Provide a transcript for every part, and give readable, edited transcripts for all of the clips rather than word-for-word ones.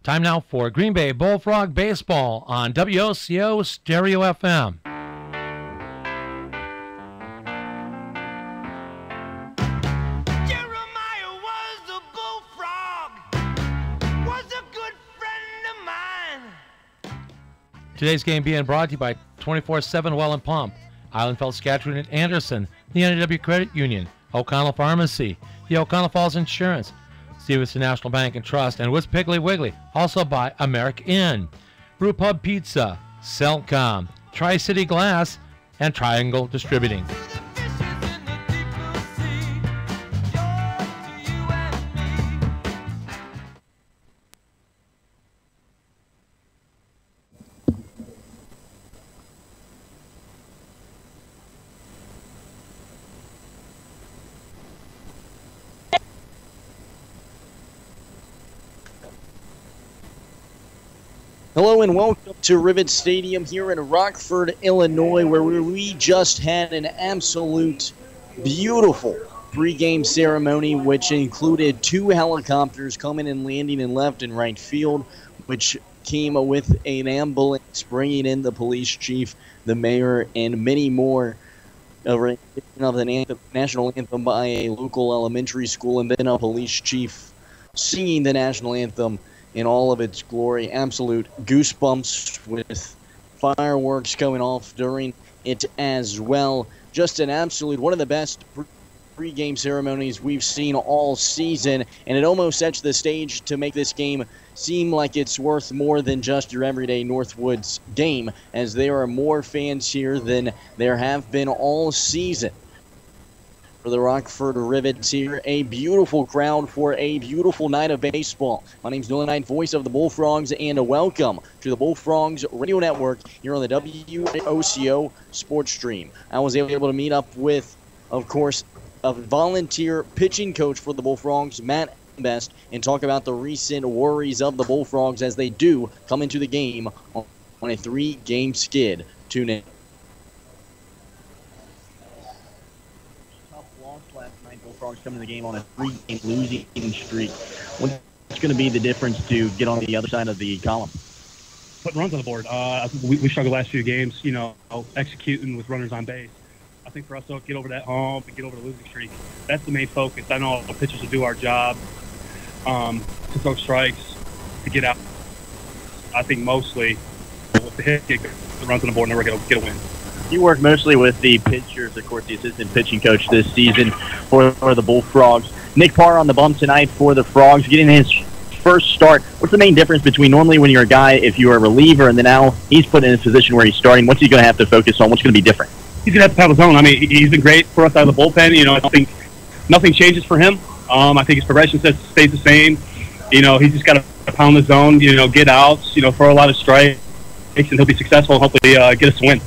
Time now for Green Bay Bullfrog Baseball on WOCO Stereo FM. Jeremiah was a bullfrog, was a good friend of mine. Today's game being brought to you by 24/7 Well and Pump, Islandfeld Saskatchewan and Anderson, the NAW Credit Union, O'Connell Pharmacy, the O'Connell Falls Insurance, Stevenson National Bank and Trust, and with Piggly Wiggly, also by America Inn, Brew Pub Pizza, Cellcom, Tri-City Glass, and Triangle Distributing. Hello and welcome to Rivet Stadium here in Rockford, Illinois, where we just had an absolute beautiful pregame ceremony, which included 2 helicopters coming and landing in left and right field, which came with an ambulance bringing in the police chief, the mayor, and many more. Of the national anthem by a local elementary school, and then a police chief singing the national anthem in all of its glory. Absolute goosebumps with fireworks going off during it as well. Just an absolute one of the best pre-game ceremonies we've seen all season, and it almost sets the stage to make this game seem like it's worth more than just your everyday Northwoods game, as there are more fans here than there have been all season. For the Rockford Rivets here, a beautiful crowd for a beautiful night of baseball. My name's Nolan Knight, voice of the Bullfrogs, and welcome to the Bullfrogs Radio Network here on the WOCO Sports Stream. I was able to meet up with, of course, a volunteer pitching coach for the Bullfrogs, Matt Best, and talk about the recent worries of the Bullfrogs as they do come into the game on a 3-game skid. Tune in. Bullfrogs coming to the game on a 3-game losing streak. What's going to be the difference to get on the other side of the column? Putting runs on the board. We struggled the last few games, executing with runners on base. I think for us to get over that hump and get over the losing streak, that's the main focus. I know the pitchers will do our job to throw strikes, to get out. I think mostly with the hit, get the runs on the board, and then we're going to get a win. You work mostly with the pitchers, of course, the assistant pitching coach this season for the Bullfrogs. Nick Parr on the bump tonight for the Frogs, getting his first start. What's the main difference between normally when you're a guy, if you're a reliever, and then now he's put in a position where he's starting? What's he going to have to focus on? What's going to be different? He's going to have to pound his own. I mean, he's been great for us out of the bullpen. I think nothing changes for him. I think his progression stays the same. He's just got to pound his zone, get outs, throw a lot of strikes, and he'll be successful and hopefully get us a win.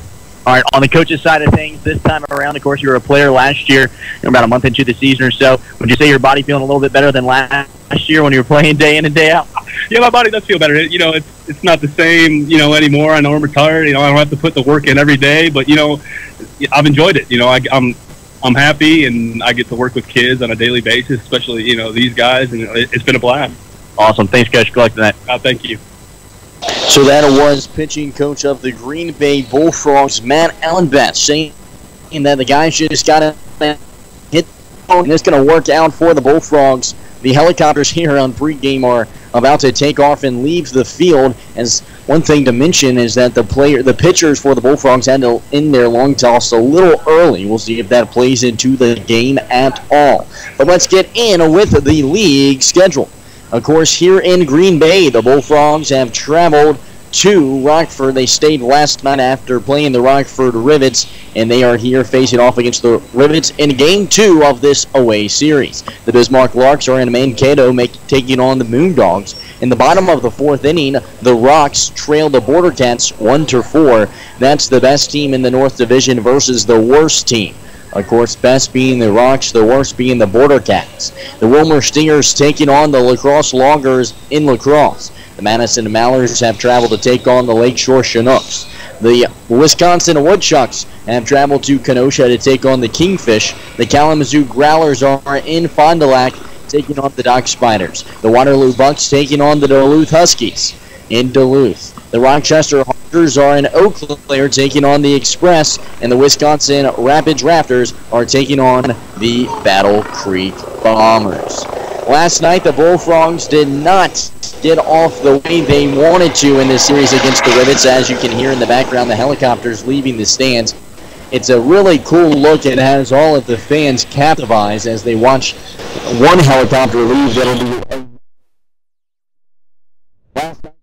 All right, on the coach's side of things, this time around, of course, you were a player last year, about a month into the season or so. Would you say your body feeling a little bit better than last year when you were playing day in and day out? Yeah, my body does feel better. It's not the same, anymore. I know I'm retired. I don't have to put the work in every day, but I've enjoyed it. I'm happy, and I get to work with kids on a daily basis, especially these guys, and it's been a blast. Awesome. Thanks, Coach. Good luck tonight. Thank you. So that was pitching coach of the Green Bay Bullfrogs, Matt Allenbeth, saying that the guys just got to hit, and it's going to work out for the Bullfrogs. The helicopters here on pregame are about to take off and leave the field. As one thing to mention is that the pitchers for the Bullfrogs had to end their long toss a little early. We'll see if that plays into the game at all. But let's get in with the league schedule. Of course, here in Green Bay, the Bullfrogs have traveled to Rockford. They stayed last night after playing the Rockford Rivets, and they are here facing off against the Rivets in Game 2 of this away series. The Bismarck Larks are in Mankato taking on the Moondogs. In the bottom of the 4th inning, the Rocks trail the Border Cats 1-4. That's the best team in the North Division versus the worst team. Of course, best being the Rocks, the worst being the Border Cats. The Wilmer Stingers taking on the La Crosse Loggers in La Crosse. The Madison Mallards have traveled to take on the Lakeshore Chinooks. The Wisconsin Woodchucks have traveled to Kenosha to take on the Kingfish. The Kalamazoo Growlers are in Fond du Lac taking on the Dock Spiders. The Waterloo Bucks taking on the Duluth Huskies in Duluth. The Rochester Hawkers are in Eau Claire taking on the Express, and the Wisconsin Rapids Raptors are taking on the Battle Creek Bombers. Last night, the Bullfrogs did not get off the way they wanted to in this series against the Rivets. As you can hear in the background, the helicopters leaving the stands. It's a really cool look. It has all of the fans captivized as they watch one helicopter leave. That'll be last night.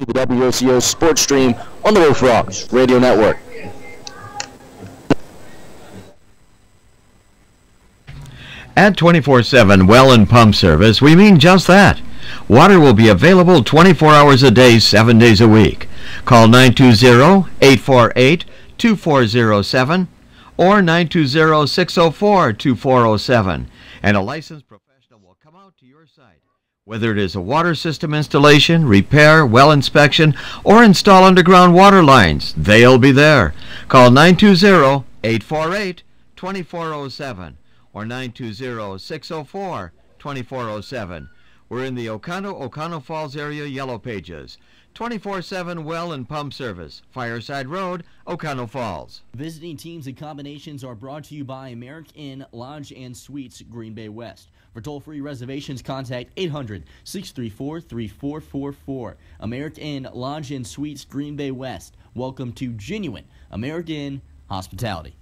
to the WOCO Sports Stream on the Bullfrogs Radio Network. At 24/7 Well and Pump Service, we mean just that. Water will be available 24 hours a day, 7 days a week. Call 920-848-2407 or 920-604-2407, and a licensed professional will come out to your site. Whether it is a water system installation, repair, well inspection, or install underground water lines, they'll be there. Call 920-848-2407 or 920-604-2407. We're in the Oconto Falls area Yellow Pages. 24/7 Well and Pump Service, Fireside Road, Oconto Falls. Visiting teams and combinations are brought to you by American Inn Lodge and Suites, Green Bay West. For toll-free reservations, contact 800-634-3444. American Inn Lodge and Suites, Green Bay West. Welcome to genuine American Inn hospitality.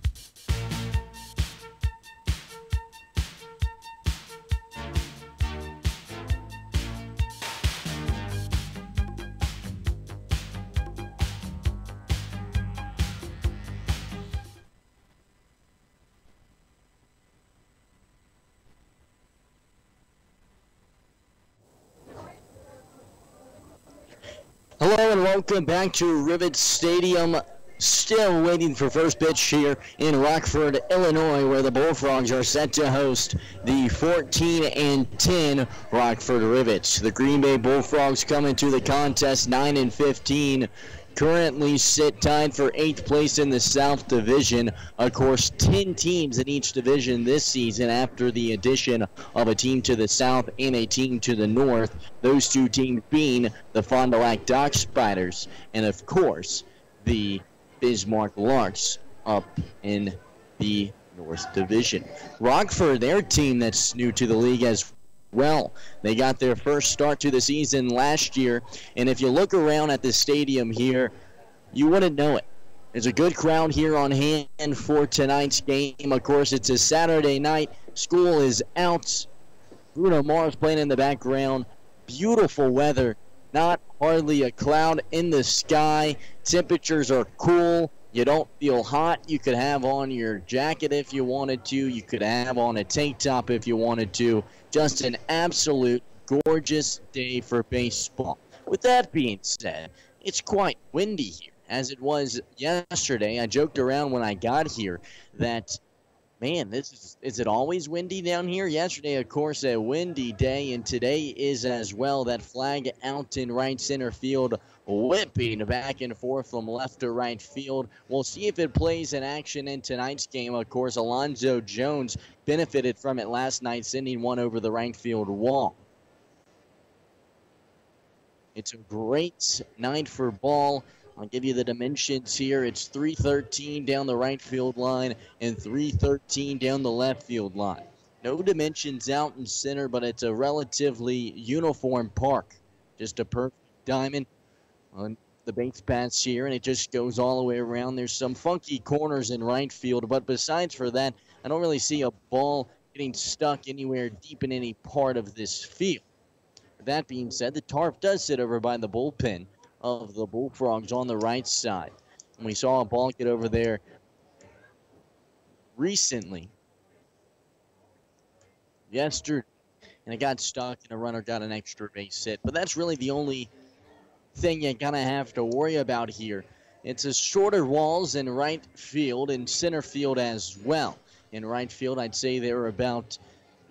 Hello and welcome back to Rivet Stadium. Still waiting for first pitch here in Rockford, Illinois, where the Bullfrogs are set to host the 14-10 Rockford Rivets. The Green Bay Bullfrogs come into the contest 9-15. Currently sit tied for 8th place in the South Division. Of course, 10 teams in each division this season after the addition of a team to the south and a team to the north. Those two teams being the Fond du Lac Dock Spiders and, of course, the Bismarck Larks up in the North Division. Rockford, their team that's new to the league as well. They got their first start to the season last year, and if you look around at the stadium here, you wouldn't know it. There's a good crowd here on hand for tonight's game. Of course, it's a Saturday night. School is out. Bruno Mars playing in the background. Beautiful weather. Not hardly a cloud in the sky. Temperatures are cool. You don't feel hot. You could have on your jacket if you wanted to. You could have on a tank top if you wanted to. Just an absolute gorgeous day for baseball. With that being said, it's quite windy here, as it was yesterday. I joked around when I got here that, man, is it always windy down here? Yesterday, of course, a windy day, and today is as well. That flag out in right center field, whipping back and forth from left to right field. We'll see if it plays in action in tonight's game. Of course, Alonzo Jones benefited from it last night, sending one over the right field wall. It's a great night for ball. I'll give you the dimensions here. It's 313 down the right field line and 313 down the left field line. No dimensions out in center, but it's a relatively uniform park. Just a perfect diamond on the base paths here, and it just goes all the way around. There's some funky corners in right field, but besides for that, I don't really see a ball getting stuck anywhere deep in any part of this field. That being said, the tarp does sit over by the bullpen of the Bullfrogs on the right side. And we saw a ball get over there recently, yesterday, and it got stuck, and a runner got an extra base hit. But that's really the only thing you kind of have to worry about here. It's a shorter walls in right field and center field as well. In right field, I'd say they're about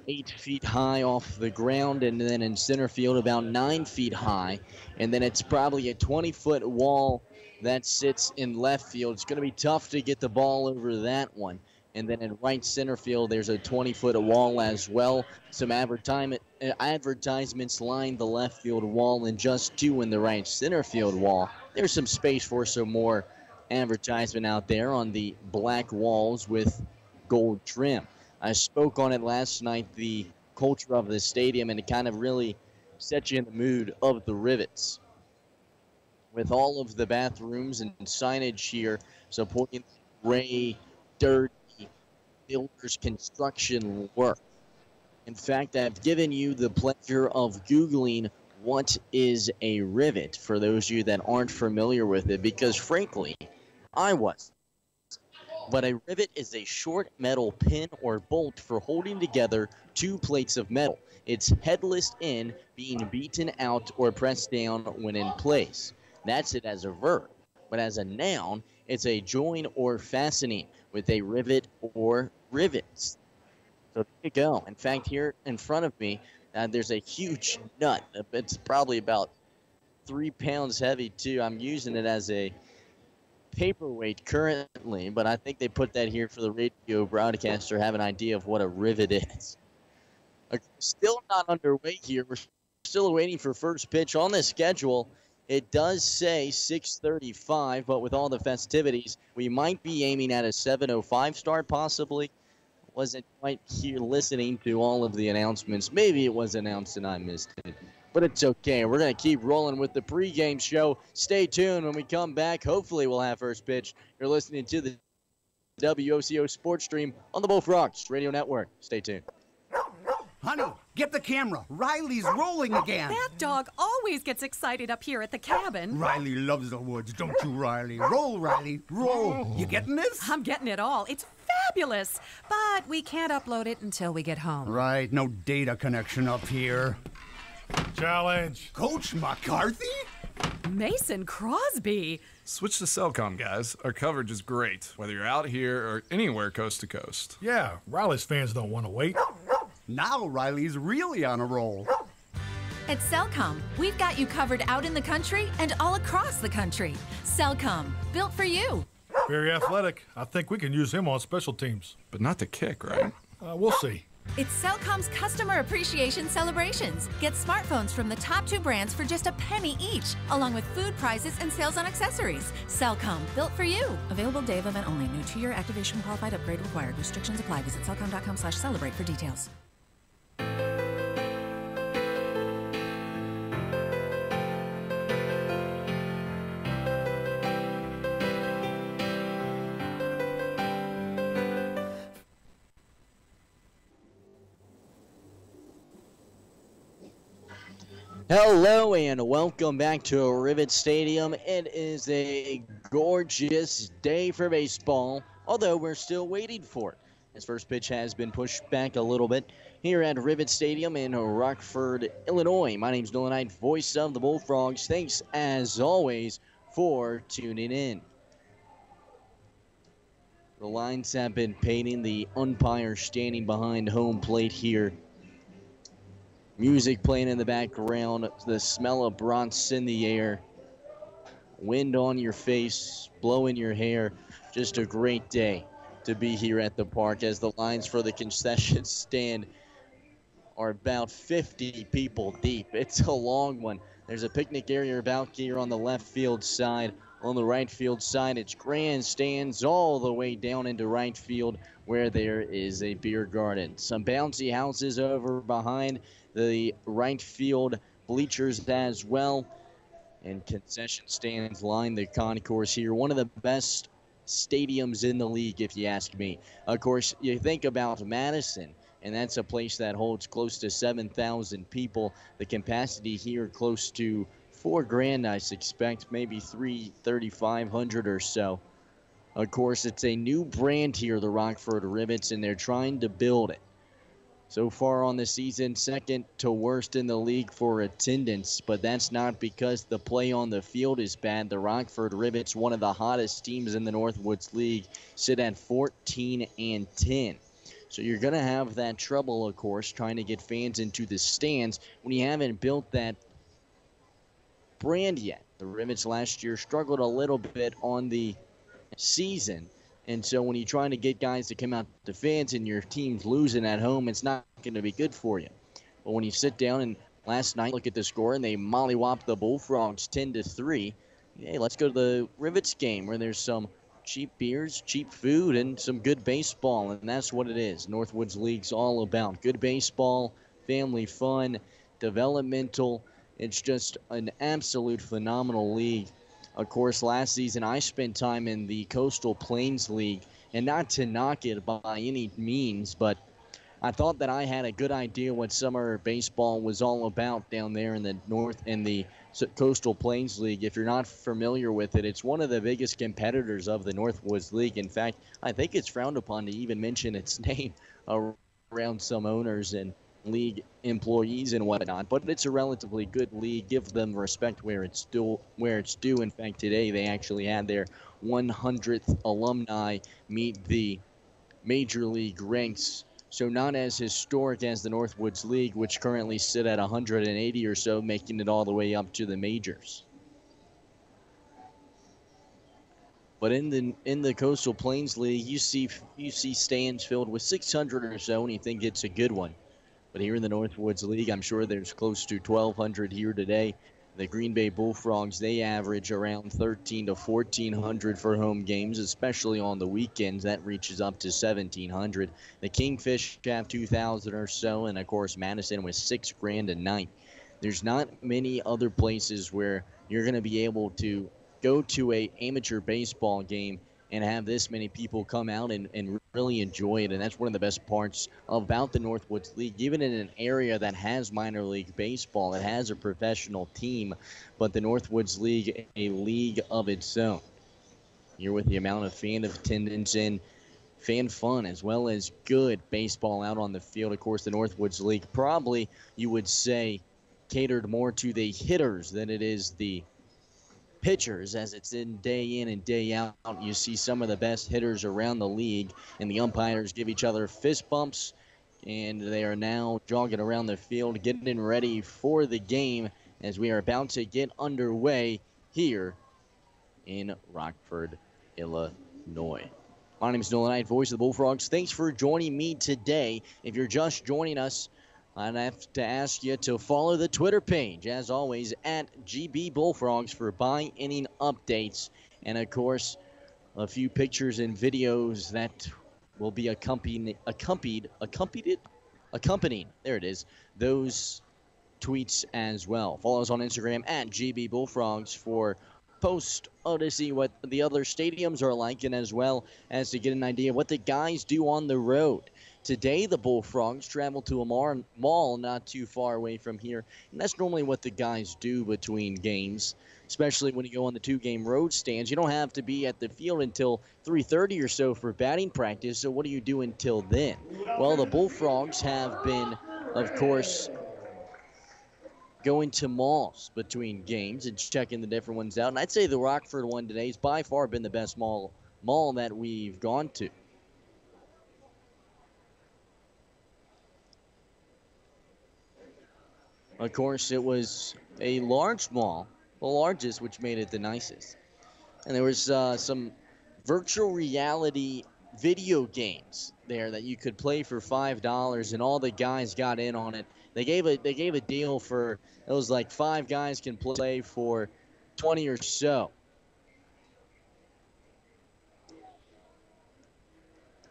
8 feet high off the ground, and then in center field about 9 feet high, and then it's probably a 20-foot wall that sits in left field. It's going to be tough to get the ball over that one. And then in right center field, there's a 20-foot wall as well. Some advertisements line the left field wall, and just 2 in the right center field wall. There's some space for some more advertisement out there on the black walls with gold trim. I spoke on it last night, the culture of the stadium, and it kind of really sets you in the mood of the Rivets. With all of the bathrooms and signage here supporting gray, dirty builders construction work. In fact, I've given you the pleasure of Googling what is a rivet for those of you that aren't familiar with it, because frankly, I was. But a rivet is a short metal pin or bolt for holding together two plates of metal. It's headless in, being beaten out or pressed down when in place. That's it as a verb. But as a noun, it's a join or fastening with a rivet or rivets. So there you go. In fact, here in front of me, there's a huge nut. It's probably about 3 pounds heavy, too. I'm using it as a paperweight currently, but I think they put that here for the radio broadcaster to have an idea of what a rivet is. Still not underway here. We're still waiting for first pitch on the schedule. It does say 6:35, but with all the festivities, we might be aiming at a 7:05 start possibly. Wasn't quite here listening to all of the announcements. Maybe it was announced and I missed it. But it's okay. We're going to keep rolling with the pregame show. Stay tuned. When we come back, hopefully we'll have first pitch. You're listening to the WOCO Sports Stream on the Bullfrogs Radio Network. Stay tuned. Honey, get the camera. Riley's rolling again. That dog always gets excited up here at the cabin. Riley loves the woods, don't you, Riley? Roll, Riley, roll. You getting this? I'm getting it all. It's fabulous. But we can't upload it until we get home. Right, no data connection up here. Challenge. Coach McCarthy? Mason Crosby. Switch to Cellcom, guys. Our coverage is great, whether you're out here or anywhere coast to coast. Yeah, Riley's fans don't want to wait. Now Riley's really on a roll. At Cellcom, we've got you covered out in the country and all across the country. Cellcom, built for you. Very athletic. I think we can use him on special teams. But not to kick, right? We'll see. It's Cellcom's Customer Appreciation Celebrations. Get smartphones from the top 2 brands for just a penny each, along with food prizes and sales on accessories. Cellcom, built for you. Available day of event only. New 2-year activation qualified upgrade required. Restrictions apply. Visit cellcom.com/celebrate for details. Hello and welcome back to Rivet Stadium. It is a gorgeous day for baseball, although we're still waiting for it. This first pitch has been pushed back a little bit here at Rivet Stadium in Rockford, Illinois. My name's Nolan Knight, voice of the Bullfrogs. Thanks, as always, for tuning in. The lines have been painting, the umpire standing behind home plate here. Music playing in the background, the smell of brats in the air, wind on your face, blowing your hair. Just a great day to be here at the park as the lines for the concession stand are about 50 people deep. It's a long one. There's a picnic area about here on the left field side. On the right field side, it's grandstands all the way down into right field where there is a beer garden. Some bouncy houses over behind the right field bleachers as well. And concession stands line the concourse here. One of the best stadiums in the league, if you ask me. Of course, you think about Madison, and that's a place that holds close to 7,000 people. The capacity here close to 4 grand, I suspect, maybe 3,500 or so. Of course, it's a new brand here, the Rockford Rivets, and they're trying to build it. So far on the season, second to worst in the league for attendance, but that's not because the play on the field is bad. The Rockford Rivets, one of the hottest teams in the Northwoods League, sit at 14-10. So you're going to have that trouble, of course, trying to get fans into the stands when you haven't built that brand yet. The Rivets last year struggled a little bit on the season. And so when you're trying to get guys to come out to fans and your team's losing at home, it's not going to be good for you. But when you sit down and last night look at the score and they mollywhopped the Bullfrogs 10-3, hey, let's go to the Rivets game where there's some cheap beers, cheap food, and some good baseball. And that's what it is. Northwoods League's all about good baseball, family fun, developmental. It's just an absolute phenomenal league. Of course, last season I spent time in the Coastal Plains League, and not to knock it by any means, but I thought that I had a good idea what summer baseball was all about down there in the north in the Coastal Plains League. If you're not familiar with it, it's one of the biggest competitors of the Northwoods League. In fact, I think it's frowned upon to even mention its name around some owners and league employees and whatnot. But it's a relatively good league. Give them respect where it's due. In fact, today they actually had their 100th alumni meet the major league ranks. So not as historic as the Northwoods League, which currently sit at 180 or so, making it all the way up to the majors. But in the Coastal Plains League, you see stands filled with 600 or so, and you think it's a good one. But here in the Northwoods League, I'm sure there's close to 1,200 here today. The Green Bay Bullfrogs, they average around 1,300 to 1,400 for home games, especially on the weekends. That reaches up to 1,700. The Kingfish have 2,000 or so, and of course Madison with $6,000 a night. There's not many other places where you're going to be able to go to a amateur baseball game and have this many people come out and really enjoy it. And that's one of the best parts about the Northwoods League, even in an area that has minor league baseball. It has a professional team, but the Northwoods League, a league of its own. Here with the amount of fan attendance and fan fun, as well as good baseball out on the field. Of course, the Northwoods League probably, you would say, catered more to the hitters than it is the pitchers, as it's in and day out. You see some of the best hitters around the league, and the umpires give each other fist bumps, and they are now jogging around the field, getting ready for the game as we are about to get underway here in Rockford, Illinois. My name is Nolan Knight, voice of the Bullfrogs. Thanks for joining me today. If you're just joining us, I'd have to ask you to follow the Twitter page, as always, at GB Bullfrogs for by-inning updates. And, of course, a few pictures and videos that will be accompanying, there it is, those tweets as well. Follow us on Instagram at GB Bullfrogs for posts to see what the other stadiums are like, and as well as to get an idea of what the guys do on the road. Today, the Bullfrogs travel to a mall not too far away from here, and that's normally what the guys do between games, especially when you go on the two-game road stands. You don't have to be at the field until 3:30 or so for batting practice, so what do you do until then? Well, the Bullfrogs have been, of course, going to malls between games and checking the different ones out, and I'd say the Rockford one today has by far been the best mall that we've gone to. Of course, it was a large mall, the largest, which made it the nicest. And there was some virtual reality video games there that you could play for $5, and all the guys got in on it. They gave a deal for, it was like 5 guys can play for 20 or so.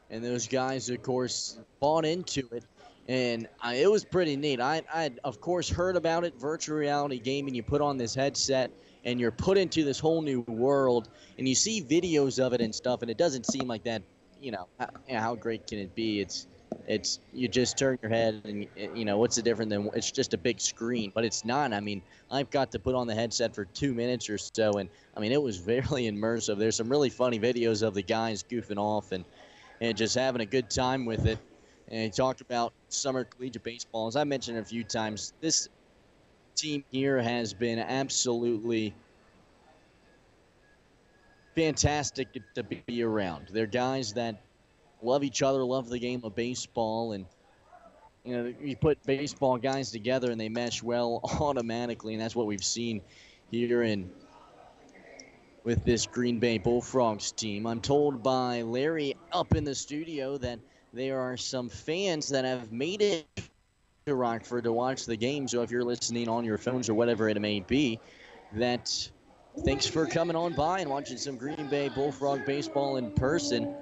And those guys, of course, bought into it. And it was pretty neat. I'd, of course, heard about it, virtual reality gaming. You put on this headset, and you're put into this whole new world. And you see videos of it and stuff, and it doesn't seem like that, how great can it be? It's you just turn your head, and, what's the difference than it's just a big screen. But it's not. I mean, I've got to put on the headset for 2 minutes or so, and, it was very immersive. There's some really funny videos of the guys goofing off and just having a good time with it. And he talked about summer collegiate baseball. As I mentioned a few times, this team here has been absolutely fantastic to be around. They're guys that love each other, love the game of baseball, and you put baseball guys together and they mesh well automatically, and that's what we've seen here with this Green Bay Bullfrogs team. I'm told by Larry up in the studio that there are some fans that have made it to Rockford to watch the game. So if you're listening on your phones or whatever it may be, that thanks for coming on by and watching some Green Bay Bullfrog baseball in person.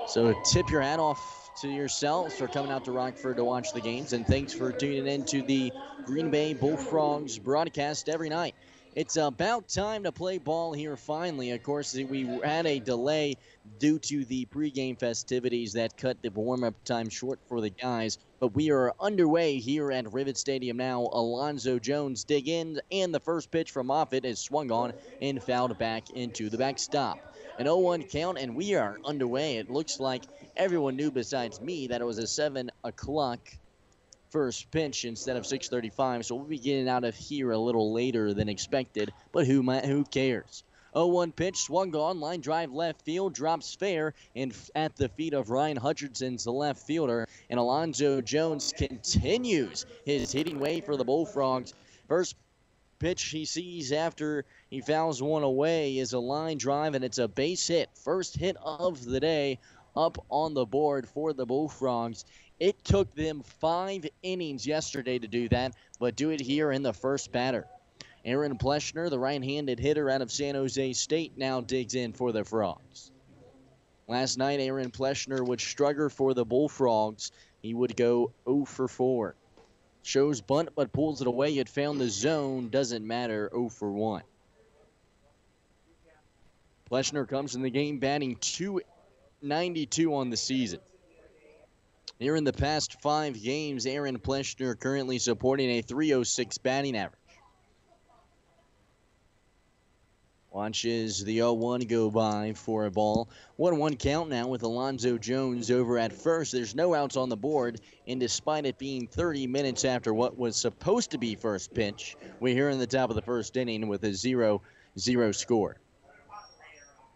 So tip your hat off to yourselves for coming out to Rockford to watch the games, and thanks for tuning in to the Green Bay Bullfrogs broadcast every night. It's about time to play ball here finally. Of course, we had a delay due to the pregame festivities that cut the warm-up time short for the guys. But we are underway here at Rivet Stadium now. Alonzo Jones dig in, and the first pitch from Moffitt is swung on and fouled back into the backstop. An 0-1 count, and we are underway. It looks like everyone knew besides me that it was a 7 o'clock first pitch instead of 6:35, so we'll be getting out of here a little later than expected, but who cares? 0-1 pitch, swung on, line drive left field, drops fair, and at the feet of Ryan Hutchinson's the left fielder, and Alonzo Jones continues his hitting way for the Bullfrogs. First pitch he sees after he fouls one away is a line drive, and it's a base hit. First hit of the day up on the board for the Bullfrogs. It took them 5 innings yesterday to do that, but do it here in the first batter. Aaron Pleschner, the right-handed hitter out of San Jose State, now digs in for the Frogs. Last night, Aaron Pleschner would struggle for the Bullfrogs. He would go 0 for 4. Shows bunt, but pulls it away. It found the zone. Doesn't matter, 0 for 1. Pleschner comes in the game batting .292 on the season. Here in the past 5 games, Aaron Pleschner currently supporting a .306 batting average. Watches the 0-1 go by for a ball. 1-1 count now with Alonzo Jones over at first. There's no outs on the board, and despite it being 30 minutes after what was supposed to be first pitch, we're here in the top of the first inning with a 0-0 score.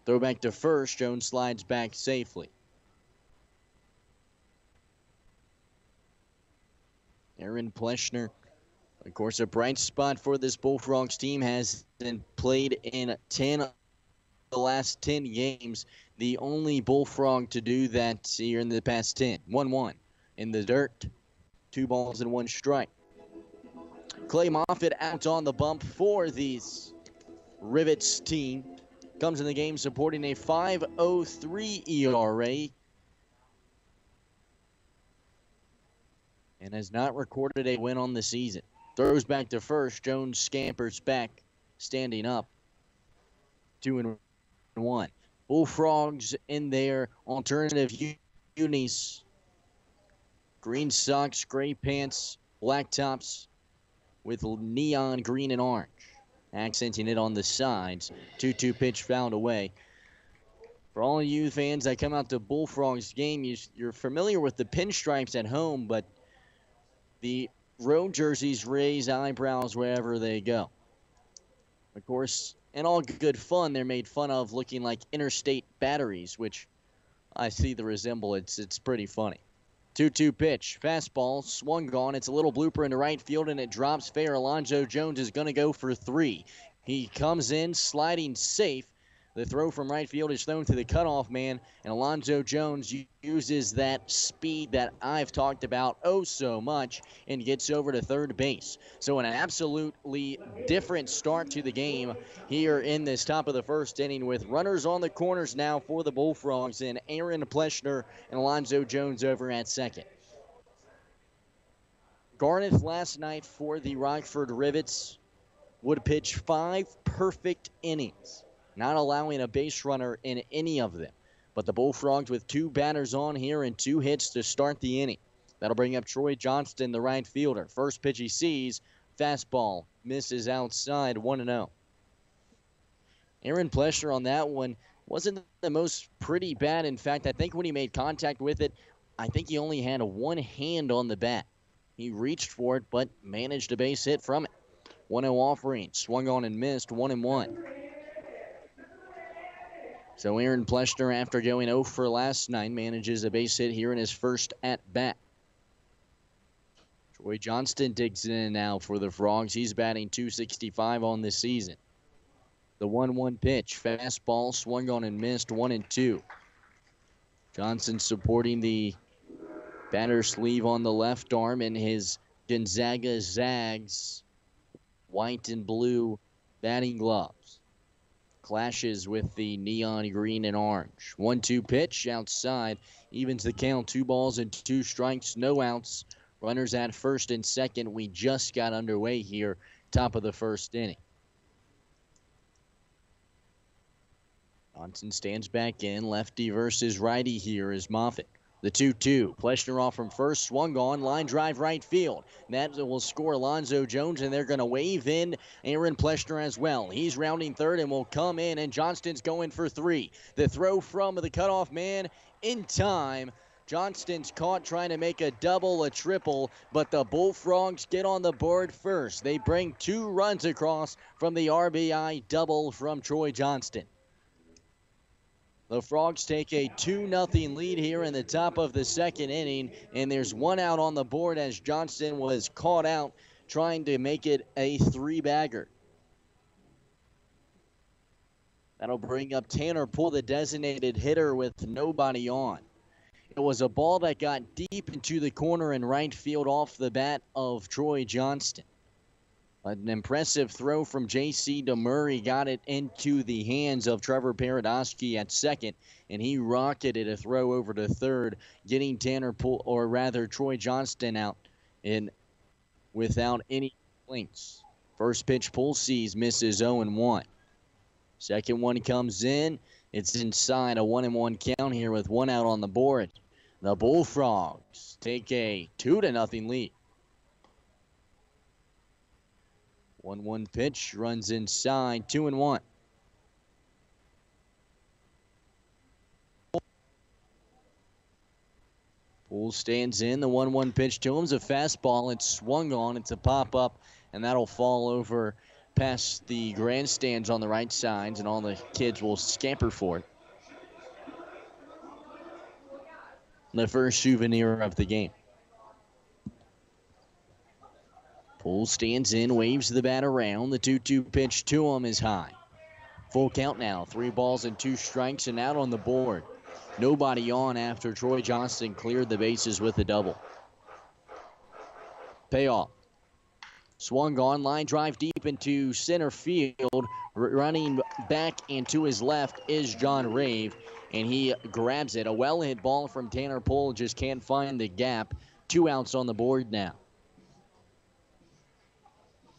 Throw back to first. Jones slides back safely. Aaron Pleschner, of course, a bright spot for this Bullfrogs team, has been played in 10 of the last 10 games. The only Bullfrog to do that here in the past 10. 1-1 in the dirt. 2 balls and 1 strike. Clay Moffitt out on the bump for these Rivets team. Comes in the game supporting a .503 ERA. And has not recorded a win on the season. Throws back to first. Jones scampers back, standing up. 2-1. Bullfrogs in their alternative unis. Green socks, gray pants, black tops with neon green and orange. Accenting it on the sides. 2-2 pitch fouled away. For all you fans that come out to Bullfrogs game, you're familiar with the pinstripes at home, but the road jerseys raise eyebrows wherever they go. Of course, in all good fun, they're made fun of looking like interstate batteries, which I see the resemblance. It's pretty funny. 2-2 pitch. Fastball swung on. It's a little blooper into right field, and it drops fair. Alonzo Jones is going to go for 3. He comes in sliding safe. The throw from right field is thrown to the cutoff man, and Alonzo Jones uses that speed that I've talked about oh so much and gets over to third base. So an absolutely different start to the game here in this top of the first inning with runners on the corners now for the Bullfrogs and Aaron Pleschner and Alonzo Jones over at second. Garneth last night for the Rockford Rivets would pitch 5 perfect innings, not allowing a base runner in any of them. But the Bullfrogs with 2 batters on here and 2 hits to start the inning. That'll bring up Troy Johnston, the right fielder. First pitch he sees, fastball, misses outside, 1-0. Aaron Pleschner on that one wasn't the most pretty bat. In fact, I think when he made contact with it, I think he only had 1 hand on the bat. He reached for it, but managed a base hit from it. 1-0 offering, swung on and missed, 1-1. So Aaron Pleschner, after going 0 for last night, manages a base hit here in his first at-bat. Troy Johnston digs in now for the Frogs. He's batting .265 on this season. The 1-1 pitch, fastball, swung on and missed, 1-2. Johnson supporting the batter sleeve on the left arm in his Gonzaga Zags white and blue batting gloves. Clashes with the neon green and orange. 1-2 pitch outside. Evens the count. 2 balls and 2 strikes. No outs. Runners at first and second. We just got underway here. Top of the first inning. Johnson stands back in. Lefty versus righty here is Moffitt. The 2-2. Pleshner off from first. Swung on. Line drive right field. That will score Alonzo Jones, and they're going to wave in Aaron Pleshner as well. He's rounding third and will come in, and Johnston's going for 3. The throw from the cutoff man in time. Johnston's caught trying to make a double, a triple, but the Bullfrogs get on the board first. They bring 2 runs across from the RBI double from Troy Johnston. The Frogs take a 2-0 lead here in the top of the second inning, and there's 1 out on the board as Johnston was caught out trying to make it a 3-bagger. That'll bring up Tanner Poole, the designated hitter, with nobody on. It was a ball that got deep into the corner in right field off the bat of Troy Johnston. An impressive throw from J.C. DeMurray got it into the hands of Trevor Paradosky at second, and he rocketed a throw over to third, getting Tanner Poole, or rather Troy Johnston, out in without any complaints. First pitch Poole sees, misses 0-1. Second one comes in. It's inside, a 1-1 count here with 1 out on the board. The Bullfrogs take a 2-0 lead. 1-1 pitch, runs inside, 2-1. Poole stands in, the 1-1 pitch to him's a fastball. It's swung on, it's a pop-up, and that'll fall over past the grandstands on the right sides, and all the kids will scamper for it. The first souvenir of the game. Poole stands in, waves the bat around. The 2-2 pitch to him is high. Full count now. 3 balls and 2 strikes and out on the board. Nobody on after Troy Johnston cleared the bases with a double. Payoff. Swung on, line drive deep into center field. Running back and to his left is John Rave, and he grabs it. A well-hit ball from Tanner Poole, just can't find the gap. 2 outs on the board now.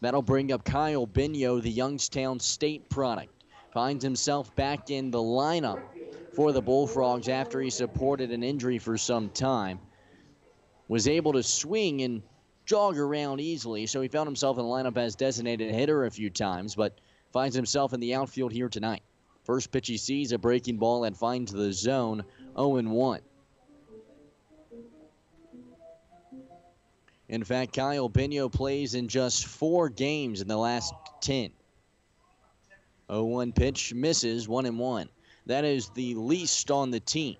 That'll bring up Kyle Binyo, the Youngstown State product. Finds himself back in the lineup for the Bullfrogs after he supported an injury for some time. Was able to swing and jog around easily, so he found himself in the lineup as designated hitter a few times, but finds himself in the outfield here tonight. First pitch he sees, a breaking ball that finds the zone, 0-1. In fact, Kyle Binyo plays in just 4 games in the last 10. 0-1 pitch, misses, 1-1. That is the least on the team.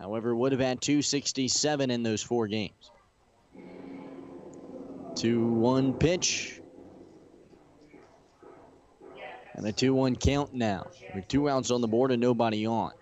However, would have had 267 in those 4 games. 2-1 pitch. And a 2-1 count now. With 2 outs on the board and nobody on.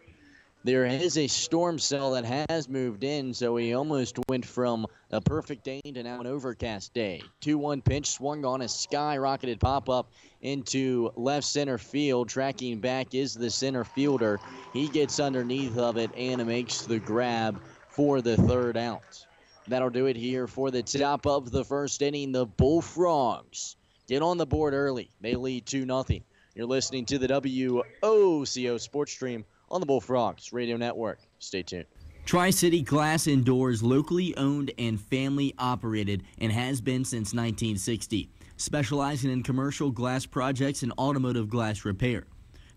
There is a storm cell that has moved in, so he almost went from a perfect day to now an overcast day. 2-1 pitch, swung on a skyrocketed pop-up into left center field. Tracking back is the center fielder. He gets underneath of it and makes the grab for the 3rd out. That'll do it here for the top of the first inning. The Bullfrogs get on the board early. They lead 2-0. You're listening to the WOCO Sports Stream on the Bullfrogs Radio Network. Stay tuned. Tri-City Glass and Doors, locally owned and family operated, and has been since 1960, specializing in commercial glass projects and automotive glass repair.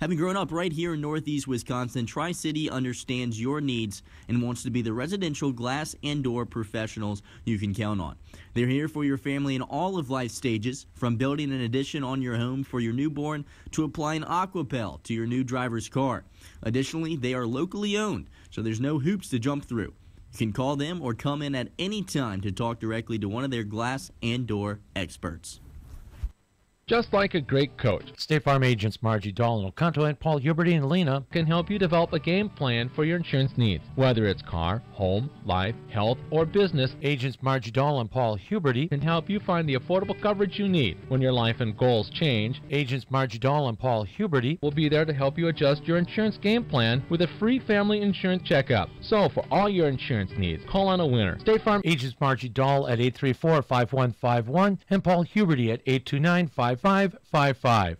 Having grown up right here in Northeast Wisconsin, Tri-City understands your needs and wants to be the residential glass and door professionals you can count on. They're here for your family in all of life stages, from building an addition on your home for your newborn to applying Aquapel to your new driver's car. Additionally, they are locally owned, so there's no hoops to jump through. You can call them or come in at any time to talk directly to one of their glass and door experts. just like a great coach. State Farm agents Margie Dolan, Oconto, and Paul Huberty and Lena Can help you develop a game plan for your insurance needs, whether it's car, home, life, health, or business. Agents Margie Dolan and Paul Huberty Can help you find the affordable coverage you need when your life and goals change. Agents Margie Dolan and Paul Huberty Will be there to help you adjust your insurance game plan with a free family insurance checkup. So for all your insurance needs, call on a winner. State Farm Agents Margie Dahl at 834-5151 and Paul Huberty at 829-5555.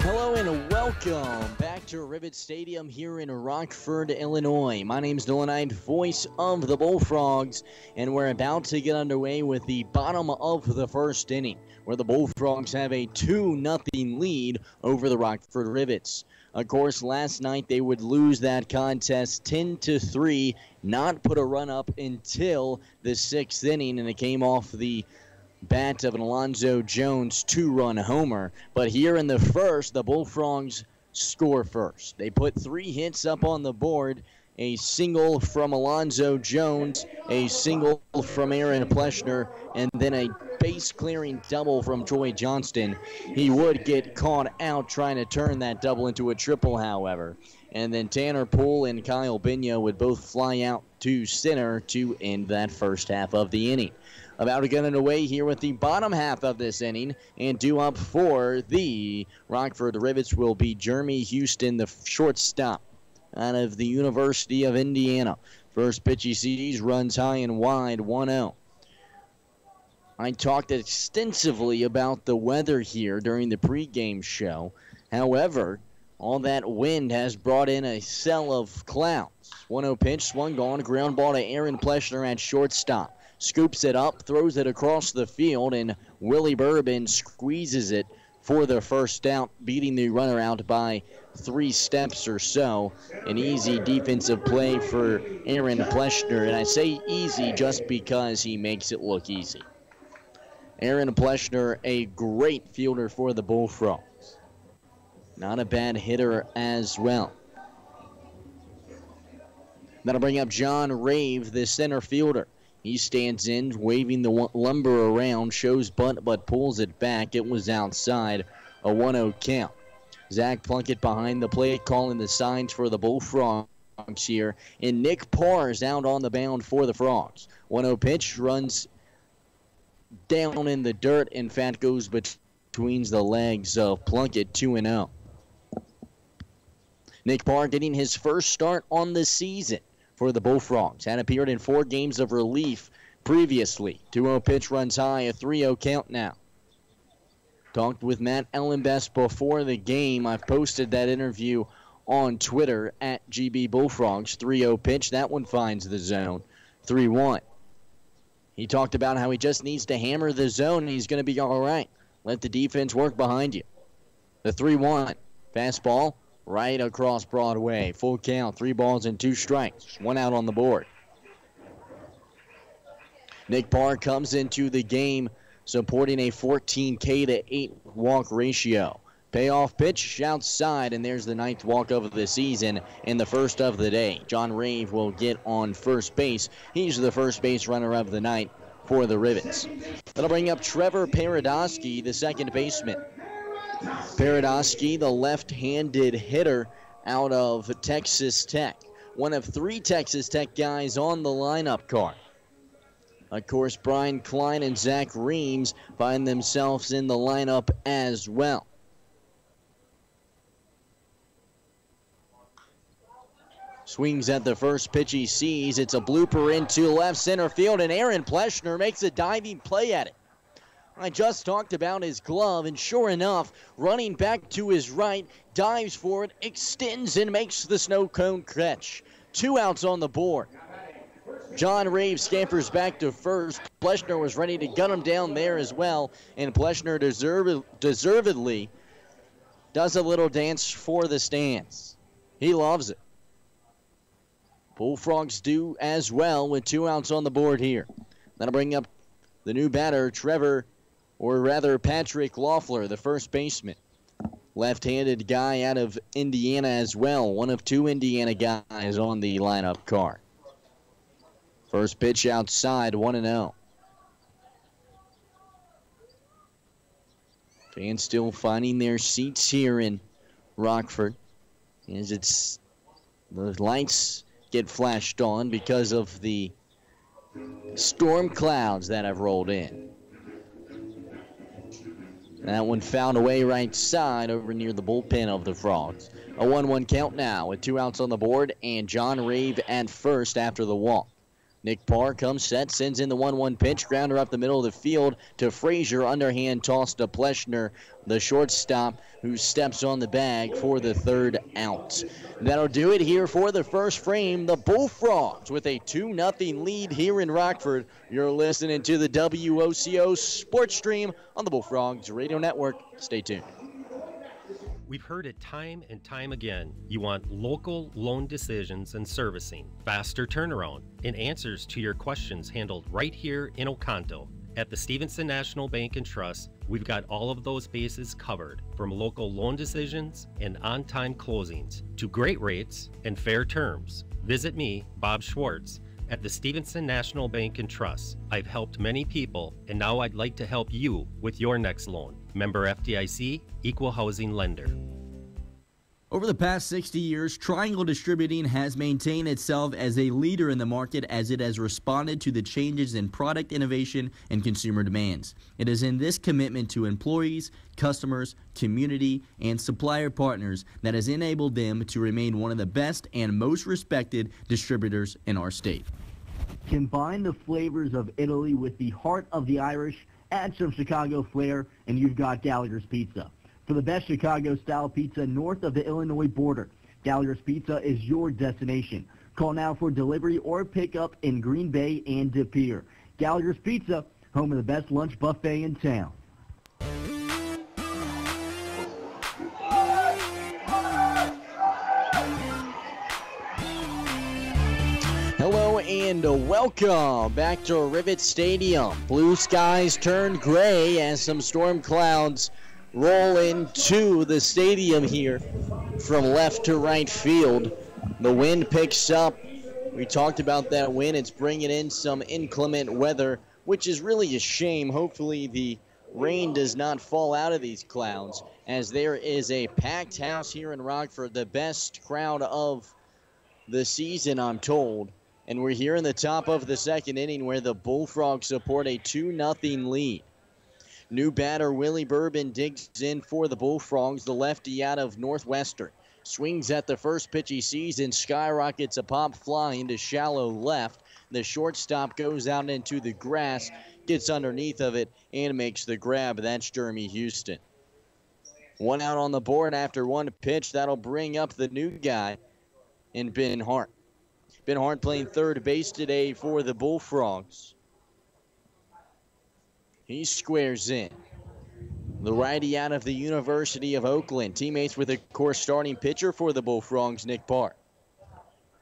Hello and welcome back to Rivet Stadium here in Rockford, Illinois. My name's Dylan Knight, voice of the Bullfrogs, and we're about to get underway with the bottom of the first inning, where the Bullfrogs have a 2-0 lead over the Rockford Rivets. Of course, last night they would lose that contest 10-3, not put a run up until the 6th inning, and it came off the bat of an Alonzo Jones 2-run homer. But here in the first, the Bullfrogs score first. They put 3 hits up on the board, a single from Alonzo Jones, a single from Aaron Pleschner, and then a base-clearing double from Troy Johnston. He would get caught out trying to turn that double into a triple, however. And then Tanner Poole and Kyle Binya would both fly out to center to end that first half of the inning. About to get underway here with the bottom half of this inning, and due up for the Rockford Rivets will be Jeremy Houston, the shortstop out of the University of Indiana. First pitch he sees runs high and wide, 1-0. I talked extensively about the weather here during the pregame show. However, all that wind has brought in a cell of clouds. 1-0 pitch, swung on, ground ball to Aaron Pleschner at shortstop. Scoops it up, throws it across the field, and Willie Bourbon squeezes it for the first out, beating the runner out by 3 steps or so. An easy defensive play for Aaron Pleschner, and I say easy just because he makes it look easy. Aaron Pleschner, a great fielder for the Bullfrogs. Not a bad hitter as well. That'll bring up John Rave, the center fielder. He stands in, waving the lumber around, shows bunt but pulls it back. It was outside, a 1-0 count. Zach Plunkett behind the plate, calling the signs for the Bullfrogs here. And Nick Parr's out on the mound for the Frogs. 1-0 pitch, runs down in the dirt, in fact goes between the legs of Plunkett, 2-0. Nick Parr getting his first start on the season for the Bullfrogs. Had appeared in 4 games of relief previously. 2-0 pitch runs high, a 3-0 count now. Talked with Matt Ellenbest before the game. I've posted that interview on Twitter at GB Bullfrogs. 3-0 pitch, that one finds the zone. 3-1. He talked about how he just needs to hammer the zone and he's going to be all right. Let the defense work behind you. The 3-1. Fastball right across Broadway. Full count, 3 balls and 2 strikes. 1 out on the board. Nick Parr comes into the game supporting a 14K to 8 walk ratio. Payoff pitch outside, and there's the 9th walk of the season and the first of the day. John Rave will get on first base. He's the first base runner of the night for the Rivets. That'll bring up Trevor Paradosky, the second baseman. Paradosky, the left-handed hitter out of Texas Tech. One of 3 Texas Tech guys on the lineup card. Of course, Brian Klein and Zach Reams find themselves in the lineup as well. Swings at the first pitch he sees. It's a blooper into left center field, and Aaron Pleschner makes a diving play at it. I just talked about his glove, and sure enough, running back to his right, dives for it, extends, and makes the snow cone catch. 2 outs on the board. John Rave scampers back to first. Pleschner was ready to gun him down there as well, and Pleschner deservedly does a little dance for the stands. He loves it. Bullfrogs do as well with 2 outs on the board here. That'll bring up the new batter, Patrick Loeffler, the first baseman. left-handed guy out of Indiana as well. One of two Indiana guys on the lineup card. First pitch outside, 1-0. Fans still finding their seats here in Rockford as the lights get flashed on because of the storm clouds that have rolled in. That one found away right side over near the bullpen of the Frogs. A 1-1 count now with 2 outs on the board and John Rave at first after the walk. Nick Parr comes set, sends in the 1-1 pitch, grounder up the middle of the field to Frazier, underhand toss to Pleschner, the shortstop, who steps on the bag for the 3rd out. That'll do it here for the first frame. The Bullfrogs with a 2-0 lead here in Rockford. You're listening to the WOCO Sports Stream on the Bullfrogs Radio Network. Stay tuned. We've heard it time and time again. You want local loan decisions and servicing, faster turnaround, and answers to your questions handled right here in Oconto. At the Stevenson National Bank and Trust, we've got all of those bases covered, from local loan decisions and on-time closings to great rates and fair terms. Visit me, Bob Schwartz, at the Stevenson National Bank and Trust. I've helped many people, and now I'd like to help you with your next loan. Member FDIC, Equal Housing Lender. Over the past 60 years, Triangle Distributing has maintained itself as a leader in the market as it has responded to the changes in product innovation and consumer demands. It is in this commitment to employees, customers, community, and supplier partners that has enabled them to remain one of the best and most respected distributors in our state. Combine the flavors of Italy with the heart of the Irish, add some Chicago flair, and you've got Gallagher's Pizza. For the best Chicago-style pizza north of the Illinois border, Gallagher's Pizza is your destination. Call now for delivery or pickup in Green Bay and De Pere. Gallagher's Pizza, home of the best lunch buffet in town. Hello and welcome back to Rivet Stadium. Blue skies turned gray as some storm clouds roll into the stadium here from left to right field. The wind picks up. We talked about that wind. It's bringing in some inclement weather, which is really a shame. Hopefully the rain does not fall out of these clouds, as there is a packed house here in Rockford, the best crowd of the season, I'm told. And we're here in the top of the 2nd inning where the Bullfrogs support a 2-0 lead. New batter Willie Bourbon digs in for the Bullfrogs, the lefty out of Northwestern. Swings at the first pitch he sees and skyrockets a pop fly into shallow left. The shortstop goes out into the grass, gets underneath of it, and makes the grab. That's Jeremy Houston. 1 out on the board after 1 pitch. That'll bring up the new guy in Ben Hart. Ben Hart playing 3rd base today for the Bullfrogs. He squares in. The righty out of the University of Oakland. Teammates with a course starting pitcher for the Bullfrogs, Nick Parr.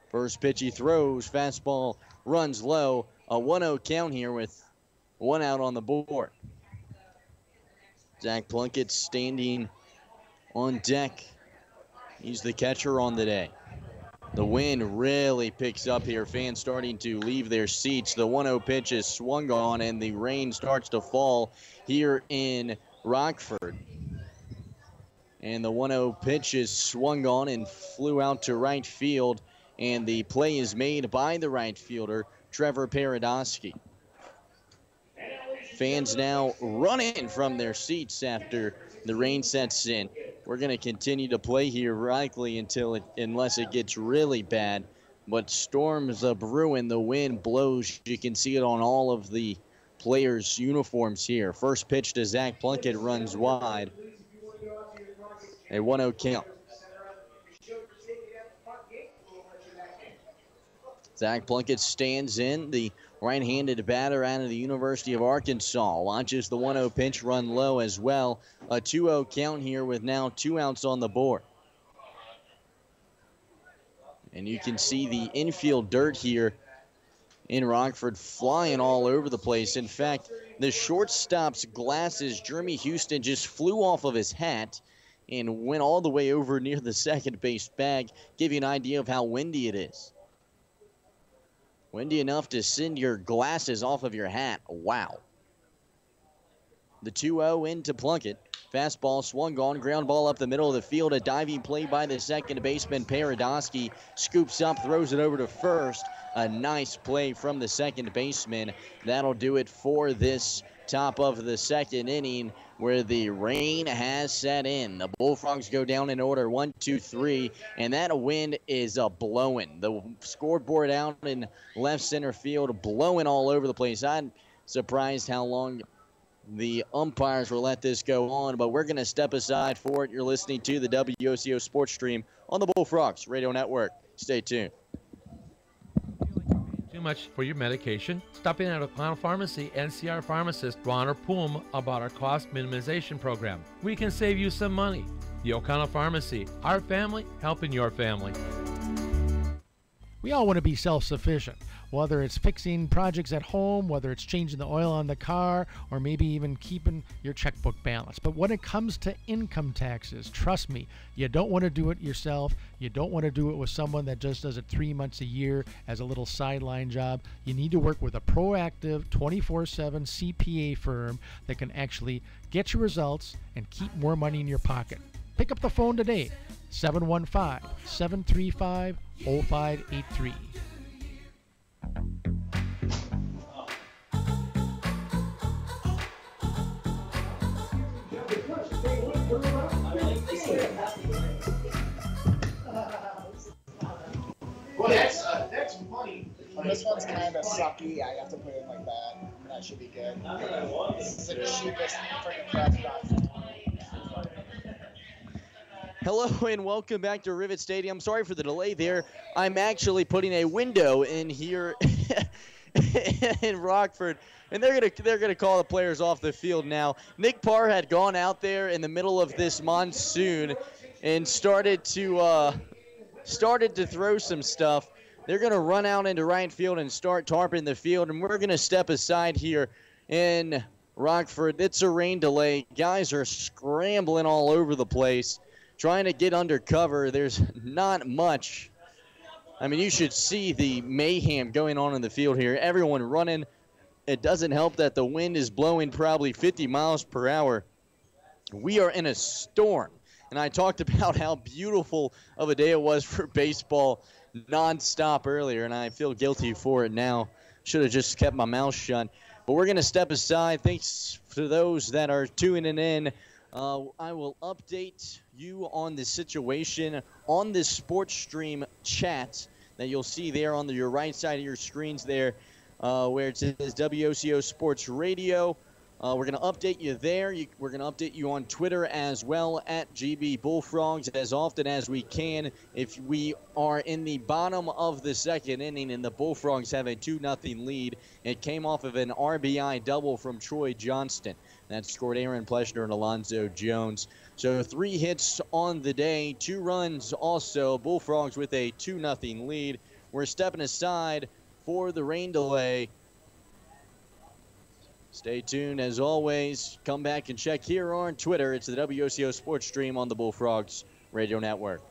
First pitch he throws. Fastball runs low. A 1-0 count here with 1 out on the board. Zach Plunkett standing on deck. He's the catcher on the day. The wind really picks up here. Fans starting to leave their seats. The 1-0 pitch is swung on, and the rain starts to fall here in Rockford. And the 1-0 pitch is swung on and flew out to right field, and the play is made by the right fielder, Trevor Paradosky. Fans now running from their seats after the rain sets in. We're going to continue to play here likely unless it gets really bad. But storms are brewing. The wind blows. You can see it on all of the players' uniforms here. First pitch to Zach Plunkett runs wide. A 1-0 count. Zach Plunkett stands in. The right-handed batter out of the University of Arkansas watches the 1-0 pitch run low as well. A 2-0 count here with now 2 outs on the board. And you can see the infield dirt here in Rockford flying all over the place. In fact, the shortstop's glasses, Jeremy Houston, just flew off of his hat. and went all the way over near the second base bag. Give you an idea of how windy it is. Windy enough to send your glasses off of your hat. Wow. The 2-0 into Plunkett. Fastball swung on, ground ball up the middle of the field. A diving play by the second baseman, Paradosky. Scoops up, throws it over to first. A nice play from the second baseman. That'll do it for this top of the second inning, where the rain has set in. The Bullfrogs go down in order 1, 2, 3, and that wind is blowing. The scoreboard out in left center field, blowing all over the place. I'm surprised how long the umpires will let this go on, but we're going to step aside for it. You're listening to the WOCO Sports Stream on the Bullfrogs Radio Network. Stay tuned. Too much for your medication? Stop in at O'Connell Pharmacy and see our pharmacist, Ron or Poom, about our cost minimization program. We can save you some money. The O'Connell Pharmacy, our family helping your family. We all want to be self-sufficient, whether it's fixing projects at home, whether it's changing the oil on the car, or maybe even keeping your checkbook balanced. But when it comes to income taxes, trust me, you don't want to do it yourself. You don't want to do it with someone that just does it 3 months a year as a little sideline job. You need to work with a proactive 24/7 CPA firm that can actually get you results and keep more money in your pocket. Pick up the phone today, 715-735-0583. Well, that's funny. This one's kind of sucky. I have to put it like that. That should be good. This is the cheapest freaking press box. Hello and welcome back to Rivet Stadium. Sorry for the delay there. I'm actually putting a window in here in Rockford, and they're gonna call the players off the field now. Nick Parr had gone out there in the middle of this monsoon and started to throw some stuff. They're gonna run out into right field and start tarping the field, and we're gonna step aside here in Rockford. It's a rain delay. Guys are scrambling all over the place, trying to get under cover. There's not much. I mean, you should see the mayhem going on in the field here. Everyone running. It doesn't help that the wind is blowing probably 50 miles per hour. We are in a storm. And I talked about how beautiful of a day it was for baseball nonstop earlier, and I feel guilty for it now. Should have just kept my mouth shut. But we're going to step aside. Thanks to those that are tuning in. I will update you on the situation on this sports stream chat that you'll see there on your right side of your screens there, where it says WOCO Sports Radio. We're going to update you there. We're going to update you on Twitter as well, at GB Bullfrogs, as often as we can. If we are in the bottom of the second inning and the Bullfrogs have a 2-0 lead, it came off of an RBI double from Troy Johnston. That scored Aaron Pleshner and Alonzo Jones. So 3 hits on the day, 2 runs also. Bullfrogs with a 2-0 lead. We're stepping aside for the rain delay. Stay tuned as always. Come back and check here on Twitter. It's the WOCO Sports Stream on the Bullfrogs Radio Network.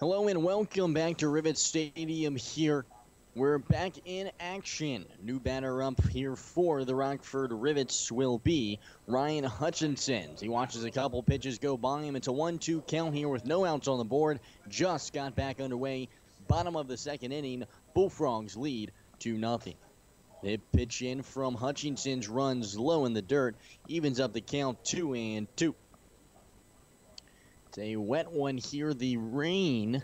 Hello and welcome back to Rivet Stadium here. We're back in action. New batter up here for the Rockford Rivets will be Ryan Hutchinson. He watches a couple pitches go by him. It's a 1-2 count here with no outs on the board. Just got back underway. Bottom of the second inning. Bullfrogs lead 2-0. They pitch in from Hutchinson's runs low in the dirt. Evens up the count 2-2. It's a wet one here. The rain,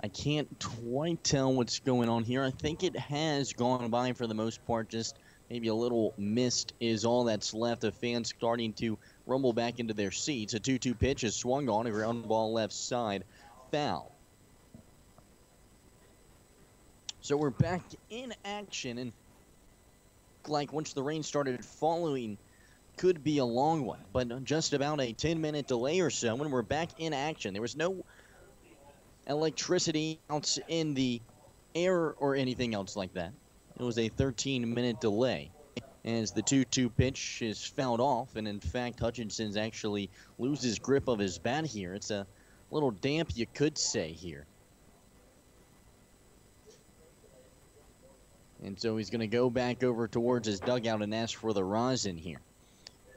I can't quite tell what's going on here. I think it has gone by for the most part. Just maybe a little mist is all that's left. The fans starting to rumble back into their seats. A 2-2 pitch is swung on. A ground ball left side. Foul. So we're back in action. And like once the rain started falling, could be a long one, but just about a 10-minute delay or so when we're back in action. There was no electricity out in the air or anything else like that. It was a 13-minute delay as the 2-2 pitch is fouled off, and in fact Hutchinson's actually loses grip of his bat here. It's a little damp, you could say, here. And so he's going to go back over towards his dugout and ask for the rosin here.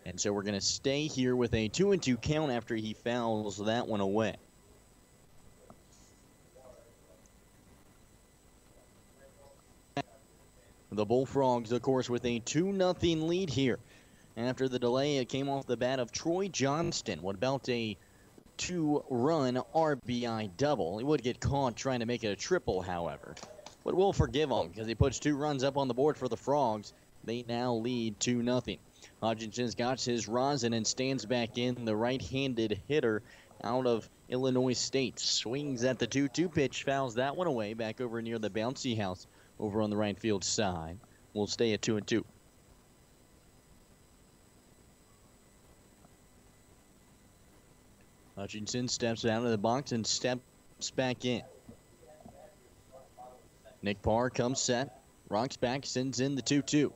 And so we're going to stay here with a 2-2 count after he fouls that one away. The Bullfrogs, of course, with a 2-0 lead here. After the delay, it came off the bat of Troy Johnston. What about a 2-run RBI double? He would get caught trying to make it a triple, however. But we'll forgive him because he puts 2 runs up on the board for the Frogs. They now lead 2-0. Hutchinson's got his rosin and stands back in. The right-handed hitter out of Illinois State swings at the 2-2 pitch, fouls that one away back over near the bouncy house over on the right field side. We'll stay at 2-2. Hutchinson steps out of the box and steps back in. Nick Parr comes set, rocks back, sends in the 2-2.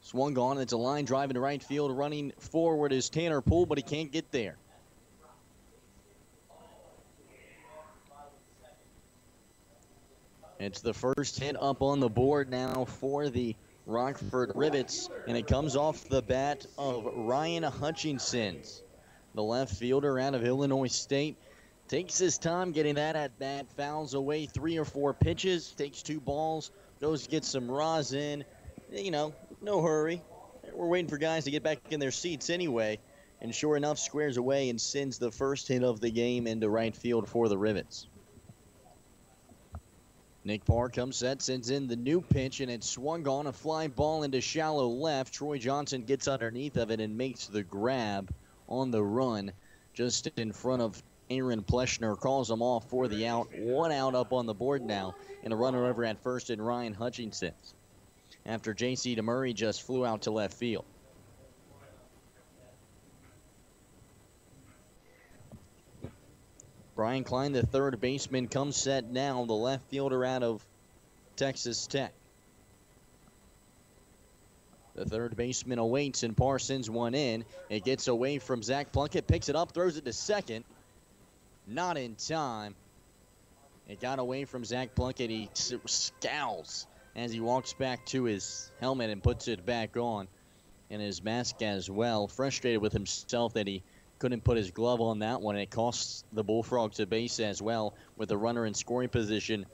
Swung on, it's a line drive into right field. Running forward is Tanner Poole, but he can't get there. It's the first hit up on the board now for the Rockford Rivets, and it comes off the bat of Ryan Hutchinson, the left fielder out of Illinois State. Takes his time getting that at bat, fouls away 3 or 4 pitches, takes 2 balls, goes to get some rosin. You know, no hurry. We're waiting for guys to get back in their seats anyway. And sure enough, squares away and sends the first hit of the game into right field for the Rivets. Nick Parr comes set, sends in the new pitch, and it's swung on, a fly ball into shallow left. Troy Johnson gets underneath of it and makes the grab on the run just in front of Aaron Pleschner. Calls him off for the out. 1 out up on the board now, and a runner over at first in Ryan Hutchinson, after J.C. DeMurray just flew out to left field. Brian Klein, the third baseman, comes set now, the left fielder out of Texas Tech. The third baseman awaits, and Parr sends one in. It gets away from Zach Plunkett, picks it up, throws it to second. Not in time. It got away from Zach Plunkett. He scowls as he walks back to his helmet and puts it back on, and his mask as well. Frustrated with himself that he couldn't put his glove on that one. It costs the Bullfrogs a base as well, with a runner in scoring position.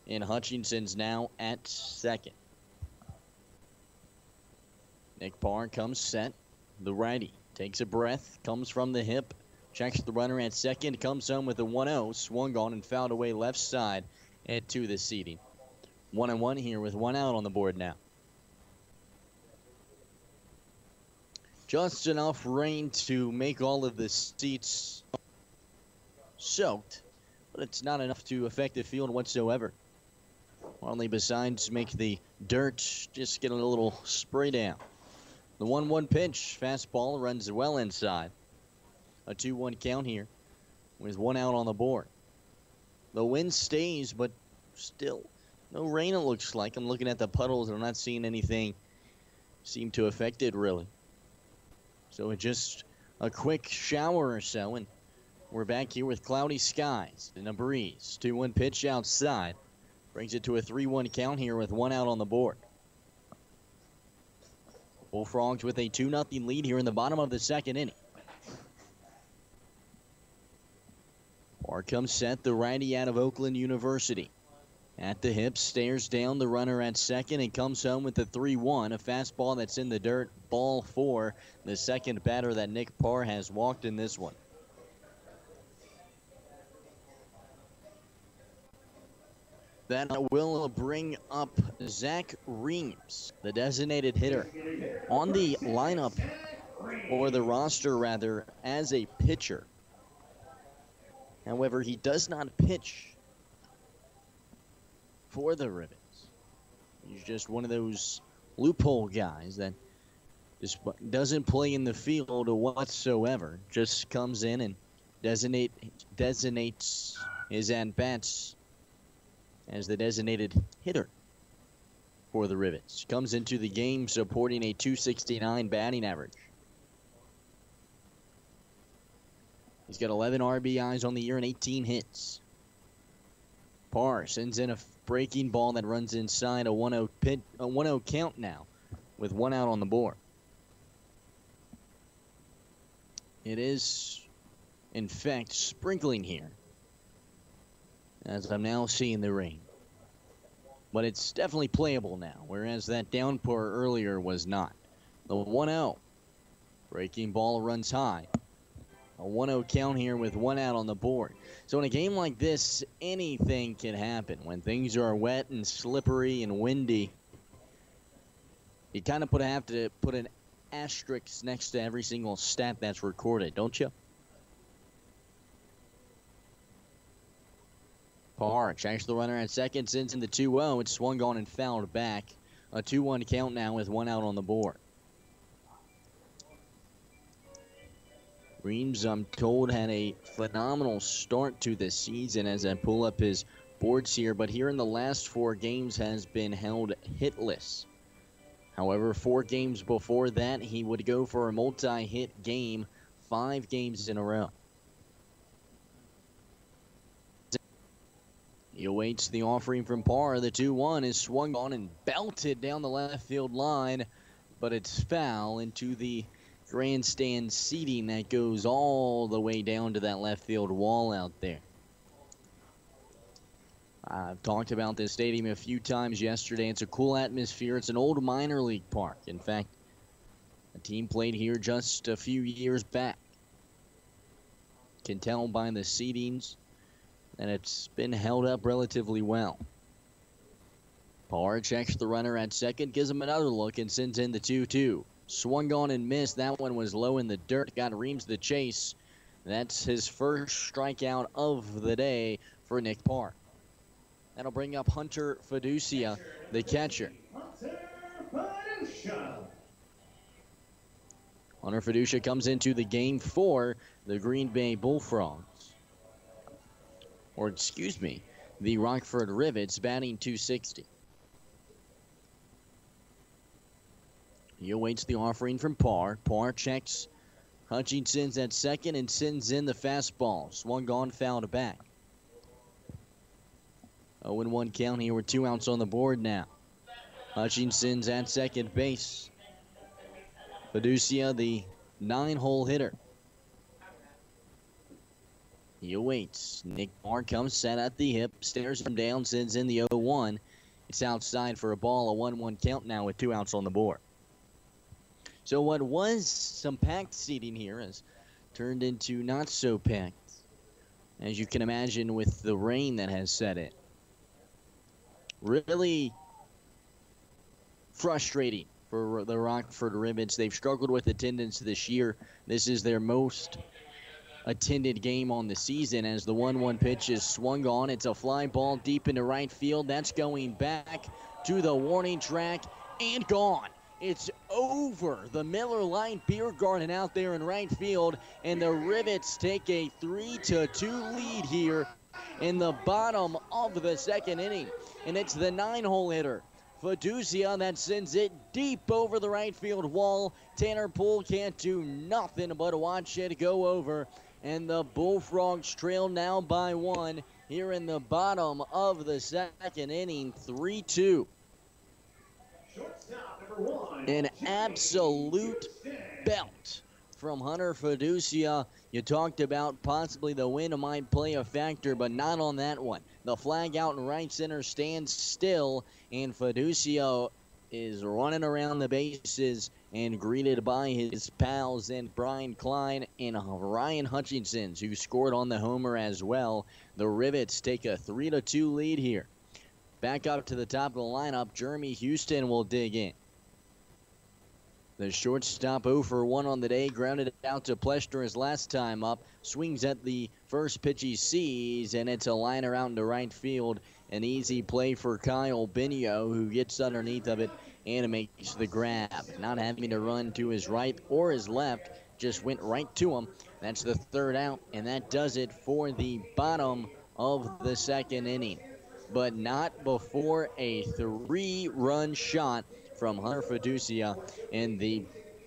And Hutchinson's now at second. Nick Parr comes set. The righty takes a breath, comes from the hip, checks the runner at second, comes home with a 1-0, swung on and fouled away left side and to the seating. 1-1 here with 1 out on the board now. Just enough rain to make all of the seats soaked, but it's not enough to affect the field whatsoever. Only besides make the dirt just get a little spray down. The 1-1 pitch, fastball, runs well inside. A 2-1 count here with 1 out on the board. The wind stays, but still no rain, it looks like. I'm looking at the puddles and I'm not seeing anything seem to affect it really. So it's just a quick shower or so, and We're back here with cloudy skies and a breeze. 2-1 pitch outside. Brings it to a 3-1 count here with 1 out on the board. Bullfrogs with a 2-0 lead here in the bottom of the second inning. Parr comes set, the righty out of Oakland University. At the hip, stares down the runner at second and comes home with the 3-1. A fastball that's in the dirt, ball 4. The second batter that Nick Parr has walked in this one. That will bring up Zach Reams, the designated hitter, on the lineup, or the roster rather, as a pitcher. However, he does not pitch for the Rivets. He's just one of those loophole guys that just doesn't play in the field whatsoever. Just comes in and designates his at-bats as the designated hitter for the Rivets. Comes into the game supporting a .269 batting average. He's got 11 RBIs on the year and 18 hits. Parr sends in a breaking ball that runs inside a 1-0 count now with 1 out on the board. It is, in fact, sprinkling here, as I'm now seeing the rain. But it's definitely playable now, whereas that downpour earlier was not. The 1-0. Breaking ball runs high. A 1-0 count here with 1 out on the board. So in a game like this, anything can happen. When things are wet and slippery and windy, you kind of have to put an asterisk next to every single stat that's recorded, don't you? Parr checks the runner at second, sends in the 2-0. It's swung on and fouled back. A 2-1 count now with 1 out on the board. Reams, I'm told, had a phenomenal start to the season as I pull up his boards here, but here in the last 4 games has been held hitless. However, 4 games before that, he would go for a multi-hit game 5 games in a row. He awaits the offering from Parr. The 2-1 is swung on and belted down the left field line, but it's foul into the grandstand seating that goes all the way down to that left field wall out there. I've talked about this stadium a few times yesterday. It's a cool atmosphere. It's an old minor league park. In fact, a team played here just a few years back. Can tell by the seatings that it's been held up relatively well. Parr checks the runner at second, gives him another look, and sends in the 2-2. Swung on and missed. That one was low in the dirt. Got Reams the chase. That's his first strikeout of the day for Nick Parr. That'll bring up Hunter Fiducia, the catcher. Hunter Fiducia comes into the game for the Green Bay Bullfrogs. Or, excuse me, the Rockford Rivets, batting .260. He awaits the offering from Parr. Parr checks Hutchinson's at second and sends in the fastball. Swung on, fouled back. 0-1 count here with 2 outs on the board now. Hutchinson's at second base. Fiducia, the 9-hole hitter. He awaits. Nick Parr comes set at the hip, stares him down, sends in the 0-1. It's outside for a ball, a 1-1 count now with 2 outs on the board. So what was some packed seating here has turned into not so packed, as you can imagine with the rain that has set in. Really frustrating for the Rockford Rivets. They've struggled with attendance this year. This is their most attended game on the season as the 1-1 pitch is swung on. It's a fly ball deep into right field. That's going back to the warning track and gone. It's over the Miller Lite Beer Garden out there in right field, and the Rivets take a 3-2 lead here in the bottom of the second inning. And it's the 9-hole hitter, Fiducia, that sends it deep over the right field wall. Tanner Poole can't do nothing but watch it go over. and the Bullfrogs trail now by 1 here in the bottom of the second inning, 3-2. An absolute belt from Hunter Fiducia. You talked about possibly the wind might play a factor, but not on that one. The flag out in right center stands still, and Fiducia is running around the bases and greeted by his pals and Brian Klein and Ryan Hutchinson, who scored on the homer as well. The Rivets take a 3-2 lead here. Back up to the top of the lineup, Jeremy Houston will dig in. The shortstop 0 for 1 on the day, grounded out to Plester his last time up. Swings at the first pitch he sees, and it's a liner out into right field. An easy play for Kyle Binio, who gets underneath of it and makes the grab. Not having to run to his right or his left, just went right to him. That's the third out, and that does it for the bottom of the second inning. But not before a 3-run shot from Hunter Fiducia, and the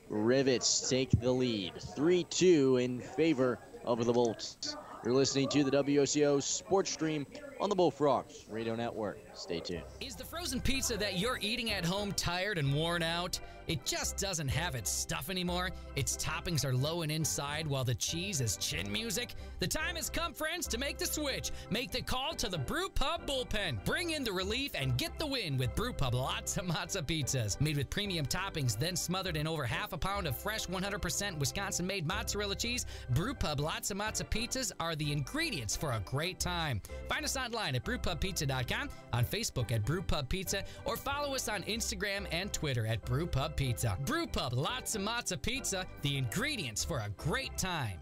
Rivets take the lead. 3-2 in favor of the Bolts. You're listening to the WOCO Sports Stream on the Bullfrogs Radio Network. Stay tuned. Is the frozen pizza that you're eating at home tired and worn out? It just doesn't have its stuff anymore. Its toppings are low and inside while the cheese is chin music. The time has come, friends, to make the switch. Make the call to the Brew Pub Bullpen. Bring in the relief and get the win with Brew Pub Lots of Matzo Pizzas. Made with premium toppings, then smothered in over half a pound of fresh 100% Wisconsin-made mozzarella cheese, Brew Pub Lots of Matzo Pizzas are the ingredients for a great time. Find us online at brewpubpizza.com, on Facebook at Brew Pub Pizza, or follow us on Instagram and Twitter at Brew Pub Pizza. Brew Pub Lots of Matzo Pizza, the ingredients for a great time.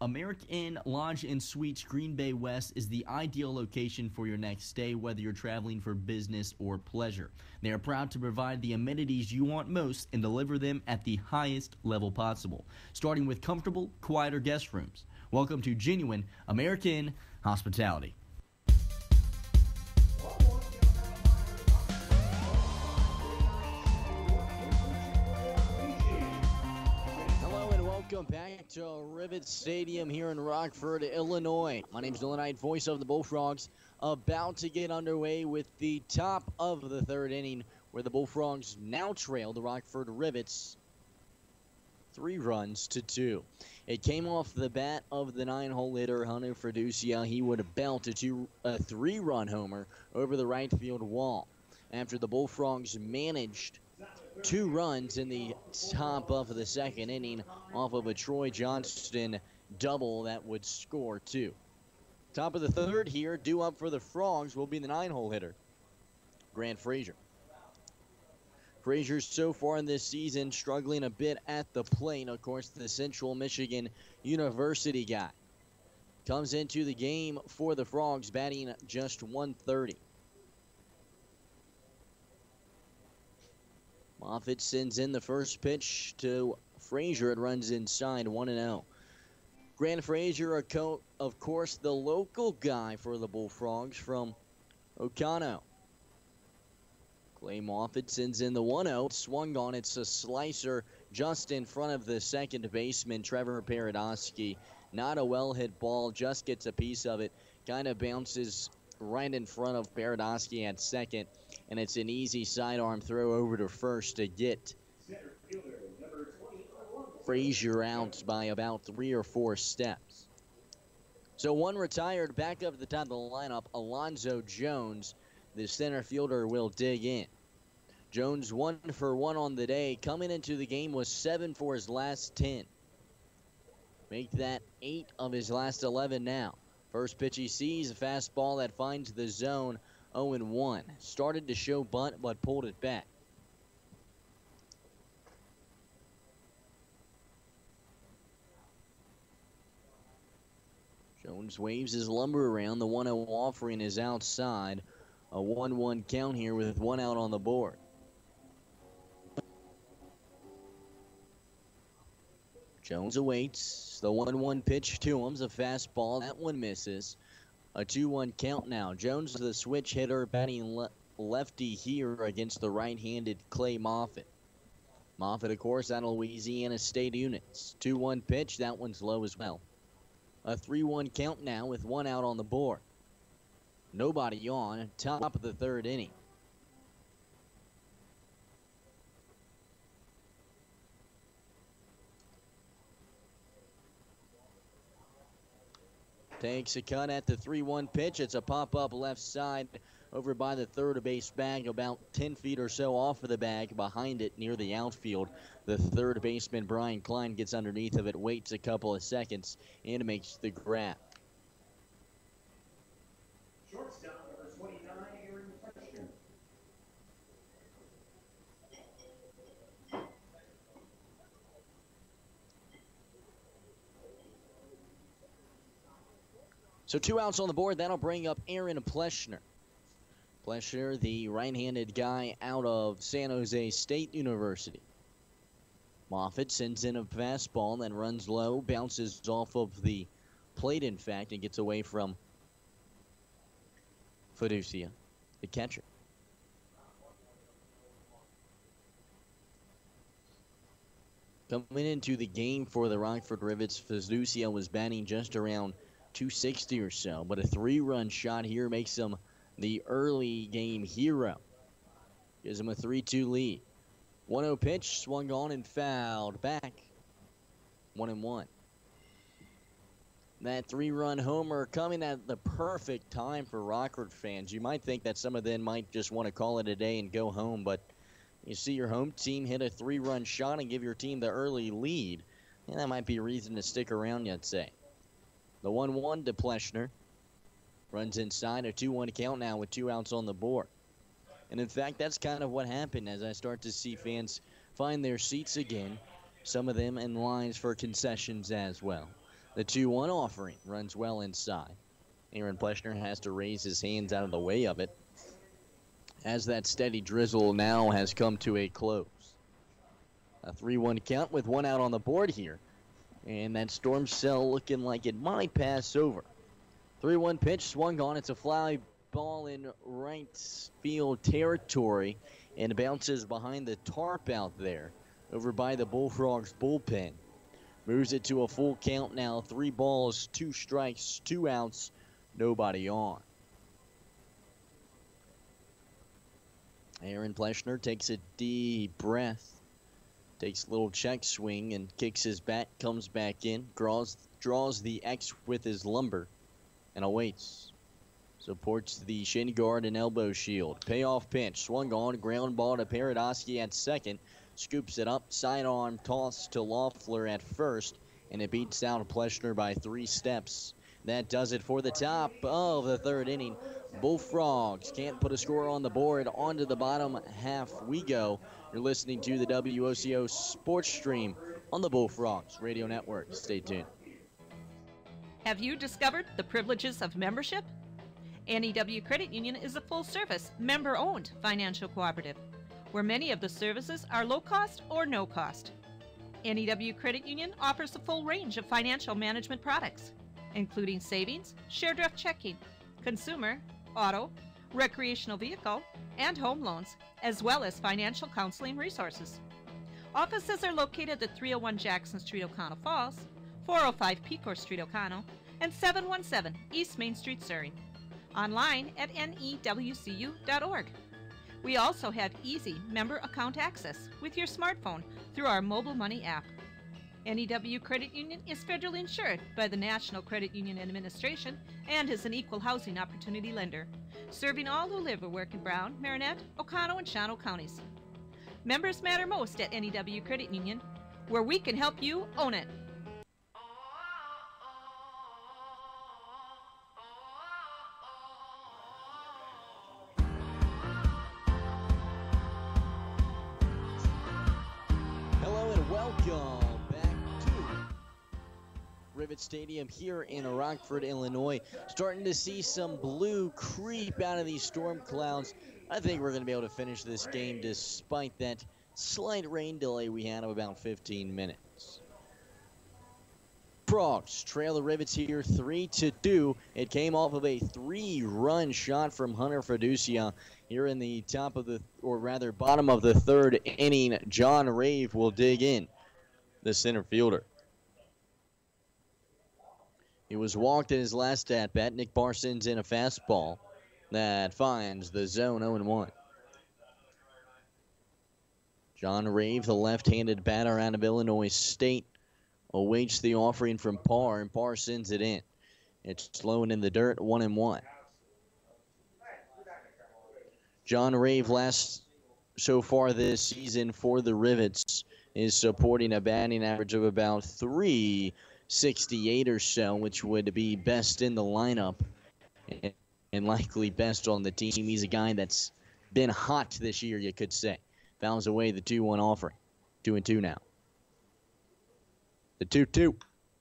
American Lodge and Suites Green Bay West is the ideal location for your next stay, whether you're traveling for business or pleasure. They are proud to provide the amenities you want most and deliver them at the highest level possible, starting with comfortable, quieter guest rooms. Welcome to genuine American hospitality. Welcome back to Rivet Stadium here in Rockford, Illinois. My name is Dylan Knight, voice of the Bullfrogs, about to get underway with the top of the third inning, where the Bullfrogs now trail the Rockford Rivets 3-2. It came off the bat of the 9-hole hitter, Hunter Fiducia. He would belt a 3-run homer over the right field wall after the Bullfrogs managed 2 runs in the top of the second inning off of a Troy Johnston double that would score 2. Top of the third here, due up for the Frogs will be the 9-hole hitter, Grant Frazier. Frazier's so far in this season struggling a bit at the plate. Of course, the Central Michigan University guy comes into the game for the Frogs batting just .130. Moffitt sends in the first pitch to Frazier. It runs inside, 1-0. Grant Frazier, of course, the local guy for the Bullfrogs from Ocano. Clay Moffitt sends in the 1-0. Swung on. It's a slicer just in front of the second baseman, Trevor Paradosky. Not a well-hit ball, just gets a piece of it. Kind of bounces right in front of Paradosky at second. And it's an easy sidearm throw over to first to get Frazier out by about 3 or 4 steps. So one retired. Back up at the top of the lineup, Alonzo Jones, the center fielder, will dig in. Jones 1 for 1 on the day. Coming into the game was 7 for his last 10. Make that 8 of his last 11 now. First pitch he sees, a fastball that finds the zone, 0-1. Started to show bunt, but pulled it back. Jones waves his lumber around. The 1-0 offering is outside. A 1-1 count here with 1 out on the board. Jones awaits. The 1-1 pitch to him's a fastball. That one misses. A 2-1 count now. Jones, the switch hitter, batting lefty here against the right-handed Clay Moffitt. Moffitt, of course, out of Louisiana State units. 2-1 pitch. That one's low as well. A 3-1 count now with one out on the board. Nobody on. Top of the third inning. Takes a cut at the 3-1 pitch. It's a pop-up left side over by the third base bag, about 10 feet or so off of the bag. Behind it, near the outfield, the third baseman, Brian Klein, gets underneath of it, waits a couple of seconds, and makes the grab. Shortstop, number 29, Aaron Fletcher. So 2 outs on the board. That'll bring up Aaron Pleshner. Pleshner, the right-handed guy out of San Jose State University. Moffitt sends in a fastball, then runs low, bounces off of the plate, in fact, and gets away from Fiducia, the catcher. Coming into the game for the Rockford Rivets, Fiducia was batting just around 260 or so, but a 3-run shot here makes him the early game hero. Gives him a 3-2 lead. 1-0 pitch, swung on and fouled back. 1-1. That 3-run homer coming at the perfect time for Rockford fans. You might think that some of them might just want to call it a day and go home, but you see your home team hit a 3-run shot and give your team the early lead, and that might be a reason to stick around, you'd say. The 1-1 to Pleshner. Runs inside, a 2-1 count now with 2 outs on the board. And in fact, that's kind of what happened as I start to see fans find their seats again. Some of them in lines for concessions as well. The 2-1 offering runs well inside. Aaron Pleshner has to raise his hands out of the way of it, as that steady drizzle now has come to a close. A 3-1 count with 1 out on the board here. And that storm cell looking like it might pass over. 3-1 pitch, swung on. It's a fly ball in right field territory and bounces behind the tarp out there over by the Bullfrogs bullpen. Moves it to a full count now. 3 balls, 2 strikes, 2 outs, nobody on. Aaron Pleshner takes a deep breath. Takes a little check swing and kicks his bat, comes back in, draws the X with his lumber, and awaits. Supports the shin guard and elbow shield. Payoff pitch, swung on, ground ball to Paradosky at second. Scoops it up, sidearm toss to Loeffler at first, and it beats out Pleshner by 3 steps. That does it for the top of the third inning. Bullfrogs can't put a score on the board. On to the bottom half we go. You're listening to the WOCO Sports Stream on the Bullfrogs Radio Network. Stay tuned. Have you discovered the privileges of membership? NEW Credit Union is a full-service, member-owned financial cooperative, where many of the services are low-cost or no-cost. NEW Credit Union offers a full range of financial management products, including savings, share draft checking, consumer, auto, recreational vehicle, and home loans, as well as financial counseling resources. Offices are located at 301 Jackson Street, O'Connell Falls, 405 Pecor Street, O'Connell, and 717 East Main Street, Surrey. Online at newcu.org. We also have easy member account access with your smartphone through our mobile money app. NEW Credit Union is federally insured by the National Credit Union Administration and is an equal housing opportunity lender, serving all who live or work in Brown, Marinette, Oconto, and Shawano counties. Members matter most at NEW Credit Union, where we can help you own it. Hello and welcome back to Rivet Stadium here in Rockford, Illinois. Starting to see some blue creep out of these storm clouds. I think we're going to be able to finish this game despite that slight rain delay we had of about 15 minutes. Bullfrogs trail the Rivets here 3-2. It came off of a 3-run shot from Hunter Fiducia here in the bottom of the third inning. John Rave will dig in, the center fielder. He was walked in his last at-bat. Nick Parsons in a fastball that finds the zone 0-1. John Rave, the left-handed batter out of Illinois State, awaits the offering from Parr, and Parr sends it in. It's low and in the dirt, 1-1. John Rave so far this season for the Rivets is supporting a batting average of about 368 or so, which would be best in the lineup and likely best on the team. He's a guy that's been hot this year, you could say. Fouls away the 2-1 offering. 2-2 now. The 2-2.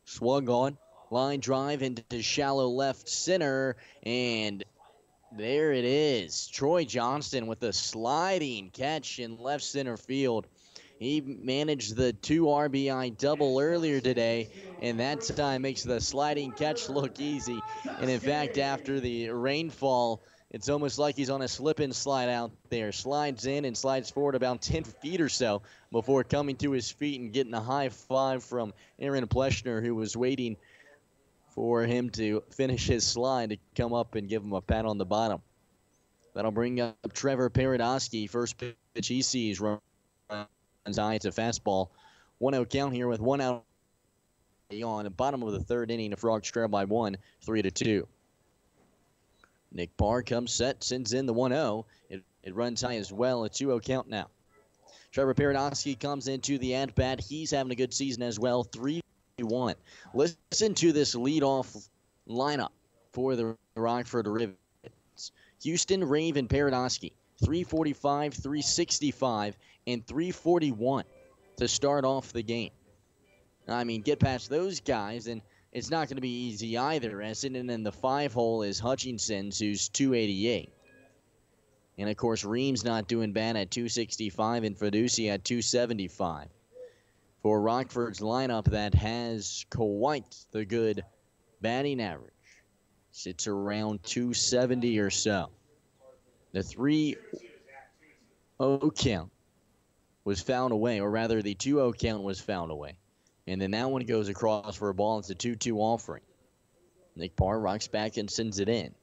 Swung on. Line drive into shallow left center. And there it is. Troy Johnston with a sliding catch in left center field. He managed the 2 RBI double earlier today, and that time makes the sliding catch look easy. And in fact, after the rainfall, it's almost like he's on a slip and slide out there. Slides in and slides forward about 10 feet or so before coming to his feet and getting a high five from Aaron Pleschner, who was waiting for him to finish his slide to come up and give him a pat on the bottom. That'll bring up Trevor Paradosky. First pitch he sees runs high. It's a fastball. 1-0 count here with 1 out on the bottom of the third inning. The Frogs trail by 1, 3-2. Nick Parr comes set, sends in the 1-0. It runs high as well. A 2-0 count now. Trevor Paradosky comes into the at-bat. He's having a good season as well. 3-1. Listen to this leadoff lineup for the Rockford Rivets. Houston, Rave, and Paradosky. 345, 365, and 341 to start off the game. I mean, get past those guys, and it's not going to be easy either. As sitting in the 5-hole is Hutchinson's, who's 288. And, of course, Ream's not doing bad at 265 and Fiducia at 275. For Rockford's lineup that has quite the good batting average. Sits around 270 or so. The 3-0 count was fouled away, or rather the 2-0 count was fouled away. And then that one goes across for a ball. It's a 2-2 offering. Nick Parr rocks back and sends it in.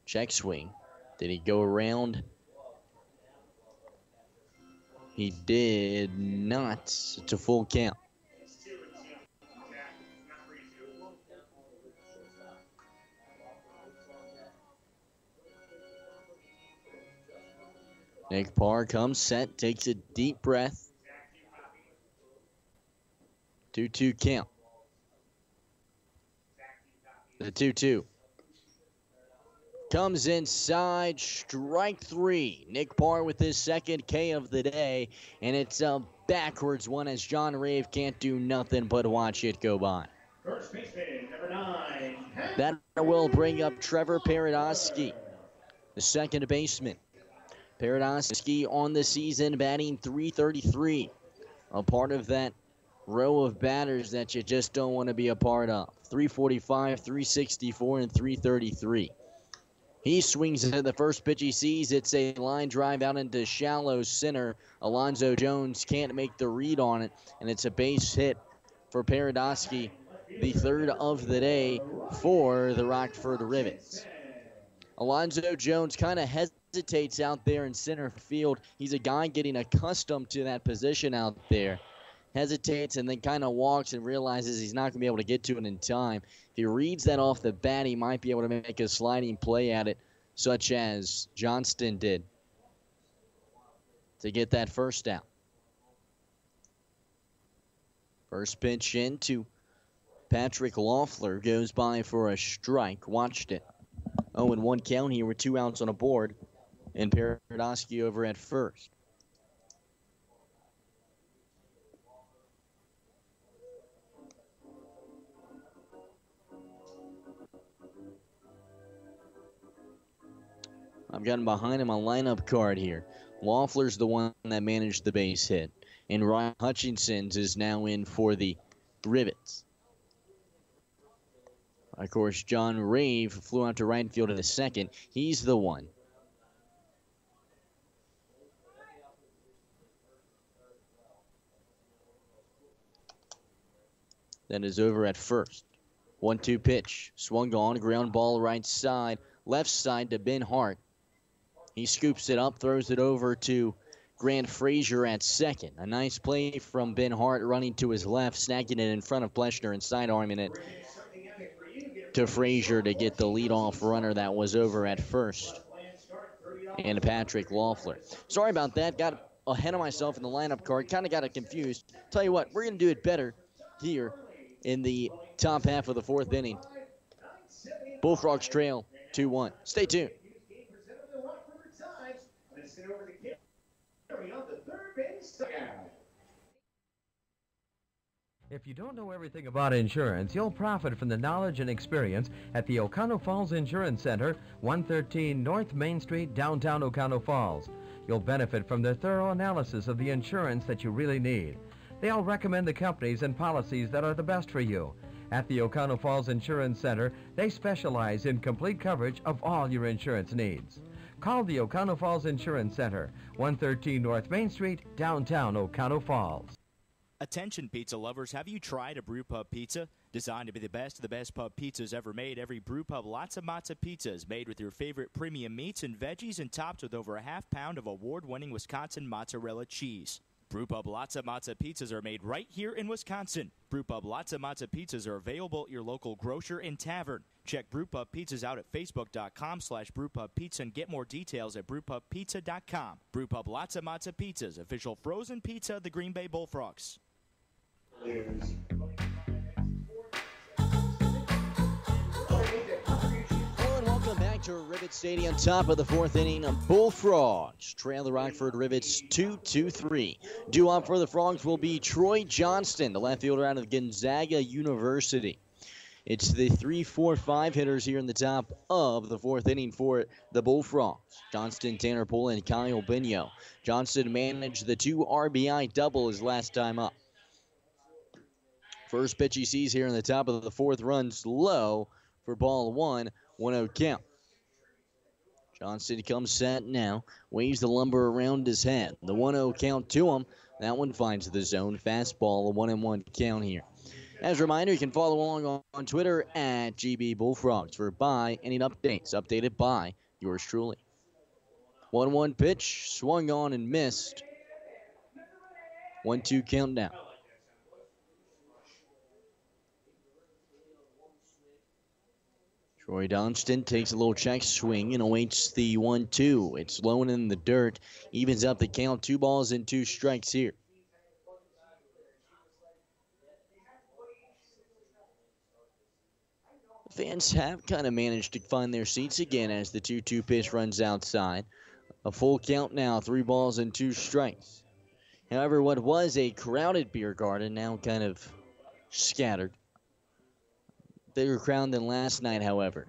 Check swing. Did he go around? He did not. It's a full count. Nick Parr comes set, takes a deep breath. 2-2 count. The 2-2. Comes inside, strike 3. Nick Parr with his second K of the day, and it's a backwards one as John Rave can't do nothing but watch it go by. First baseman, number 9. That will bring up Trevor Paradosky, the second baseman. Paradosky on the season batting .333, a part of that row of batters that you just don't want to be a part of. 345, 364, and 333. He swings at the first pitch he sees. It's a line drive out into shallow center. Alonzo Jones can't make the read on it, and it's a base hit for Paradosky, the third of the day for the Rockford Rivets. Alonzo Jones kind of hesitates out there in center field. He's a guy getting accustomed to that position out there. Hesitates and then kind of walks and realizes he's not going to be able to get to it in time. If he reads that off the bat, he might be able to make a sliding play at it, such as Johnston did, to get that first out. First pitch into Patrick Loeffler goes by for a strike. Watched it. 0-1 count here with 2 outs on a board, and Paradosky over at first. I've gotten behind him a lineup card here. Loeffler's the one that managed the base hit, and Ryan Hutchinson's is now in for the Rivets. Of course, John Rave flew out to right field in the second. He's the one. That is over at first. 1-2 pitch. Swung on. Ground ball right side. Left side to Ben Hart. He scoops it up, throws it over to Grant Frazier at second. A nice play from Ben Hart running to his left, snagging it in front of Pleshner and sidearming it to Frazier to get the leadoff runner that was over at first. And Patrick Loeffler. Sorry about that. Got ahead of myself in the lineup card. Kind of got it confused. Tell you what, we're going to do it better here in the top half of the fourth inning. Bullfrogs trail 2-1. Stay tuned. If you don't know everything about insurance, you'll profit from the knowledge and experience at the Oconto Falls Insurance Center, 113 North Main Street, downtown Oconto Falls. You'll benefit from their thorough analysis of the insurance that you really need. They'll recommend the companies and policies that are the best for you. At the Oconto Falls Insurance Center, they specialize in complete coverage of all your insurance needs. Call the Oconto Falls Insurance Center, 113 North Main Street, downtown Oconto Falls. Attention pizza lovers, have you tried a Brewpub pizza? Designed to be the best of the best pub pizzas ever made, every Brewpub Lots Matza pizza is made with your favorite premium meats and veggies and topped with over a half-pound of award-winning Wisconsin mozzarella cheese. Brewpub Lots Matza pizzas are made right here in Wisconsin. Brewpub Lots Matza pizzas are available at your local grocer and tavern. Check Brewpub Pizzas out at facebook.com/brewpubpizza and get more details at brewpubpizza.com. Brewpub Lots Matza pizzas, official frozen pizza of the Green Bay Bullfrogs. Welcome back to Rivet Stadium, top of the fourth inning. Bullfrogs trail the Rockford Rivets 2-3. Due up for the Frogs will be Troy Johnston, the left fielder out of Gonzaga University. It's the 3-4-5 hitters here in the top of the fourth inning for the Bullfrogs. Johnston, Tanner Poole, and Kyle Bino. Johnston managed the 2 RBI double his last time up. First pitch he sees here in the top of the fourth, runs low for ball 1-0 count. Johnston comes set now, waves the lumber around his head. The 1-0 count to him. That one finds the zone. Fastball, a 1-1 count here. As a reminder, you can follow along on Twitter at GB Bullfrogs for any updates. Updated by yours truly. 1-1 pitch, swung on and missed. 1-2 count now. Troy Johnston takes a little check swing and awaits the 1-2. It's low and in the dirt. Evens up the count. 2 balls and 2 strikes here. Fans have kind of managed to find their seats again as the 2-2 pitch runs outside. A full count now. 3 balls and 2 strikes. However, what was a crowded beer garden now kind of scattered. Bigger crowd than last night, however.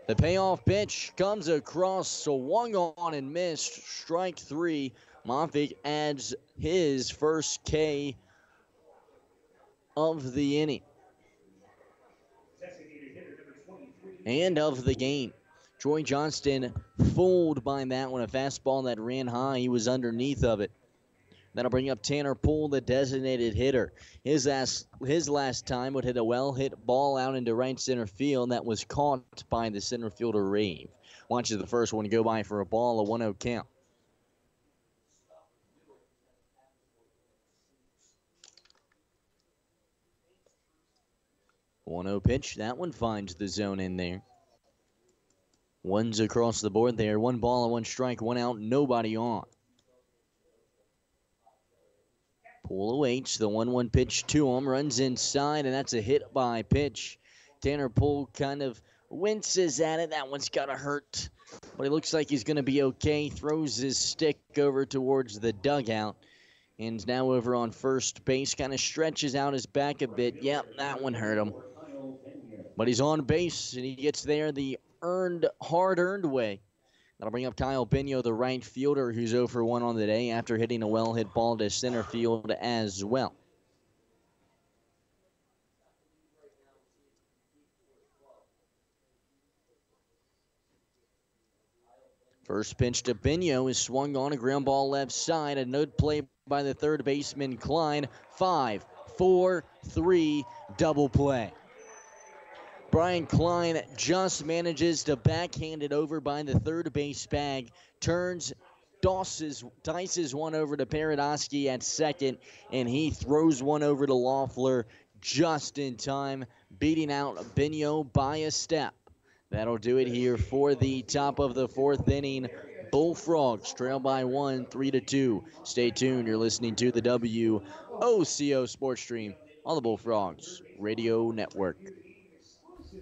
The payoff pitch comes across, swung on and missed. Strike 3. Monfig adds his first K of the inning and of the game. Troy Johnston fooled by that one. A fastball that ran high. He was underneath of it. That'll bring up Tanner Poole, the designated hitter. His last time would hit a well-hit ball out into right center field that was caught by the center fielder Rave. Watches the first one go by for a ball, a 1-0 count. One-0 pitch. That one finds the zone in there. One's across the board there. 1 ball and 1 strike, 1 out, nobody on. Poole awaits the 1-1 pitch to him, runs inside, and that's a hit by pitch. Tanner Poole kind of winces at it. That one's got to hurt, but it looks like he's going to be okay. Throws his stick over towards the dugout, and is now over on first base. Kind of stretches out his back a bit. Yep, that one hurt him. But he's on base, and he gets there the hard-earned way. That'll bring up Kyle Bino, the right fielder, who's 0 for 1 on the day after hitting a well-hit ball to center field as well. First pitch to Bino is swung on, a ground ball left side. A note play by the third baseman Klein. 5, 4, 3, double play. Brian Klein just manages to backhand it over by the third base bag. Turns, dices one over to Paradosky at second, and he throws one over to Loeffler just in time, beating out Bino by a step. That'll do it here for the top of the fourth inning. Bullfrogs trail by 1, 3-2. Stay tuned. You're listening to the WOCO Sports Stream on the Bullfrogs Radio Network.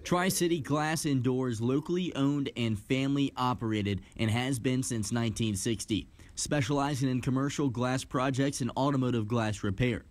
Tri-City Glass and Doors, locally owned and family operated, and has been since 1960, specializing in commercial glass projects and automotive glass repair.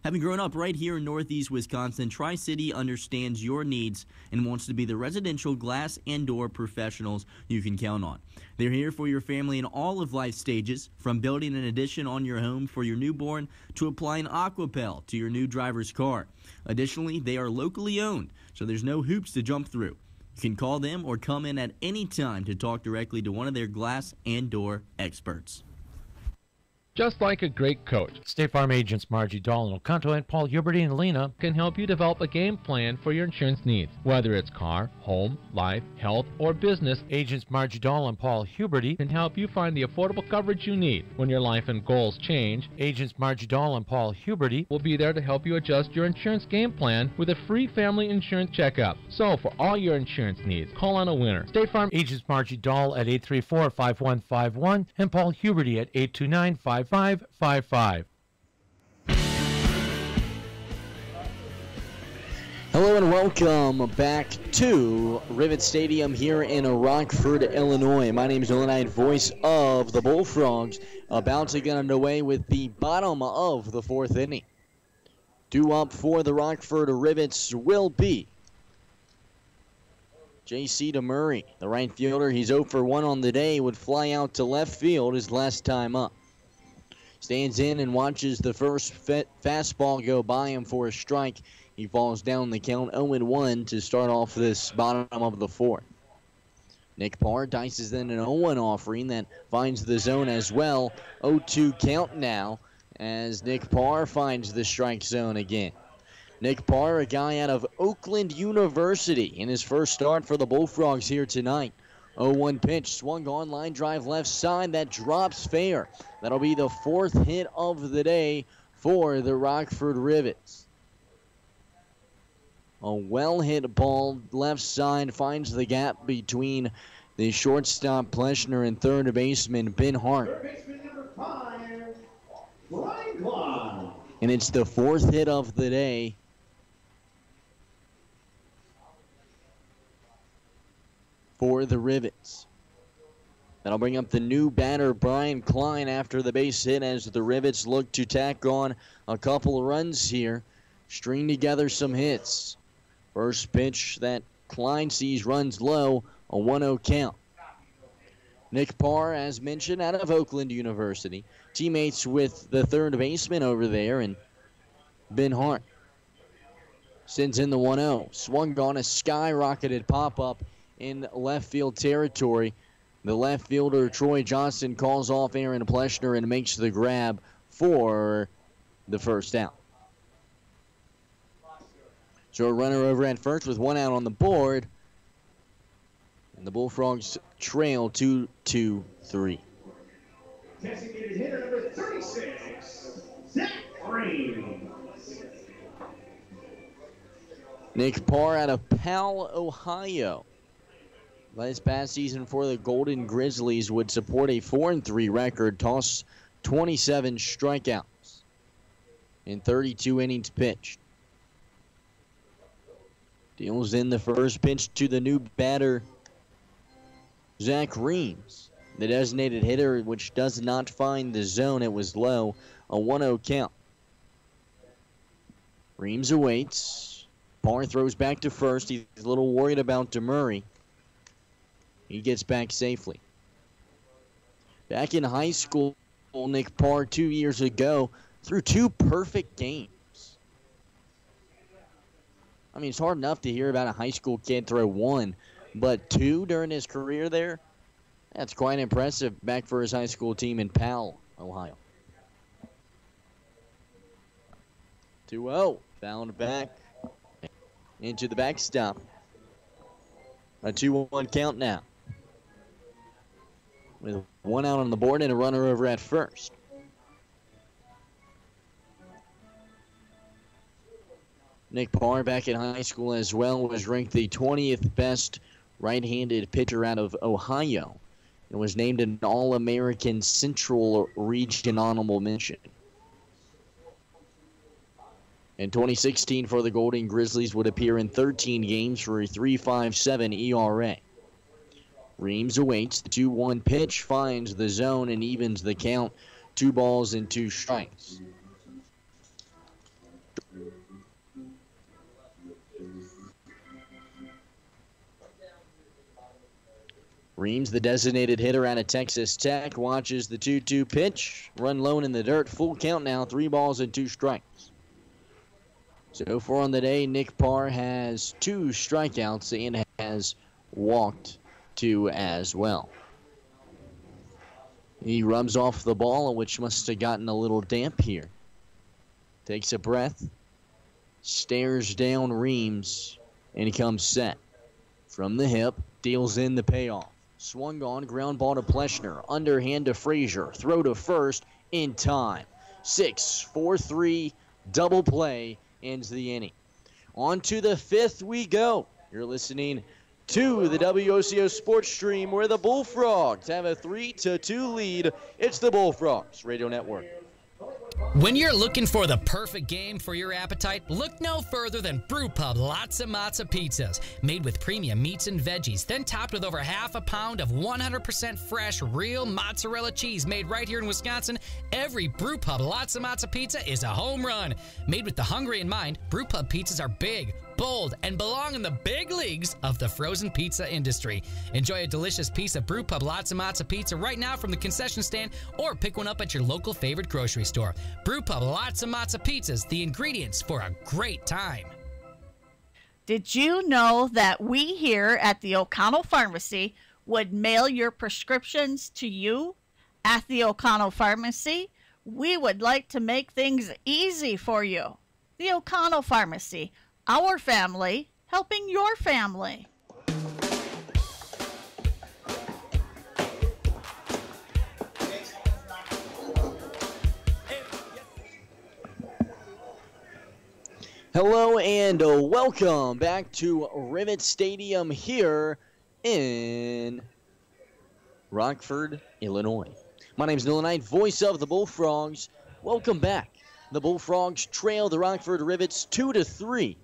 Having grown up right here in Northeast Wisconsin, Tri-City understands your needs and wants to be the residential glass and door professionals you can count on. They're here for your family in all of life stages, from building an addition on your home for your newborn to applying Aquapel to your new driver's car. Additionally, they are locally owned, so there's no hoops to jump through. You can call them or come in at any time to talk directly to one of their glass and door experts. Just like a great coach, State Farm agents Margie Dahl, Oconto, and Paul Huberty and Lena can help you develop a game plan for your insurance needs, whether it's car, home, life, health, or business. Agents Margie Dahl and Paul Huberty can help you find the affordable coverage you need. When your life and goals change, Agents Margie Dahl and Paul Huberty will be there to help you adjust your insurance game plan with a free family insurance checkup. So for all your insurance needs, call on a winner. State Farm agents Margie Dahl at 834-5151 and Paul Huberty at 829-5555. Hello and welcome back to Rivet Stadium here in Rockford, Illinois. My name is Nolan Knight, voice of the Bullfrogs, about to get underway with the bottom of the fourth inning. Due up for the Rockford Rivets will be J.C. DeMurray, the right fielder. He's 0 for 1 on the day, would fly out to left field his last time up. Stands in and watches the first fastball go by him for a strike. He falls down the count 0-1 to start off this bottom of the fourth. Nick Parr dices then an 0-1 offering that finds the zone as well. 0-2 count now as Nick Parr finds the strike zone again. Nick Parr, a guy out of Oakland University in his first start for the Bullfrogs here tonight. 0-1 pitch, swung on, line drive left side, that drops fair. That'll be the fourth hit of the day for the Rockford Rivets. A well-hit ball left side finds the gap between the shortstop Pleschner and third baseman Ben Hart. And it's the fourth hit of the day for the Rivets. That'll bring up the new batter, Brian Klein, after the base hit as the Rivets look to tack on a couple of runs here, string together some hits. First pitch that Klein sees runs low, a 1-0 count. Nick Parr, as mentioned, out of Oakland University, teammates with the third baseman over there, and Ben Hart sends in the 1-0. Swung on, a skyrocketed pop-up in left field territory. The left fielder, Troy Johnson, calls off Aaron Pleschner and makes the grab for the first out. So a runner over at first with one out on the board. And the Bullfrogs trail 2-3. Designated hitter number 36, Zach Green. Nick Parr out of Powell, Ohio. Last past season for the Golden Grizzlies would support a 4-3 record, toss 27 strikeouts in 32 innings pitched. Deals in the first pitch to the new batter, Zach Reams, the designated hitter, which does not find the zone. It was low, a 1-0 count. Reams awaits. Parr throws back to first. He's a little worried about DeMurray. He gets back safely. Back in high school, Nick Parr 2 years ago threw 2 perfect games. I mean, it's hard enough to hear about a high school kid throw 1, but 2 during his career there? That's quite impressive back for his high school team in Powell, Ohio. 2-0. Found back into the backstop. A 2-1 count now. With one out on the board and a runner over at first. Nick Parr, back in high school as well, was ranked the 20th best right-handed pitcher out of Ohio and was named an All-American Central Region honorable mention. In 2016 for the Golden Grizzlies would appear in 13 games for a 3.57 ERA. Reams awaits. The 2-1 pitch finds the zone and evens the count. 2 balls and 2 strikes. Reams, the designated hitter out of Texas Tech, watches the 2-2 pitch. Run lone in the dirt. Full count now. 3 balls and 2 strikes. So far on the day, Nick Parr has 2 strikeouts and has walked 2 as well. He rubs off the ball, which must have gotten a little damp here. Takes a breath, stares down Reams, and he comes set. From the hip, deals in the payoff. Swung on, ground ball to Pleschner. Underhand to Frazier. Throw to first in time. 6-4-3, double play, ends the inning. On to the 5th we go. You're listening to the WOCO Sports Stream where the Bullfrogs have a 3-2 lead. It's the Bullfrogs Radio Network. When you're looking for the perfect game for your appetite, look no further than Brew Pub Lots of Matza Pizzas. Made with premium meats and veggies, then topped with over half a pound of 100% fresh, real mozzarella cheese made right here in Wisconsin. Every Brew Pub Lots of Matza Pizza is a home run. Made with the hungry in mind, Brew Pub pizzas are big, bold, and belong in the big leagues of the frozen pizza industry. Enjoy a delicious piece of Brew Pub Lots of Matza Pizza right now from the concession stand or pick one up at your local favorite grocery store. Brew Pub Lots of Matza Pizzas, the ingredients for a great time. Did you know that we here at the O'Connell Pharmacy would mail your prescriptions to you? At the O'Connell Pharmacy, we would like to make things easy for you. The O'Connell Pharmacy, our family helping your family. Hello and welcome back to Rivet Stadium here in Rockford, Illinois. My name is Nolan Knight, voice of the Bullfrogs. Welcome back. The Bullfrogs trail the Rockford Rivets 2-3.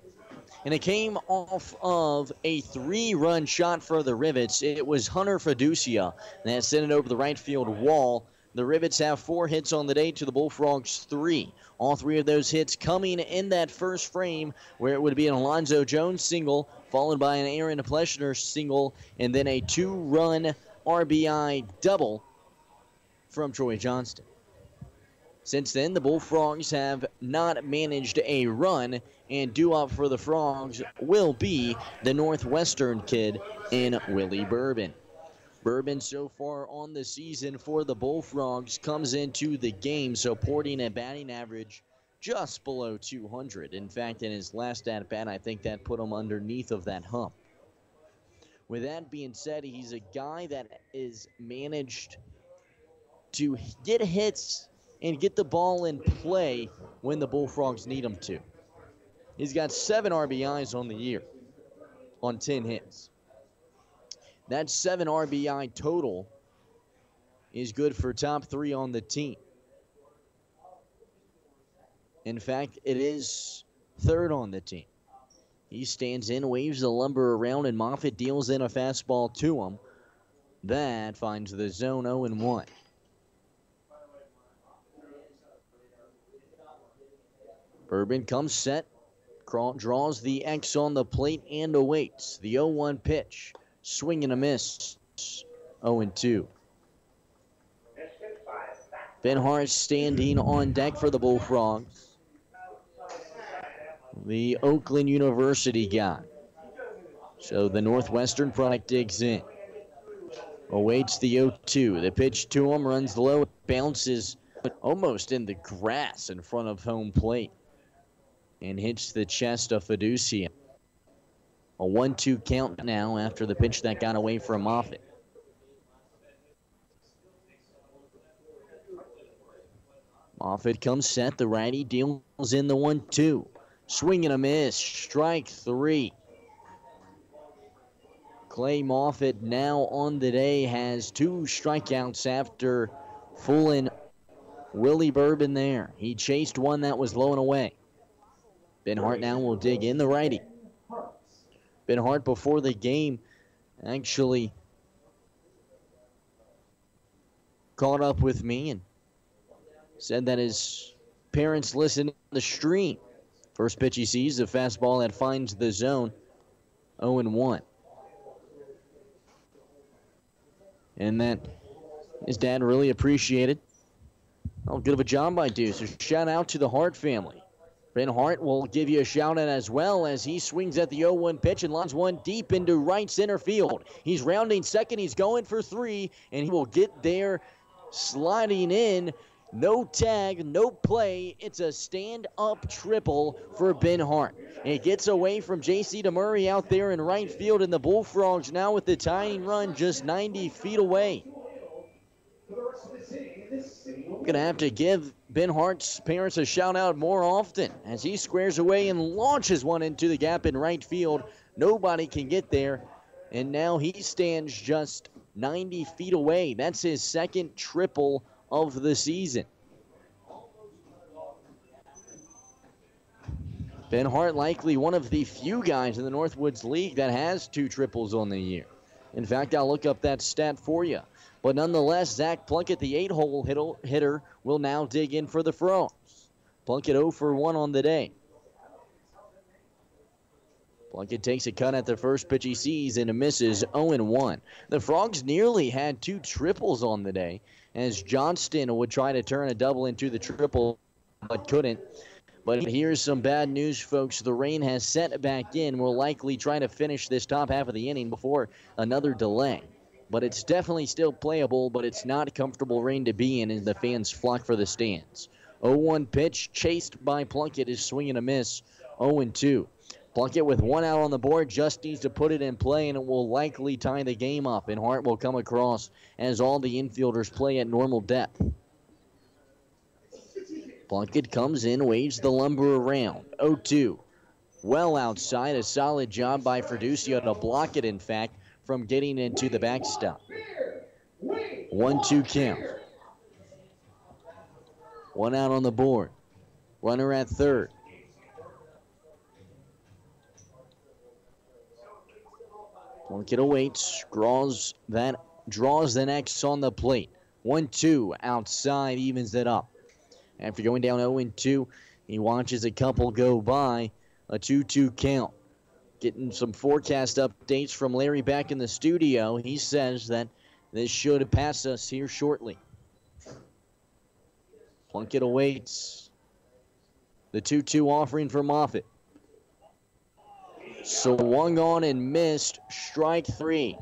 And it came off of a 3-run shot for the Rivets. It was Hunter Fiducia that sent it over the right field wall. The Rivets have 4 hits on the day to the Bullfrogs 3. All 3 of those hits coming in that first frame where it would be an Alonzo Jones single, followed by an Aaron Pleschner single, and then a 2-run RBI double from Troy Johnston. Since then, the Bullfrogs have not managed a run, and due up for the Frogs will be the Northwestern kid in Willie Bourbon. Bourbon so far on the season for the Bullfrogs comes into the game supporting a batting average just below 200. In fact, in his last at-bat, I think that put him underneath of that hump. With that being said, he's a guy that is managed to get hits and get the ball in play when the Bullfrogs need him to. He's got 7 RBIs on the year on 10 hits. That 7 RBI total is good for top 3 on the team. In fact, it is 3rd on the team. He stands in, waves the lumber around, and Moffitt deals in a fastball to him. That finds the zone 0-1. Bourbon comes set, draws the X on the plate and awaits. The 0-1 pitch. Swing and a miss. 0-2. Ben Hart standing on deck for the Bullfrogs. The Oakland University guy. So the Northwestern product digs in. Awaits the 0-2. The pitch to him runs low, bounces almost in the grass in front of home plate and hits the chest of Fiducia. A 1-2 count now after the pitch that got away from Moffitt. Moffitt comes set. The righty deals in the 1-2. Swing and a miss. Strike 3. Clay Moffitt now on the day has 2 strikeouts after fooling Willie Bourbon there. He chased one that was low and away. Ben Hart now will dig in the righty. Ben Hart before the game actually caught up with me and said that his parents listen to the stream. First pitch he sees, the fastball that finds the zone, 0-1. And that his dad really appreciated. Oh, good of a job by Deuce. So shout out to the Hart family. Ben Hart will give you a shout out as well as he swings at the 0-1 pitch and lines one deep into right center field. He's rounding second. He's going for 3, and he will get there sliding in. No tag, no play. It's a stand-up triple for Ben Hart. It gets away from J.C. DeMurray out there in right field, and the Bullfrogs now with the tying run just 90 feet away. Going to have to give Ben Hart's parents a shout-out more often as he squares away and launches one into the gap in right field. Nobody can get there, and now he stands just 90 feet away. That's his second triple of the season. Ben Hart likely one of the few guys in the Northwoods League that has 2 triples on the year. In fact, I'll look up that stat for you. But nonetheless, Zach Plunkett, the 8-hole hitter, will now dig in for the Frogs. Plunkett 0 for 1 on the day. Plunkett takes a cut at the first pitch he sees and misses 0-1. The Frogs nearly had 2 triples on the day as Johnston would try to turn a double into the triple but couldn't. But here's some bad news, folks. The rain has set back in. We'll likely try to finish this top half of the inning before another delay. But it's definitely still playable, but it's not a comfortable rain to be in as the fans flock for the stands. 0-1 pitch chased by Plunkett is swing and a miss, 0-2. Plunkett with 1 out on the board just needs to put it in play, and it will likely tie the game up. And Hart will come across as all the infielders play at normal depth. Plunkett comes in, waves the lumber around, 0-2. Well outside, a solid job by Fiducia to block it, in fact, from getting into the backstop. 1-2 count. 1 out on the board. Runner at third. Plunkett awaits, draws the next on the plate. 1-2 outside, evens it up. After going down 0-2, he watches a couple go by. A 2-2 count. Getting some forecast updates from Larry back in the studio. He says that this should pass us here shortly. Plunkett awaits. The 2-2 offering for Moffitt. Swung on and missed. Strike 3.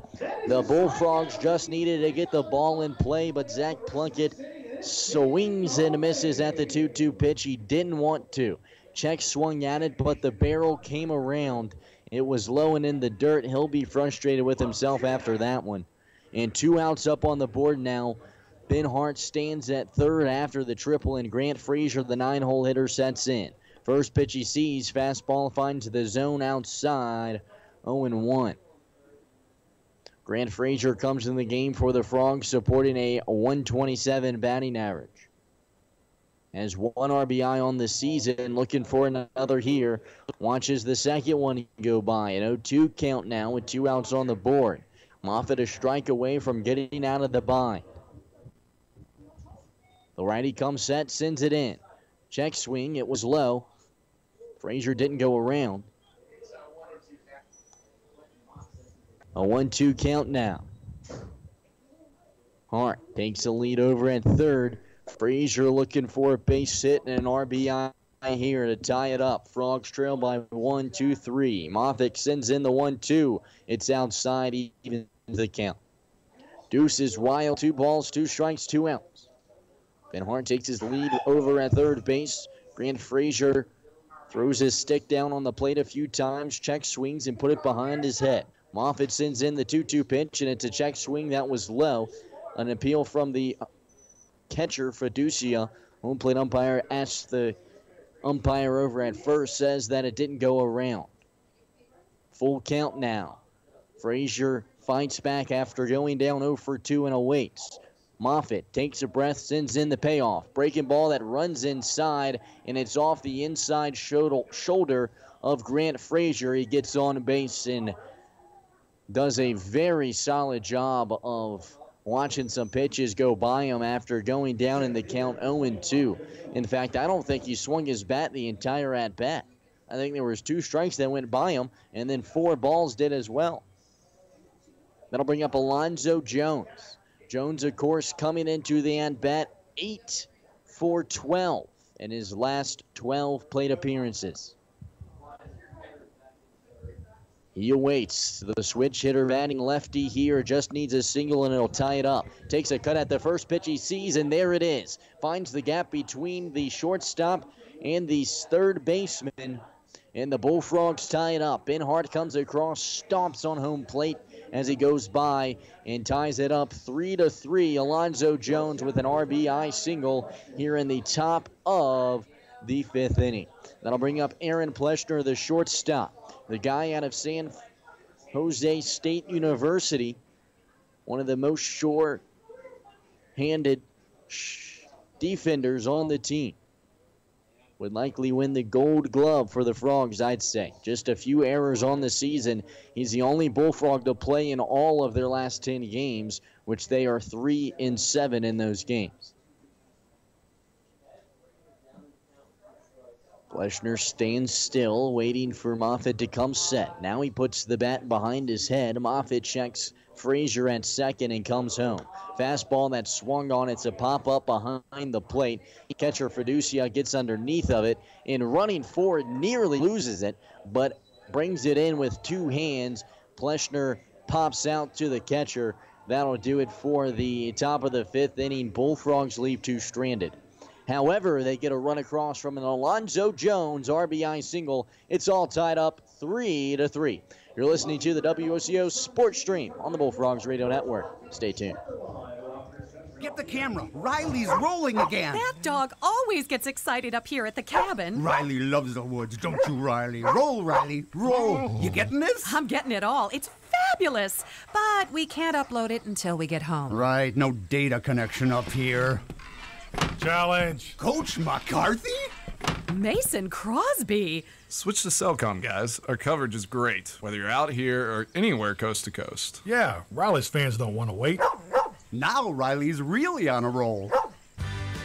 The Bullfrogs just needed to get the ball in play, but Zach Plunkett swings and misses at the 2-2 pitch. He didn't want to. Check swung at it, but the barrel came around. It was low and in the dirt. He'll be frustrated with himself after that one. And 2 outs up on the board now. Ben Hart stands at third after the triple, and Grant Frazier, the 9-hole hitter, sets in. First pitch he sees, fastball finds the zone outside, 0-1. Grant Frazier comes in the game for the Frogs, supporting a 127 batting average. Has 1 RBI on the season, looking for another here. Watches the second one go by. An 0-2 count now with 2 outs on the board. Moffitt a strike away from getting out of the bind. The righty comes set, sends it in. Check swing, it was low. Frazier didn't go around. A 1-2 count now. Hart takes a lead over at third. Frazier looking for a base hit and an RBI here to tie it up. Frogs trail by 1, 2, 3. Moffitt sends in the 1-2. It's outside, even the count. Deuce is wild. 2 balls, 2 strikes, 2 outs. Van Hart takes his lead over at third base. Grant Frazier throws his stick down on the plate a few times, checks, swings, and put it behind his head. Moffitt sends in the 2-2 pitch, and it's a check swing that was low. An appeal from the catcher, Fiducia. Home plate umpire asks the umpire over at first, says that it didn't go around. Full count now. Frazier fights back after going down 0 for 2 and awaits. Moffitt takes a breath, sends in the payoff. Breaking ball that runs inside, and it's off the inside shoulder of Grant Frazier. He gets on base and does a very solid job of watching some pitches go by him after going down in the count 0-2. In fact, I don't think he swung his bat the entire at-bat. I think there was 2 strikes that went by him, and then 4 balls did as well. That'll bring up Alonzo Jones. Jones, of course, coming into the at-bat 8 for 12 in his last 12 plate appearances. He awaits. The switch hitter batting lefty here just needs a single and it'll tie it up. Takes a cut at the first pitch he sees, and there it is. Finds the gap between the shortstop and the third baseman, and the Bullfrogs tie it up. Ben Hart comes across, stomps on home plate as he goes by and ties it up 3-3. Alonzo Jones with an RBI single here in the top of the 5th inning. That'll bring up Aaron Pleshner, the shortstop. The guy out of San Jose State University, one of the most sure-handed defenders on the team. Would likely win the Gold Glove for the Frogs, I'd say. Just a few errors on the season. He's the only Bullfrog to play in all of their last 10 games, which they are 3-7 in those games. Pleshner stands still, waiting for Moffitt to come set. Now he puts the bat behind his head. Moffitt checks Frazier at second and comes home. Fastball that swung on. It's a pop-up behind the plate. Catcher Fiducia gets underneath of it, and running forward nearly loses it, but brings it in with 2 hands. Pleshner pops out to the catcher. That'll do it for the top of the 5th inning. Bullfrogs leave 2 stranded. However, they get a run across from an Alonzo Jones RBI single. It's all tied up 3-3. You're listening to the WOCO Sports Stream on the Bullfrogs Radio Network. Stay tuned. Get the camera. Riley's rolling again. That dog always gets excited up here at the cabin. Riley loves the woods, don't you, Riley? Roll, Riley, roll. You getting this? I'm getting it all. It's fabulous. But we can't upload it until we get home. Right, no data connection up here. Challenge. Coach McCarthy? Mason Crosby. Switch to Cellcom, guys. Our coverage is great, whether you're out here or anywhere coast to coast. Yeah, Riley's fans don't want to wait. Now Riley's really on a roll.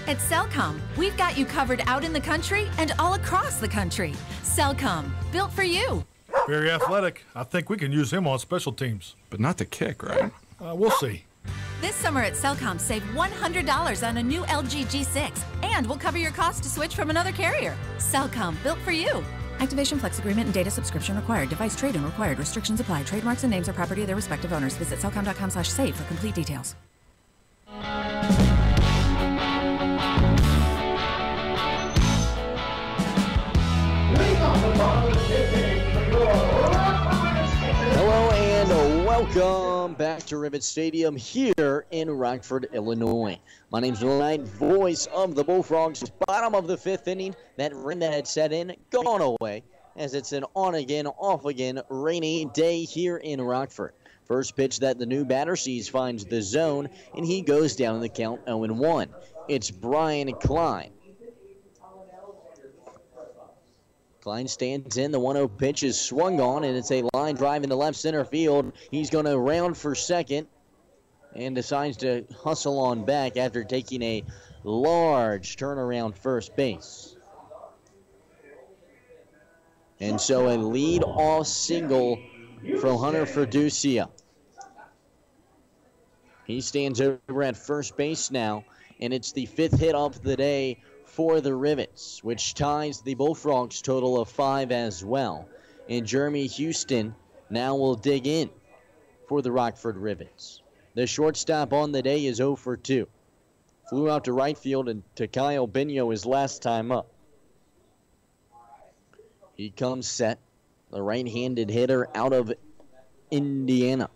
At Cellcom, we've got you covered out in the country and all across the country. Cellcom, built for you. Very athletic. I think we can use him on special teams. But not the kick, right? We'll see. This summer at Cellcom, save $100 on a new LG G6, and we'll cover your cost to switch from another carrier. Cellcom, built for you. Activation, flex agreement, and data subscription required. Device trade-in required. Restrictions apply. Trademarks and names are property of their respective owners. Visit cellcom.com/save for complete details. Hello and welcome back to Rivet Stadium here in Rockford, Illinois. My name's Will Knight, voice of the Bullfrogs. Bottom of the 5th inning. That rain that had set in, gone away, as it's an on-again, off-again rainy day here in Rockford. First pitch that the new batter sees finds the zone, and he goes down in the count 0-1. It's Brian Klein. Klein stands in. The 1-0 pitch is swung on, and it's a line drive into left center field. He's going to round for second and decides to hustle on back after taking a large turnaround first base. And so a lead-off single from Hunter Fiducia. He stands over at first base now, and it's the 5th hit of the day for the Rivets, which ties the Bullfrogs total of 5 as well. And Jeremy Houston now will dig in for the Rockford Rivets. The shortstop on the day is 0 for 2. Flew out to right field, and Takayo Bino his last time up. He comes set. The right-handed hitter out of Indiana.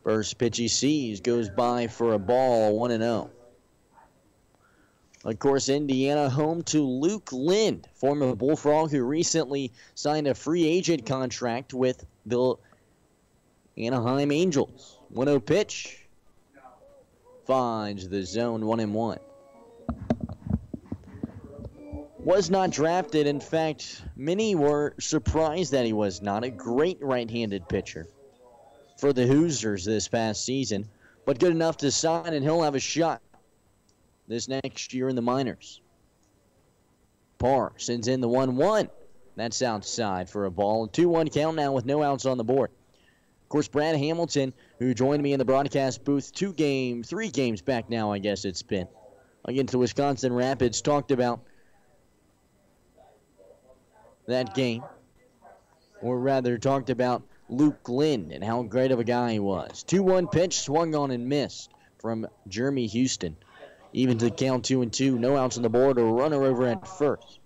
First pitch he sees goes by for a ball, 1-0. Of course, Indiana home to Luke Lind, former Bullfrog who recently signed a free agent contract with the Anaheim Angels. 1-0 pitch. Finds the zone, 1-1. Was not drafted. In fact, many were surprised that he was not. A great right-handed pitcher for the Hoosiers this past season, but good enough to sign, and he'll have a shot this next year in the minors. Parr sends in the 1-1. That's outside for a ball. 2-1 count now with no outs on the board. Of course, Brad Hamilton, who joined me in the broadcast booth 3 games back now, I guess it's been, against the Wisconsin Rapids, talked about that game, or rather talked about Luke Lind and how great of a guy he was. 2-1 pitch, swung on and missed from Jeremy Houston. Even to the count 2-2, no outs on the board, a runner over at first.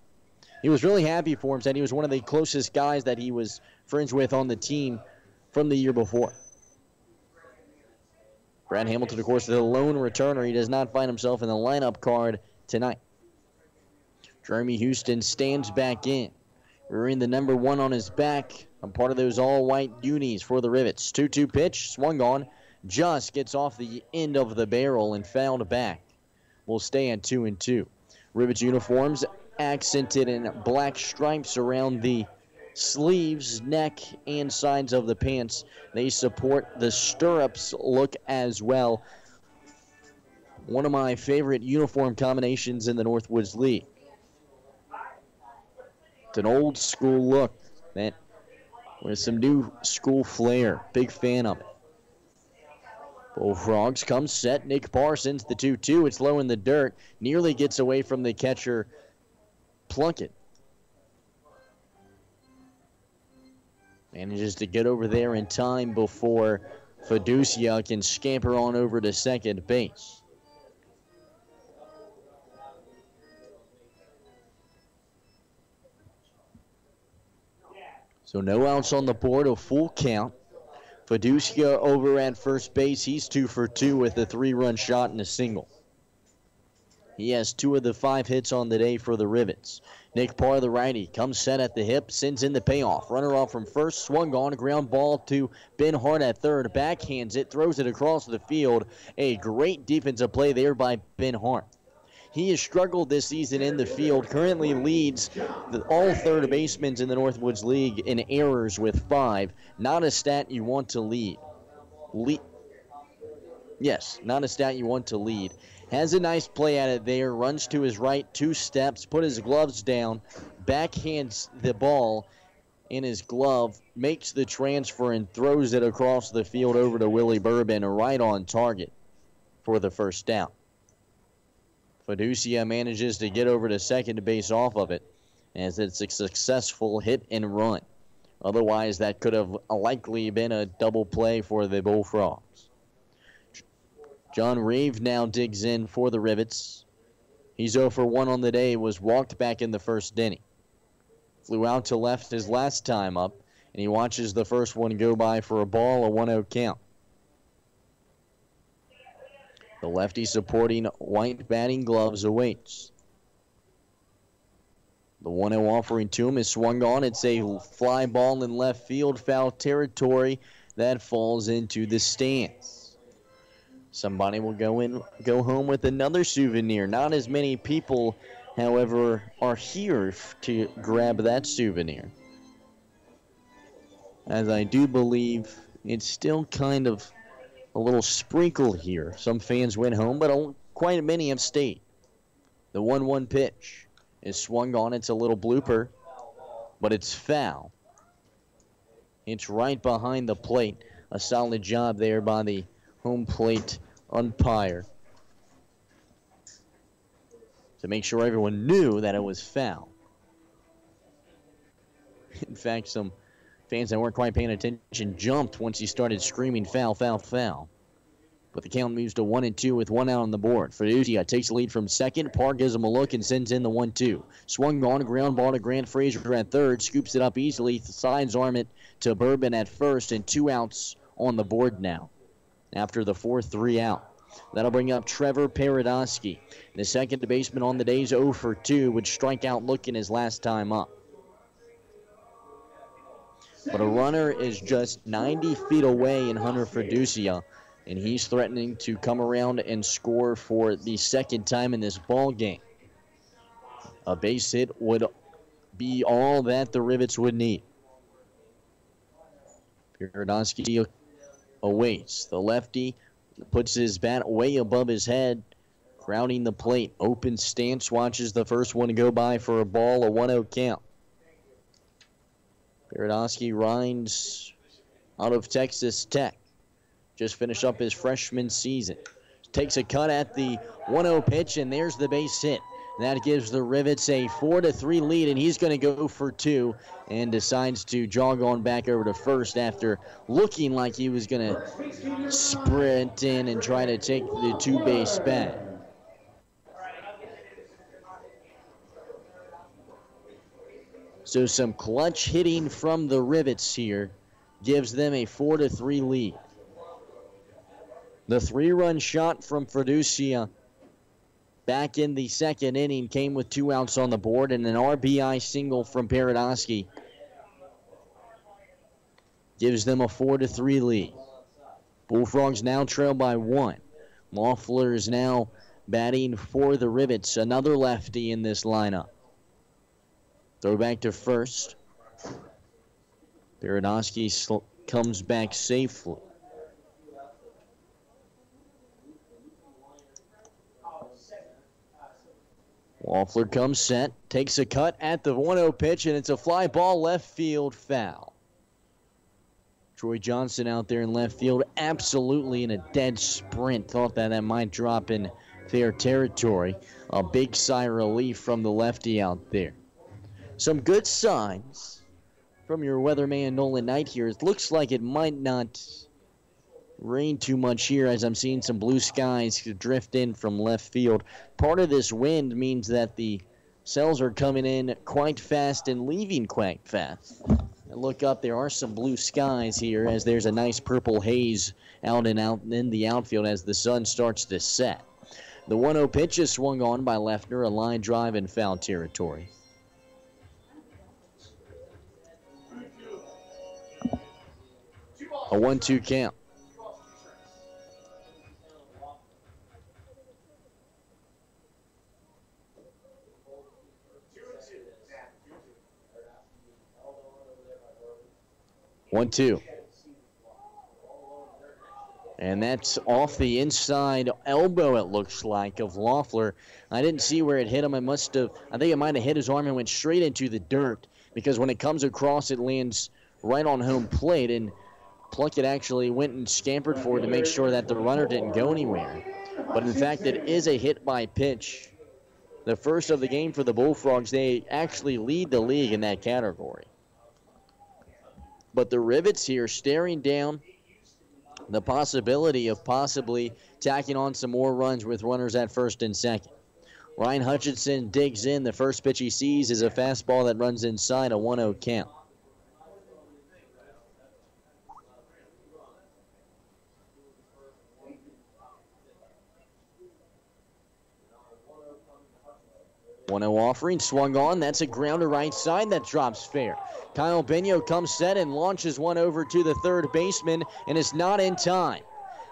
He was really happy for him, said he was one of the closest guys that he was friends with on the team from the year before. Brad Hamilton, of course, the lone returner. He does not find himself in the lineup card tonight. Jeremy Houston stands back in. Wearing the number 1 on his back. I'm part of those all-white unis for the Rivets. 2-2 pitch, swung on, just gets off the end of the barrel and fouled back. Will stay at 2-2. Rivets uniforms accented in black stripes around the sleeves, neck, and sides of the pants. They support the stirrups look as well. One of my favorite uniform combinations in the Northwoods League. It's an old school look that with some new school flair. Big fan of it. Bullfrogs come set. Nick Parsons, the 2-2. It's low in the dirt. Nearly gets away from the catcher, Plunkett. Manages to get over there in time before Fiducia can scamper on over to second base. So no outs on the board, a full count. Fiducia over at first base. He's 2 for 2 with a 3-run shot and a single. He has 2 of the 5 hits on the day for the Rivets. Nick Parr, the righty, comes set at the hip, sends in the payoff. Runner off from first, swung on, ground ball to Ben Hart at third. Backhands it, throws it across the field. A great defensive play there by Ben Hart. He has struggled this season in the field, currently leads all third basemen in the Northwoods League in errors with 5. Not a stat you want to lead. Yes, not a stat you want to lead. Has a nice play at it there, runs to his right 2 steps, put his gloves down, backhands the ball in his glove, makes the transfer and throws it across the field over to Willie Bourbon, right on target for the first down. Fiducia manages to get over to second base off of it, as it's a successful hit and run. Otherwise, that could have likely been a double play for the Bullfrogs. John Reeve now digs in for the Rivets. He's 0 for 1 on the day, was walked back in the first inning. Flew out to left his last time up, and he watches the first one go by for a ball, a 1-0 count. The lefty supporting white batting gloves awaits. The 1-0 offering to him is swung on. It's a fly ball in left field, foul territory that falls into the stands. Somebody will go home with another souvenir. Not as many people, however, are here to grab that souvenir, as I do believe it's still kind of a little sprinkle here. Some fans went home, but quite many have stayed. The 1-1 pitch is swung on. It's a little blooper, but it's foul. It's right behind the plate. A solid job there by the home plate umpire to make sure everyone knew that it was foul. In fact, some fans that weren't quite paying attention jumped once he started screaming foul, foul, foul. But the count moves to 1-2 with one out on the board. Fiducia takes the lead from second. Parr gives him a look and sends in the 1-2. Swung on, ground ball to Grant Frazier at third. Scoops it up easily. Sides-arm it to Bourbon at first. And 2 outs on the board now after the 4-3 out. That'll bring up Trevor Paradosky. The second baseman on the day's 0 for 2 would strike out looking his last time up. But a runner is just 90 feet away in Hunter Fiducia, and he's threatening to come around and score for the second time in this ball game. A base hit would be all that the Rivets would need. Paradosky awaits. The lefty puts his bat way above his head, crowding the plate. Open stance, watches the first one go by for a ball, a 1-0 count. Paradosky rinds out of Texas Tech. Just finished up his freshman season. Takes a cut at the 1-0 pitch, and there's the base hit. That gives the Rivets a 4-3 lead, and he's going to go for 2 and decides to jog on back over to first after looking like he was going to sprint in and try to take the 2-base bat. So some clutch hitting from the Rivets here gives them a 4-3 lead. The 3-run shot from Fiducia back in the second inning came with 2 outs on the board, and an RBI single from Paradosky gives them a 4-3 lead. Bullfrogs now trail by 1. Loeffler is now batting for the Rivets, another lefty in this lineup. Throw back to first. Paradosky comes back safely. Loeffler comes set, takes a cut at the 1-0 pitch, and it's a fly ball left field foul. Troy Johnson out there in left field, absolutely in a dead sprint. Thought that might drop in fair territory. A big sigh of relief from the lefty out there. Some good signs from your weatherman Nolan Knight here. It looks like it might not rain too much here as I'm seeing some blue skies drift in from left field. Part of this wind means that the cells are coming in quite fast and leaving quite fast. And look up, there are some blue skies here as there's a nice purple haze out in the outfield as the sun starts to set. The 1-0 pitch is swung on by Leffner, a line drive in foul territory. A 1-2 count. One, two. And that's off the inside elbow, it looks like, of Loeffler. I didn't see where it hit him. I think it might have hit his arm and went straight into the dirt, because when it comes across, it lands right on home plate, and Plunkett actually went and scampered for it to make sure that the runner didn't go anywhere. But in fact, it is a hit by pitch. The first of the game for the Bullfrogs. They actually lead the league in that category. But the Rivets here staring down the possibility of possibly tacking on some more runs with runners at first and second. Ryan Hutchinson digs in. The first pitch he sees is a fastball that runs inside, a 1-0 count. One-0 offering, swung on. That's a ground to right side that drops fair. Kyle Benio comes set and launches one over to the third baseman, and it's not in time.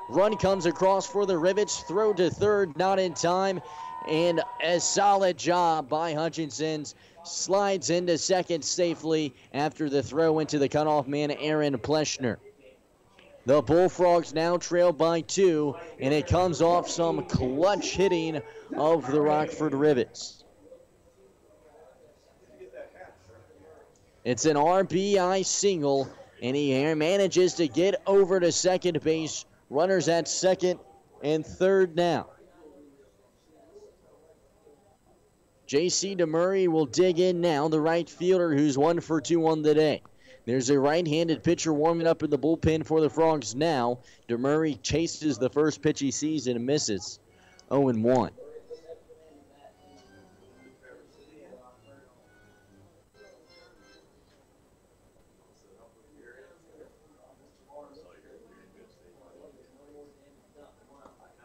Run comes across for the Rivets. Throw to third, not in time. And a solid job by Hutchinson. Slides into second safely after the throw into the cutoff man, Aaron Pleschner. The Bullfrogs now trail by 2, and it comes off some clutch hitting of the Rockford Rivets. It's an RBI single, and he manages to get over to second base. Runners at second and third now. J.C. DeMurray will dig in now, the right fielder who's 1 for 2 on the day. There's a right-handed pitcher warming up in the bullpen for the Frogs now. DeMurray chases the first pitch he sees and misses. 0-1.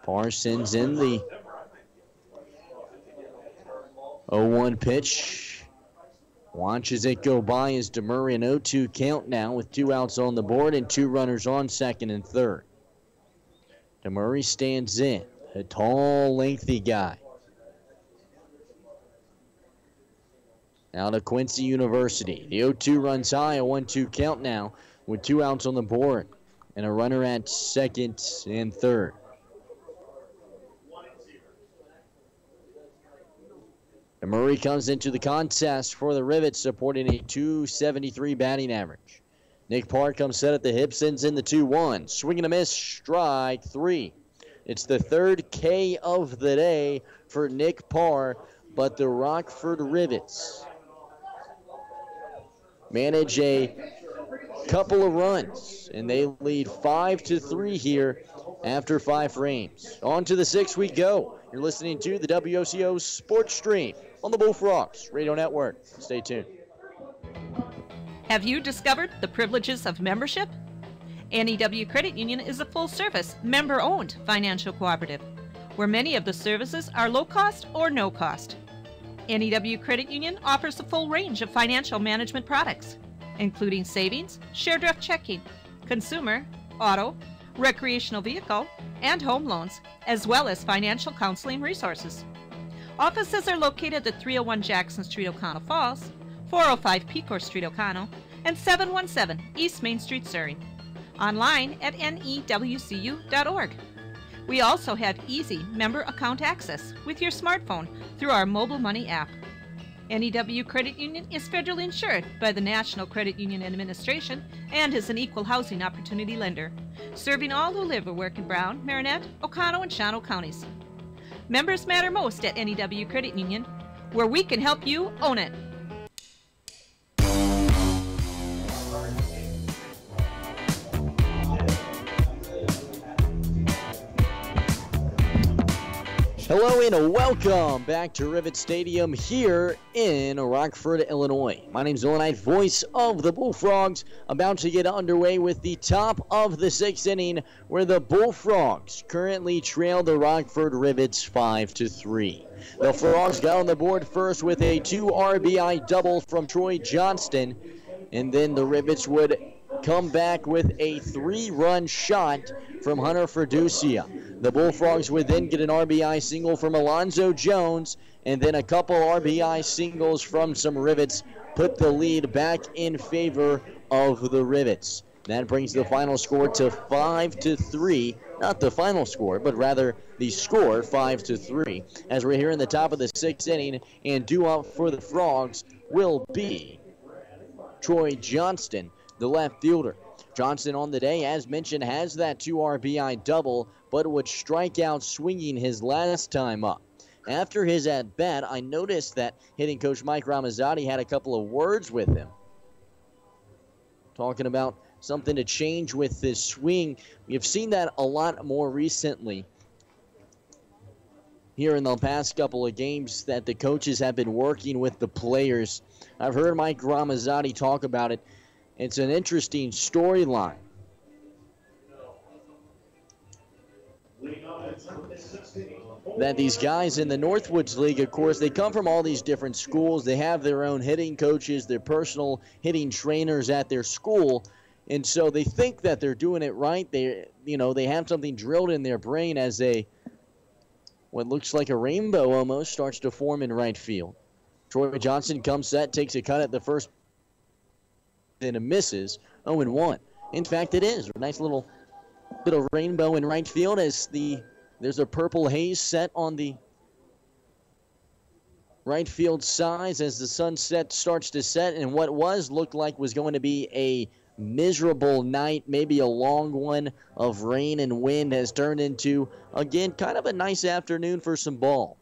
Parr sends in the 0-1 pitch. Watches it go by as DeMurray, an 0-2 count now with 2 outs on the board and 2 runners on second and third. DeMurray stands in, a tall, lengthy guy. Out of Quincy University. The 0-2 runs high, a 1-2 count now with 2 outs on the board and a runner at second and third. Murray comes into the contest for the Rivets, supporting a .273 batting average. Nick Parr comes set at the hip, sends in the 2-1. Swing and a miss, strike 3. It's the third K of the day for Nick Parr, but the Rockford Rivets manage a couple of runs, and they lead 5-3 here after 5 frames. On to the 6th we go. You're listening to the WOCO Sports Stream on the Bullfrogs Radio Network. Stay tuned. Have you discovered the privileges of membership? NEW Credit Union is a full-service, member-owned financial cooperative, where many of the services are low-cost or no-cost. NEW Credit Union offers a full range of financial management products, including savings, share draft checking, consumer, auto, recreational vehicle, and home loans, as well as financial counseling resources. Offices are located at 301 Jackson Street, O'Connell Falls, 405 Pecor Street, O'Connell, and 717 East Main Street, Surrey. Online at newcu.org. We also have easy member account access with your smartphone through our mobile money app. NEW Credit Union is federally insured by the National Credit Union Administration and is an equal housing opportunity lender, serving all who live or work in Brown, Marinette, Oconto, and Shawano counties. Members matter most at NEW Credit Union, where we can help you own it. Hello and welcome back to Rivet Stadium here in Rockford, Illinois. My name's Dylan Knight, voice of the Bullfrogs, about to get underway with the top of the 6th inning, where the Bullfrogs currently trail the Rockford Rivets 5-3. The Frogs got on the board first with a 2 RBI double from Troy Johnston, and then the Rivets would come back with a 3-run shot from Hunter Ferducia. The Bullfrogs would then get an RBI single from Alonzo Jones, and then a couple RBI singles from some Rivets put the lead back in favor of the Rivets. That brings the final score to 5-3. Not the final score, but rather the score, 5-3. As we're here in the top of the 6th inning, and due up for the Frogs will be Troy Johnston, the left fielder. Johnson on the day, as mentioned, has that 2 RBI double, but would strike out swinging his last time up. After his at-bat, I noticed that hitting coach Mike Ramazzotti had a couple of words with him, talking about something to change with his swing. We've seen that a lot more recently here in the past couple of games, that the coaches have been working with the players. I've heard Mike Ramazzotti talk about it. It's an interesting storyline. That these guys in the Northwoods League, of course, they come from all these different schools. They have their own hitting coaches, their personal hitting trainers at their school. And so they think that they're doing it right. They have something drilled in their brain as what looks like a rainbow almost starts to form in right field. Troy Johnson comes set, takes a cut at the first, and it misses. 0-1. In fact, it is a nice little bit of rainbow in right field as there's a purple haze set on the right field sides as the sunset starts to set, and what looked like was going to be a miserable night, maybe a long one of rain and wind, has turned into, again, kind of a nice afternoon for some ball.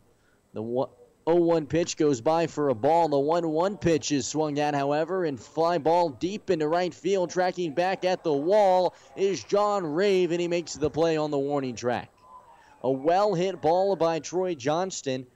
0-1 pitch goes by for a ball. The 1-1 pitch is swung at, however, and fly ball deep into right field. Tracking back at the wall is John Rave, and he makes the play on the warning track. A well-hit ball by Troy Johnston.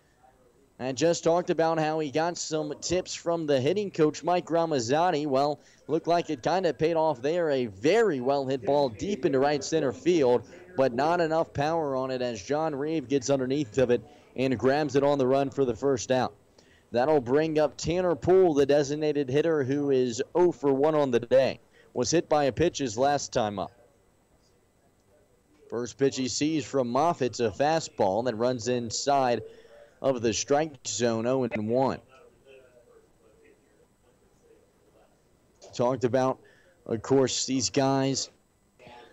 I just talked about how he got some tips from the hitting coach, Mike Ramazzani. Well, looked like it kind of paid off there. A very well-hit ball deep into right center field, but not enough power on it as John Rave gets underneath of it and grabs it on the run for the first out. That'll bring up Tanner Poole, the designated hitter, who is 0 for 1 on the day. Was hit by a pitch his last time up. First pitch he sees from Moffitt's a fastball that runs inside of the strike zone, 0-1. Talked about, of course, these guys,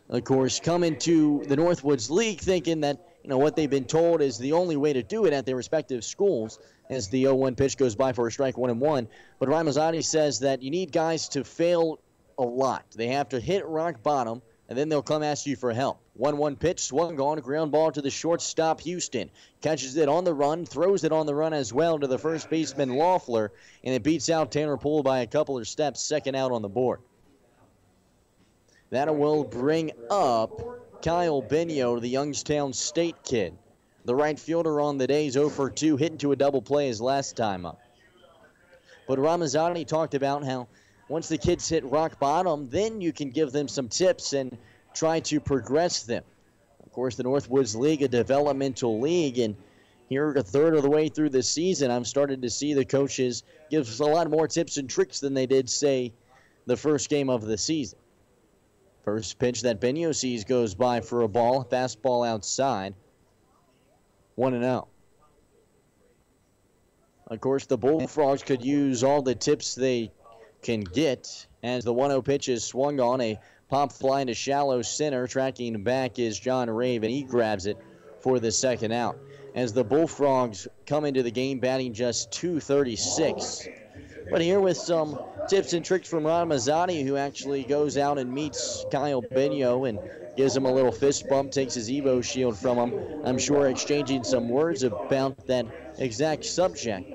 of course, come into the Northwoods League thinking that, you know, what they've been told is the only way to do it at their respective schools as the 0-1 pitch goes by for a strike, 1-1. But Ramazzani says that you need guys to fail a lot. They have to hit rock bottom, and then they'll come ask you for help. 1-1 pitch, swung on, ground ball to the shortstop, Houston. Catches it on the run, throws it on the run as well to the first baseman, Loeffler, and it beats out Tanner Poole by a couple of steps, second out on the board. That will bring up Kyle Benio, the Youngstown State kid. The right fielder on the day is 0 for 2, hitting to a double play his last time up. But Ramazzani talked about how once the kids hit rock bottom, then you can give them some tips and try to progress them. Of course, the Northwoods League, a developmental league, and here a third of the way through the season, I'm starting to see the coaches give us a lot more tips and tricks than they did, say, the first game of the season. First pitch that Benio sees goes by for a ball, fastball outside, 1-0. Of course, the Bullfrogs could use all the tips they can get as the 1-0 pitch is swung on, a pop fly into shallow center. Tracking back is John Rave, and he grabs it for the second out. As the Bullfrogs come into the game batting just .236. But here with some tips and tricks from Ron Mazzani, who actually goes out and meets Kyle Benio and gives him a little fist bump, takes his Evo shield from him. I'm sure exchanging some words about that exact subject.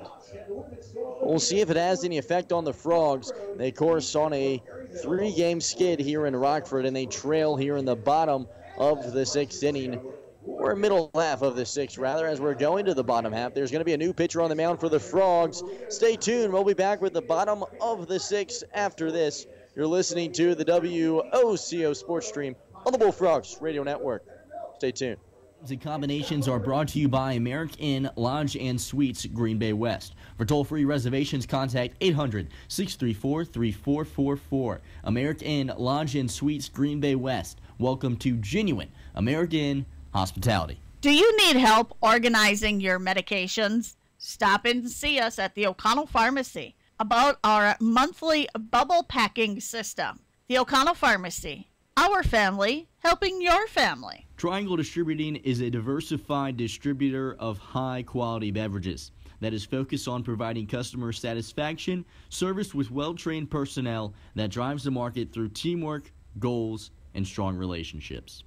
We'll see if it has any effect on the Frogs. They, of course, on a 3-game skid here in Rockford, and they trail here in the bottom of the 6th inning, or middle half of the 6th, rather, as we're going to the bottom half. There's going to be a new pitcher on the mound for the Frogs. Stay tuned. We'll be back with the bottom of the 6th after this. You're listening to the WOCO Sports Stream on the Bullfrogs Radio Network. Stay tuned. The combinations are brought to you by American Inn Lodge and Suites, Green Bay West. For toll-free reservations, contact 800-634-3444. American Inn Lodge and Suites, Green Bay West. Welcome to genuine American hospitality. Do you need help organizing your medications? Stop in and see us at the O'Connell Pharmacy about our monthly bubble packing system. The O'Connell Pharmacy, our family helping your family. Triangle Distributing is a diversified distributor of high-quality beverages that is focused on providing customer satisfaction, service with well-trained personnel that drives the market through teamwork, goals, and strong relationships.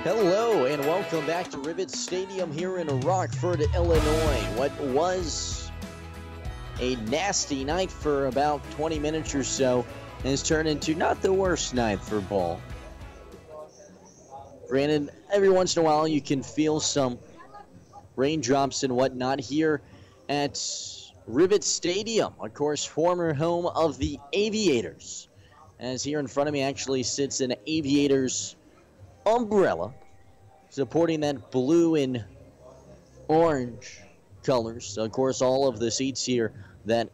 Hello and welcome back to Rivet Stadium here in Rockford, Illinois. What was a nasty night for about 20 minutes or so has turned into not the worst night for ball. Granted, every once in a while you can feel some raindrops and whatnot here at Rivet Stadium, of course, former home of the Aviators. As here in front of me actually sits an Aviators umbrella supporting that blue and orange colors. Of course, all of the seats here, that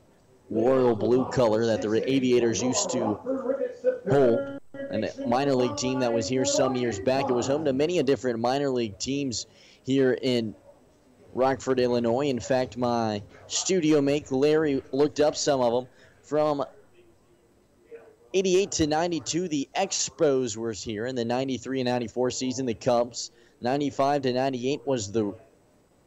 royal blue color that the Aviators used to hold. And a minor league team that was here some years back. It was home to many different minor league teams here in Rockford, Illinois. In fact, my studio mate Larry looked up some of them. From 88 to 92, the Expos were here. In the 93 and 94 season, the Cubs. 95 to 98 was the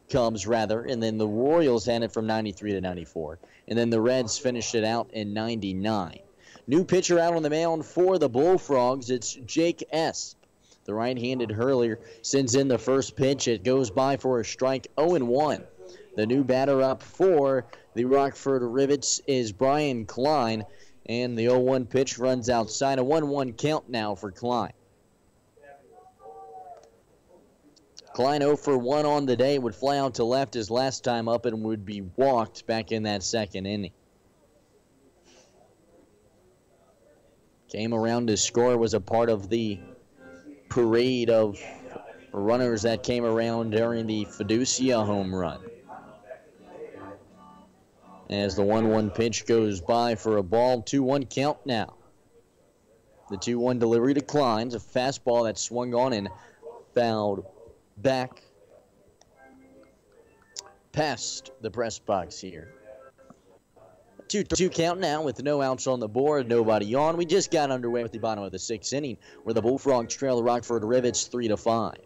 Cubs, rather. And then the Royals had it from 93 to 94. And then the Reds finished it out in 99. New pitcher out on the mound for the Bullfrogs. It's Jake Esp. The right-handed hurler sends in the first pitch. It goes by for a strike, 0-1. The new batter up for the Rockford Rivets is Brian Klein, and the 0-1 pitch runs outside. A 1-1 count now for Klein. Klein 0 for 1 on the day, would fly out to left his last time up and would be walked back in that second inning. Came around to score, was a part of the parade of runners that came around during the Fiducia home run. As the 1-1 pitch goes by for a ball, 2-1 count now. The 2-1 delivery declines, a fastball that swung on and fouled back past the press box here. 2-2 count now with no outs on the board, nobody on. We just got underway with the bottom of the 6th inning, where the Bullfrogs trail the Rockford Rivets 3-5.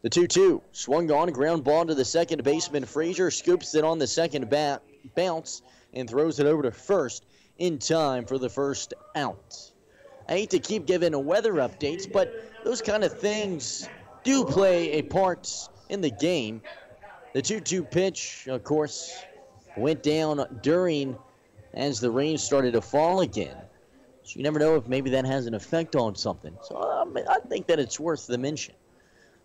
The 2-2 swung on, ground ball to the second baseman. Frazier scoops it on the second bounce and throws it over to first in time for the first out. I hate to keep giving weather updates, but those kind of things do play a part in the game. The 2-2 pitch, of course, went down during as the rain started to fall again. So you never know if maybe that has an effect on something. So I think that it's worth the mention.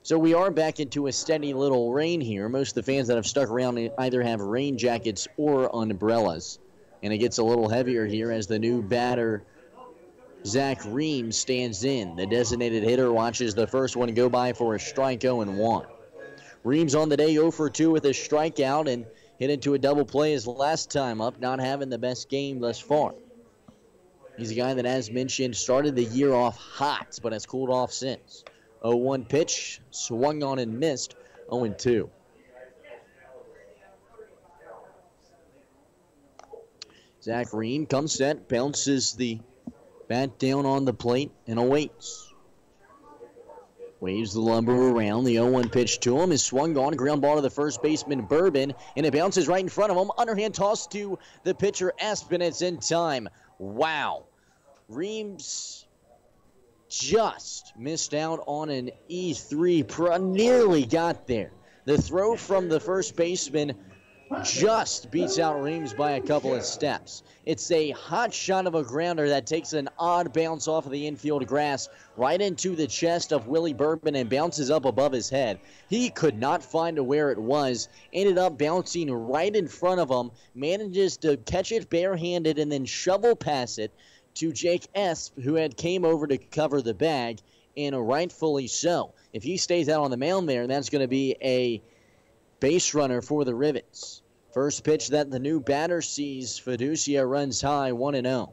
So we are back into a steady little rain here. Most of the fans that have stuck around either have rain jackets or umbrellas. And it gets a little heavier here as the new batter, Zach Reams, stands in. The designated hitter watches the first one go by for a strike, 0-1. Reams on the day 0 for 2 with a strikeout and hit into a double play his last time up, not having the best game thus far. He's a guy that, as mentioned, started the year off hot, but has cooled off since. 0-1 pitch, swung on and missed, 0-2. Zach Ream comes set, bounces the bat down on the plate, and awaits. Waves the lumber around. The 0-1 pitch to him is swung on. Ground ball to the first baseman, Bourbon, and it bounces right in front of him. Underhand toss to the pitcher, Aspen. It's in time. Wow. Reams just missed out on an E3. Nearly got there. The throw from the first baseman just beats out Reams by a couple of steps. It's a hot shot of a grounder that takes an odd bounce off of the infield grass right into the chest of Willie Bourbon and bounces up above his head. He could not find where it was, ended up bouncing right in front of him, manages to catch it barehanded and then shovel pass it to Jake Esp, who had came over to cover the bag, and rightfully so. If he stays out on the mound there, that's going to be a base runner for the Rivets. First pitch that the new batter sees, Fiducia runs high, 1-0.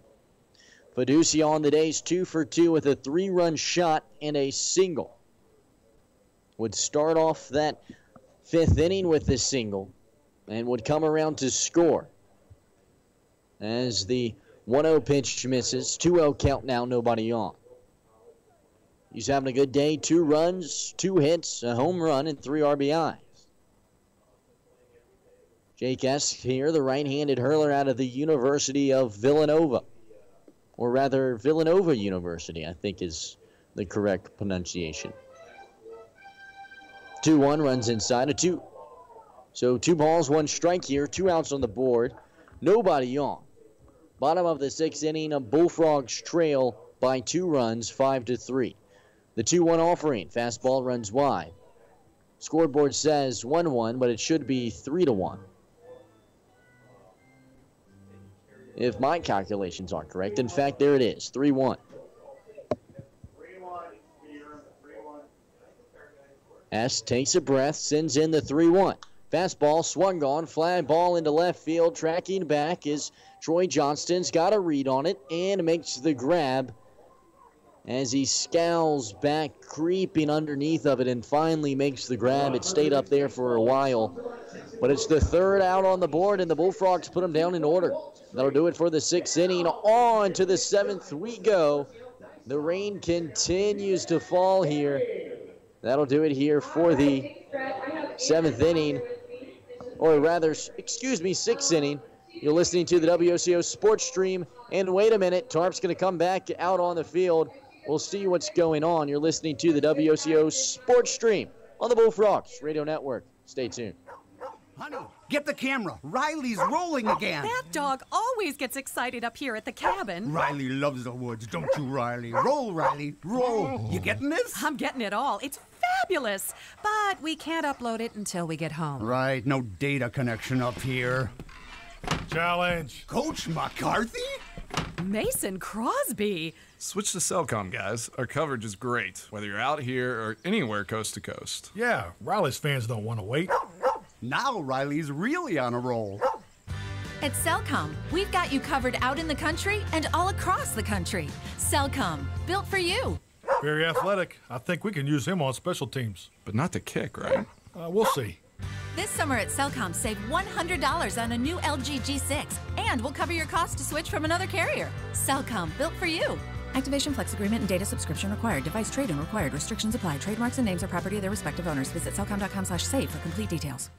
Fiducia on the day's 2 for 2 with a 3-run shot and a single. Would start off that 5th inning with the single and would come around to score. As the 1-0 pitch misses, 2-0 count now, nobody on. He's having a good day, 2 runs, 2 hits, a home run, and 3 RBIs. Jake Esp here, the right-handed hurler out of the University of Villanova. Or rather, Villanova University, I think is the correct pronunciation. 2-1 runs inside a 2. So 2 balls, 1 strike here, 2 outs on the board, nobody on. Bottom of the 6th inning, a Bullfrogs trail by 2 runs, 5-3. The 2-1 offering, fastball runs wide. Scoreboard says 1-1, but it should be 3-1. If my calculations are correct. In fact, there it is, 3-1. S takes a breath, sends in the 3-1. Fastball swung on, fly ball into left field. Tracking back is Troy Johnston's got a read on it and makes the grab as he scowls back, creeping underneath of it, and finally makes the grab. It stayed up there for a while, but it's the 3rd out on the board, and the Bullfrogs put them down in order. That'll do it for the 6th inning. On to the 7th we go. The rain continues to fall here. That'll do it here for the 7th inning, or rather, 6th inning. You're listening to the WOCO Sports Stream. And wait a minute, Tarp's going to come back out on the field. We'll see what's going on. You're listening to the WOCO Sports Stream on the Bullfrogs Radio Network. Stay tuned. Honey, get the camera. Riley's rolling again. That dog always gets excited up here at the cabin. Riley loves the woods, don't you, Riley? Roll, Riley, roll. You getting this? I'm getting it all. It's fabulous. But we can't upload it until we get home. Right, no data connection up here. Challenge. Coach McCarthy? Mason Crosby. Switch to Cellcom, guys. Our coverage is great, whether you're out here or anywhere coast to coast. Yeah, Riley's fans don't want to wait. Now Riley's really on a roll. At Cellcom, we've got you covered out in the country and all across the country. Cellcom, built for you. Very athletic. I think we can use him on special teams. But not to kick, right? We'll see. This summer at Cellcom, save $100 on a new LG G6, and we'll cover your cost to switch from another carrier. Cellcom, built for you. Activation, flex agreement, and data subscription required. Device trade-in required. Restrictions apply. Trademarks and names are property of their respective owners. Visit cellcom.com/save for complete details.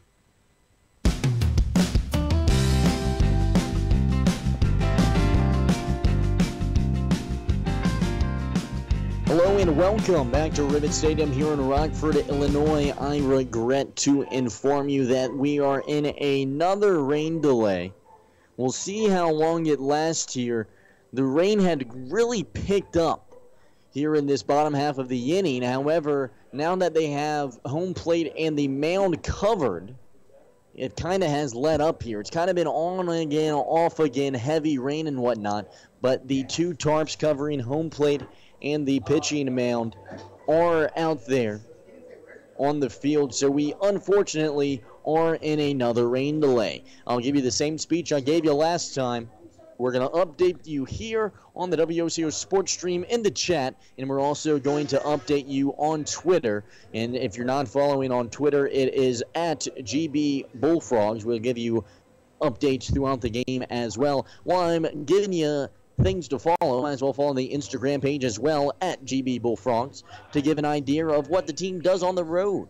Hello and welcome back to Rivet Stadium here in Rockford, Illinois. I regret to inform you that we are in another rain delay. We'll see how long it lasts here. The rain had really picked up here in this bottom half of the inning. However, now that they have home plate and the mound covered, it kind of has let up here. It's kind of been on again, off again, heavy rain and whatnot. But the two tarps covering home plate and the pitching mound are out there on the field. So we unfortunately are in another rain delay. I'll give you the same speech I gave you last time. We're going to update you here on the WOCO Sports Stream in the chat, and we're also going to update you on Twitter. And if you're not following on Twitter, it is at GB Bullfrogs. We'll give you updates throughout the game as well. While I'm giving you things to follow, might as well follow the Instagram page as well at GB Bullfrogs to give an idea of what the team does on the road.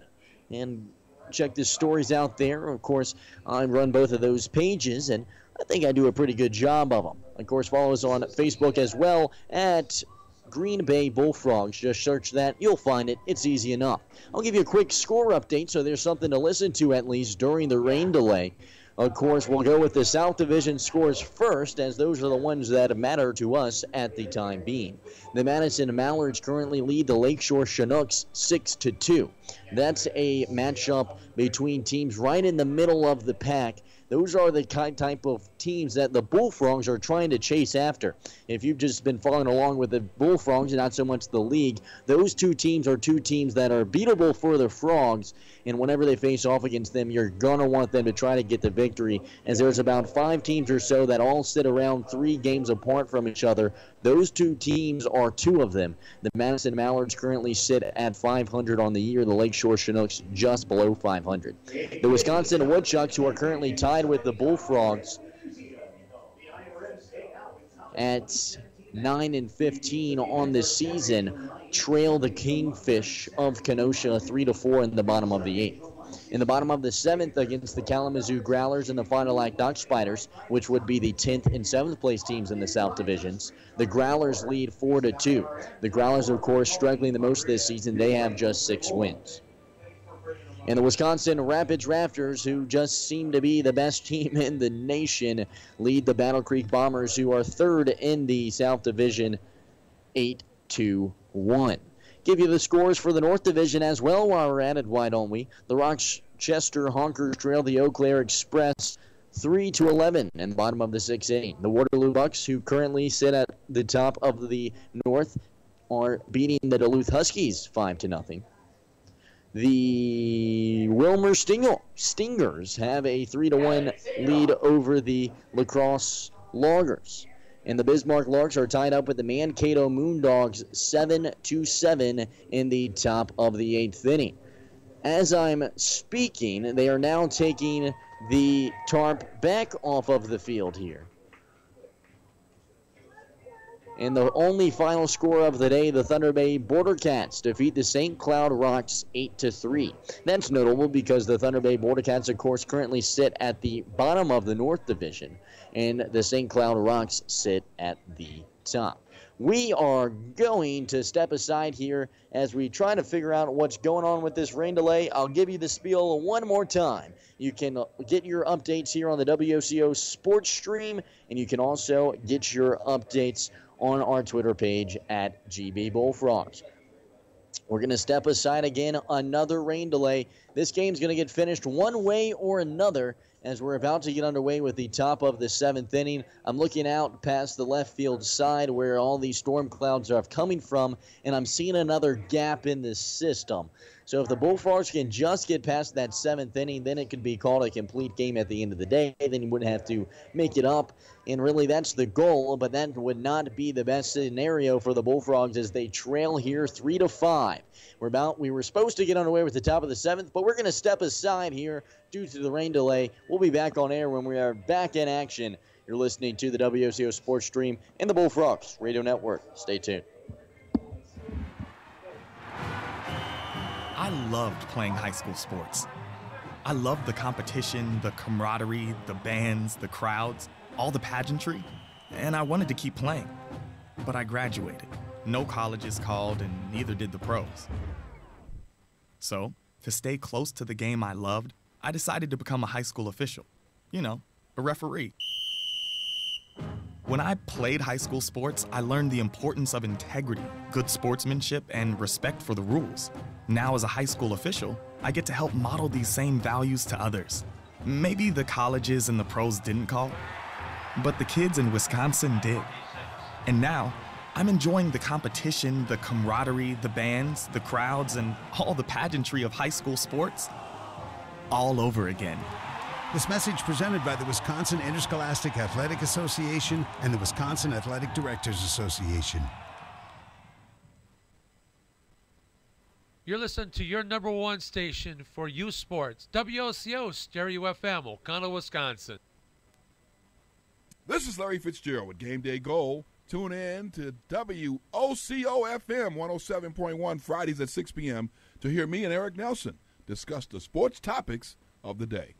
And check the stories out there. Of course, I run both of those pages, and I think I do a pretty good job of them. Of course, follow us on Facebook as well at Green Bay Bullfrogs. Just search that. You'll find it. It's easy enough. I'll give you a quick score update so there's something to listen to at least during the rain delay. Of course, we'll go with the South Division scores first, as those are the ones that matter to us at the time being. The Madison Mallards currently lead the Lakeshore Chinooks 6-2. That's a matchup between teams right in the middle of the pack. Those are the type of teams that the Bullfrogs are trying to chase after. If you've just been following along with the Bullfrogs and not so much the league, those two teams are two teams that are beatable for the Frogs, and whenever they face off against them, you're going to want them to try to get the victory, as there's about 5 teams or so that all sit around 3 games apart from each other. Those two teams are 2 of them. The Madison Mallards currently sit at 500 on the year. The Lakeshore Chinooks just below 500. The Wisconsin Woodchucks, who are currently tied with the Bullfrogs at 9-15 on the season, trail the Kingfish of Kenosha 3-4 in the bottom of the 8th. In the bottom of the 7th against the Kalamazoo Growlers and the Fond du Lac Dock Spiders, which would be the 10th and 7th place teams in the South Divisions, the Growlers lead 4-2. The Growlers, of course, struggling the most this season. They have just 6 wins. And the Wisconsin Rapids Rafters, who just seem to be the best team in the nation, lead the Battle Creek Bombers, who are 3rd in the South Division, 8-1. Give you the scores for the North Division as well while we're at it, why don't we? The Rochester Honkers trail the Eau Claire Express 3-11 in the bottom of the 6A. The Waterloo Bucks, who currently sit at the top of the North, are beating the Duluth Huskies 5-0. The Wilmer Stingers have a 3-1 lead over the La Crosse Loggers. And the Bismarck Larks are tied up with the Mankato Moondogs 7-7 in the top of the 8th inning. As I'm speaking, they are now taking the tarp back off of the field here. And the only final score of the day, the Thunder Bay Border Cats defeat the St. Cloud Rocks 8-3. That's notable because the Thunder Bay Border Cats, of course, currently sit at the bottom of the North Division, and the St. Cloud Rocks sit at the top. We are going to step aside here as we try to figure out what's going on with this rain delay. I'll give you the spiel one more time. You can get your updates here on the WOCO Sports Stream, and you can also get your updates on our Twitter page at GB Bullfrogs. We're going to step aside again, another rain delay. This game's going to get finished one way or another as we're about to get underway with the top of the 7th inning. I'm looking out past the left field side where all these storm clouds are coming from, and I'm seeing another gap in the system. So if the Bullfrogs can just get past that 7th inning, then it could be called a complete game at the end of the day. Then you wouldn't have to make it up. And really, that's the goal, but that would not be the best scenario for the Bullfrogs as they trail here 3-5. We were supposed to get underway with the top of the 7th, but we're going to step aside here due to the rain delay. We'll be back on air when we are back in action. You're listening to the WOCO Sports Stream and the Bullfrogs Radio Network. Stay tuned. I loved playing high school sports. I loved the competition, the camaraderie, the bands, the crowds, all the pageantry, and I wanted to keep playing. But I graduated. No colleges called, and neither did the pros. So, to stay close to the game I loved, I decided to become a high school official. You know, a referee. When I played high school sports, I learned the importance of integrity, good sportsmanship, and respect for the rules. Now, as a high school official, I get to help model these same values to others. Maybe the colleges and the pros didn't call, but the kids in Wisconsin did. And now, I'm enjoying the competition, the camaraderie, the bands, the crowds, and all the pageantry of high school sports all over again. This message presented by the Wisconsin Interscholastic Athletic Association and the Wisconsin Athletic Directors Association. You're listening to your number one station for youth sports, WOCO Stereo FM, O'Connell, Wisconsin. This is Larry Fitzgerald with Game Day Goal. Tune in to WOCO FM 107.1 Fridays at 6 p.m. to hear me and Eric Nelson discuss the sports topics of the day.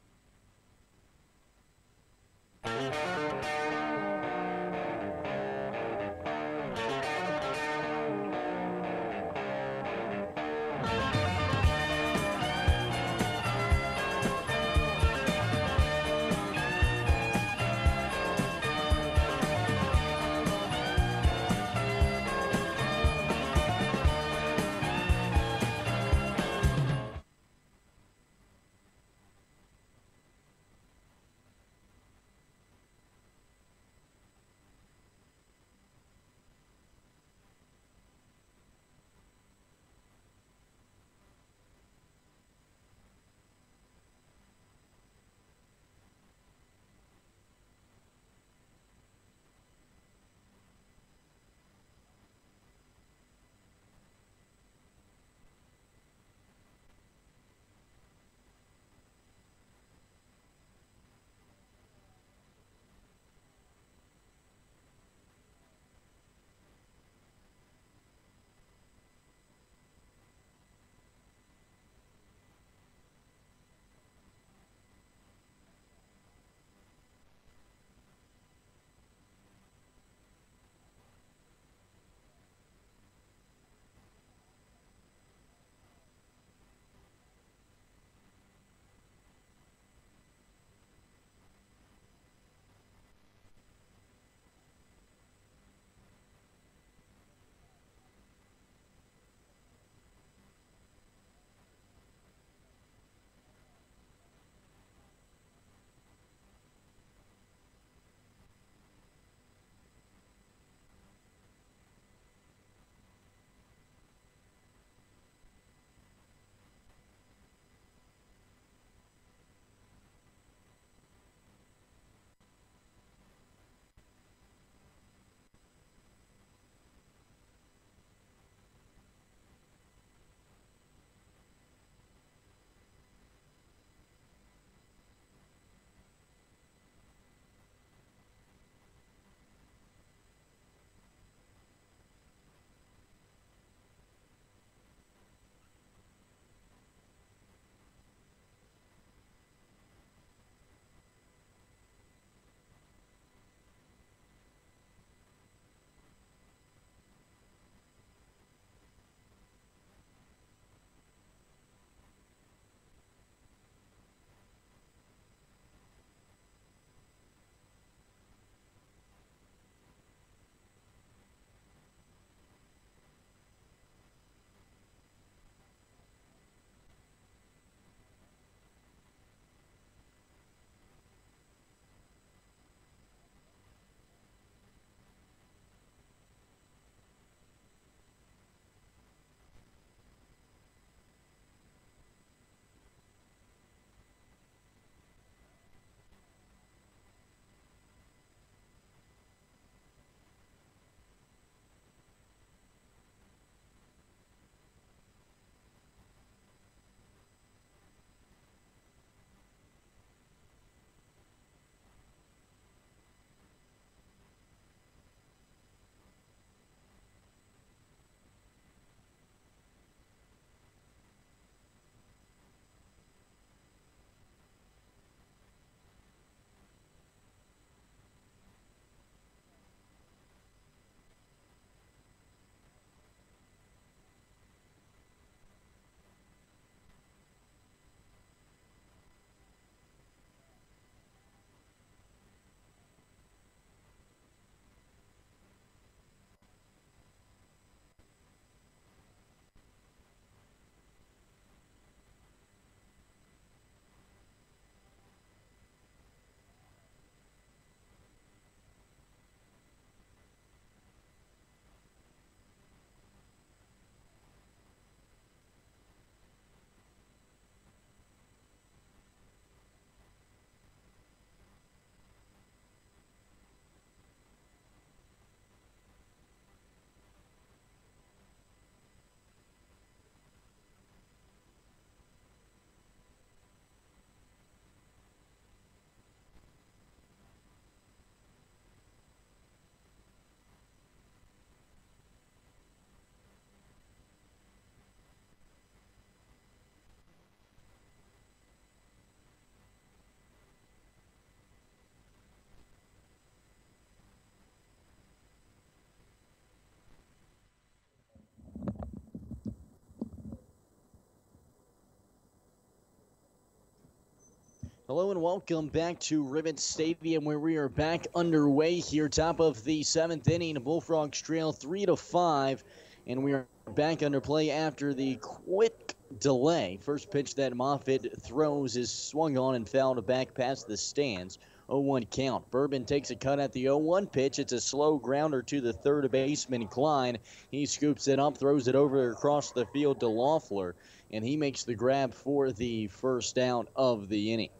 Hello and welcome back to Rivet Stadium, where we are back underway here. Top of the 7th inning, Bullfrogs trail 3-5, and we are back under play after the quick delay. First pitch that Moffitt throws is swung on and fouled back past the stands. 0-1 count. Bourbon takes a cut at the 0-1 pitch. It's a slow grounder to the third baseman, Klein. He scoops it up, throws it over across the field to Loeffler, and he makes the grab for the first out of the inning.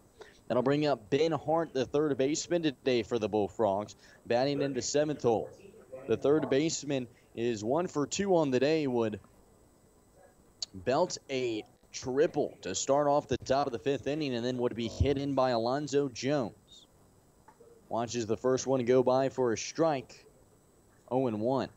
That'll bring up Ben Hart, the third baseman today for the Bullfrogs, batting into 7th hole. The third baseman is 1 for 2 on the day, would belt a triple to start off the top of the 5th inning, and then would be hit in by Alonzo Jones. Watches the first one go by for a strike. 0-1.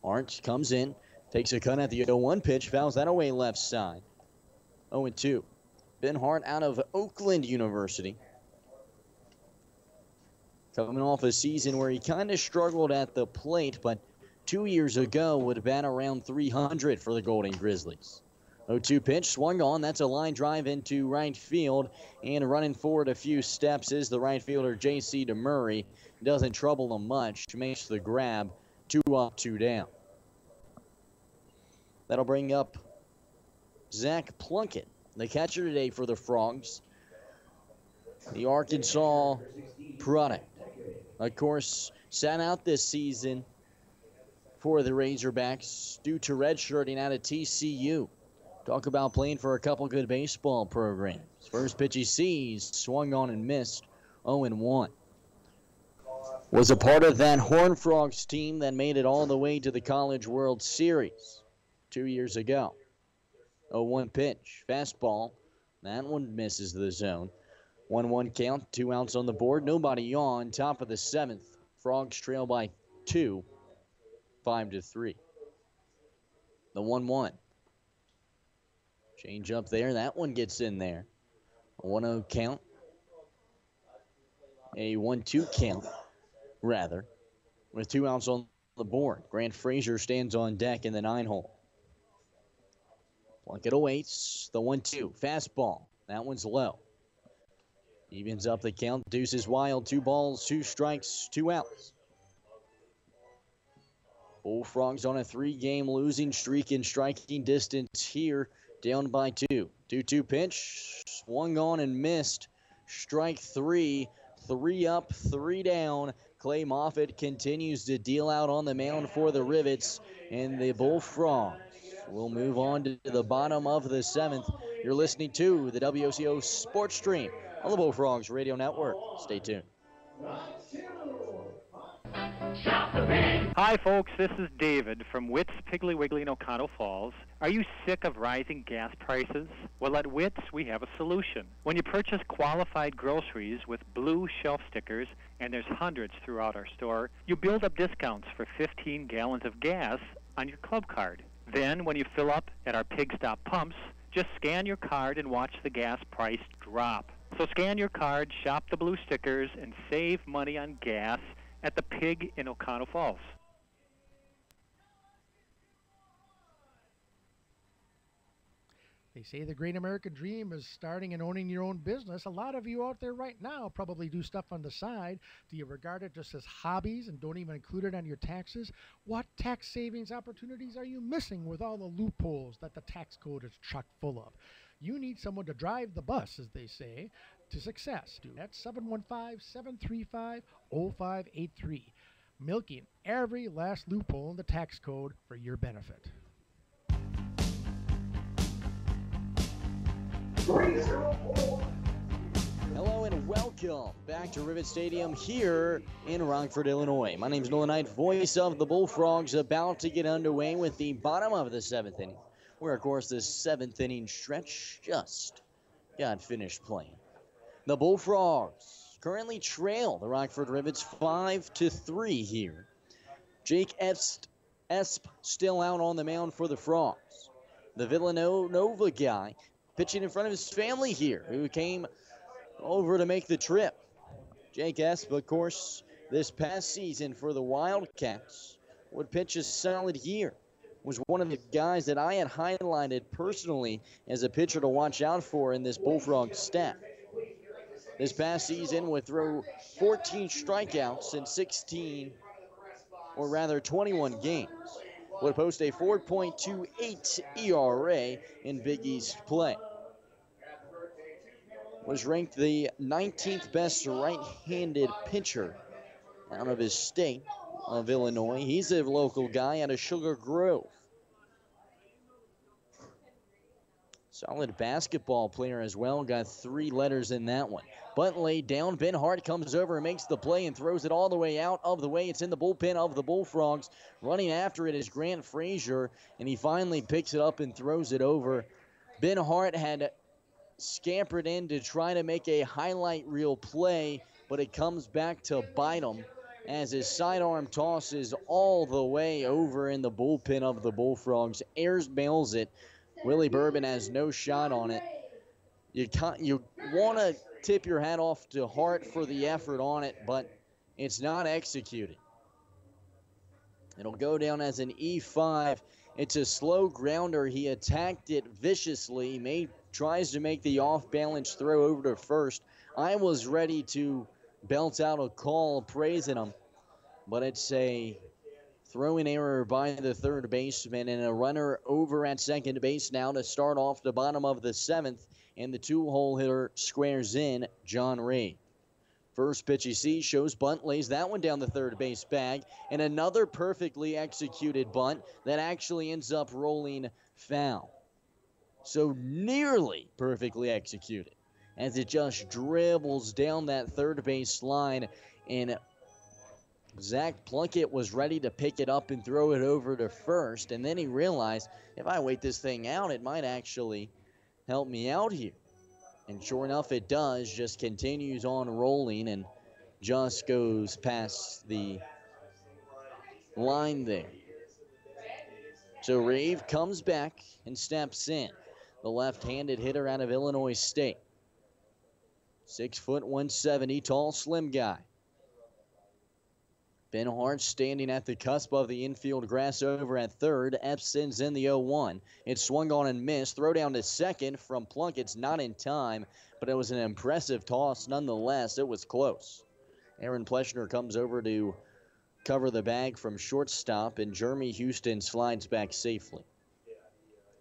Hart comes in, takes a cut at the 0-1 pitch, fouls that away left side. 0-2. Ben Hart out of Oakland University. Coming off a season where he kind of struggled at the plate, but 2 years ago would bat around 300 for the Golden Grizzlies. 0-2 pitch, swung on. That's a line drive into right field. And running forward a few steps is the right fielder, J.C. DeMurray. Doesn't trouble him much. Makes the grab. 2 up, 2 down. That'll bring up Zach Plunkett, the catcher today for the Frogs. The Arkansas product. Of course, sat out this season for the Razorbacks due to redshirting out of TCU. Talk about playing for a couple good baseball programs. First pitch he sees, swung on and missed. 0-1. Was a part of that Horned Frogs team that made it all the way to the College World Series 2 years ago. 0-1 pitch, fastball. That one misses the zone. 1-1 count, 2 outs on the board. Nobody on. Top of the 7th. Frogs trail by 2, 5-3. The 1-1. Change up there. That one gets in there. A 1-0 count. A 1-2 count, rather, with 2 outs on the board. Grant Frazier stands on deck in the 9-hole. Plunkett awaits. The 1-2. Fastball. That one's low. Evens up the count. Deuces wild. 2 balls, 2 strikes, 2 outs. Bullfrogs on a 3-game losing streak in striking distance here. Down by 2. 2-2 pitch. Swung on and missed. Strike 3. 3 up, 3 down. Clay Moffitt continues to deal out on the mound for the Rivets. And the Bullfrogs will move on to the bottom of the 7th. You're listening to the WOCO Sports Stream on the Bullfrogs Radio Network. Stay tuned. Hi, folks. This is David from Witt's Piggly Wiggly in O'Connell Falls. Are you sick of rising gas prices? Well, at Witt's, we have a solution. When you purchase qualified groceries with blue shelf stickers, and there's hundreds throughout our store, you build up discounts for 15 gallons of gas on your club card. Then, when you fill up at our Pig Stop pumps, just scan your card and watch the gas price drop. So scan your card, shop the blue stickers, and save money on gas at the Pig in O'Connell Falls. They say the great American dream is starting and owning your own business. A lot of you out there right now probably do stuff on the side. Do you regard it just as hobbies and don't even include it on your taxes? What tax savings opportunities are you missing with all the loopholes that the tax code is chock full of? You need someone to drive the bus, as they say, to success. That's 715-735-0583. Milking every last loophole in the tax code for your benefit. Hello and welcome back to Rivet Stadium here in Rockford, Illinois. My name is Nolan Knight, voice of the Bullfrogs, about to get underway with the bottom of the 7th inning, where, of course, the 7th inning stretch just got finished playing. The Bullfrogs currently trail the Rockford Rivets 5-3 here. Jake Esp still out on the mound for the Frogs. The Villanova guy pitching in front of his family here, who came over to make the trip. Jake Esp, of course, this past season for the Wildcats, would pitch a solid year. Was one of the guys that I had highlighted personally as a pitcher to watch out for in this Bullfrog staff. This past season would throw 14 strikeouts in 21 games. Would post a 4.28 ERA in Big East play. Was ranked the 19th best right-handed pitcher out of his state of Illinois. He's a local guy out of Sugar Grove. Solid basketball player as well. Got 3 letters in that one. Bunt laid down. Ben Hart comes over and makes the play and throws it all the way out of the way. It's in the bullpen of the Bullfrogs. Running after it is Grant Frazier, and he finally picks it up and throws it over. Ben Hart had scampered in to try to make a highlight reel play, but it comes back to bite him as his sidearm tosses all the way over in the bullpen of the Bullfrogs. Ayers bails it. Willie Bourbon has no shot on it. You want to tip your hat off to Hart for the effort on it, but it's not executed. It'll go down as an E5. It's a slow grounder. He attacked it viciously. Tries to make the off-balance throw over to first. I was ready to belt out a call praising him, but it's a throwing error by the third baseman, and a runner over at second base now to start off the bottom of the 7th, and the 2-hole hitter squares in John Ray. First pitch you see shows bunt, lays that one down the third base bag, and another perfectly executed bunt that actually ends up rolling foul. So nearly perfectly executed as it just dribbles down that third base line, and Zach Plunkett was ready to pick it up and throw it over to first, and then he realized, if I wait this thing out, it might actually help me out here. And sure enough, it does. Just continues on rolling and just goes past the line there. So Rave comes back and steps in. The left-handed hitter out of Illinois State. 6 foot 170, tall, slim guy. Ben Hart standing at the cusp of the infield grass over at third. Epps sends in the 0-1. It's swung on and missed. Throw down to second from Plunkett's not in time, but it was an impressive toss nonetheless. It was close. Aaron Pleschner comes over to cover the bag from shortstop, and Jeremy Houston slides back safely.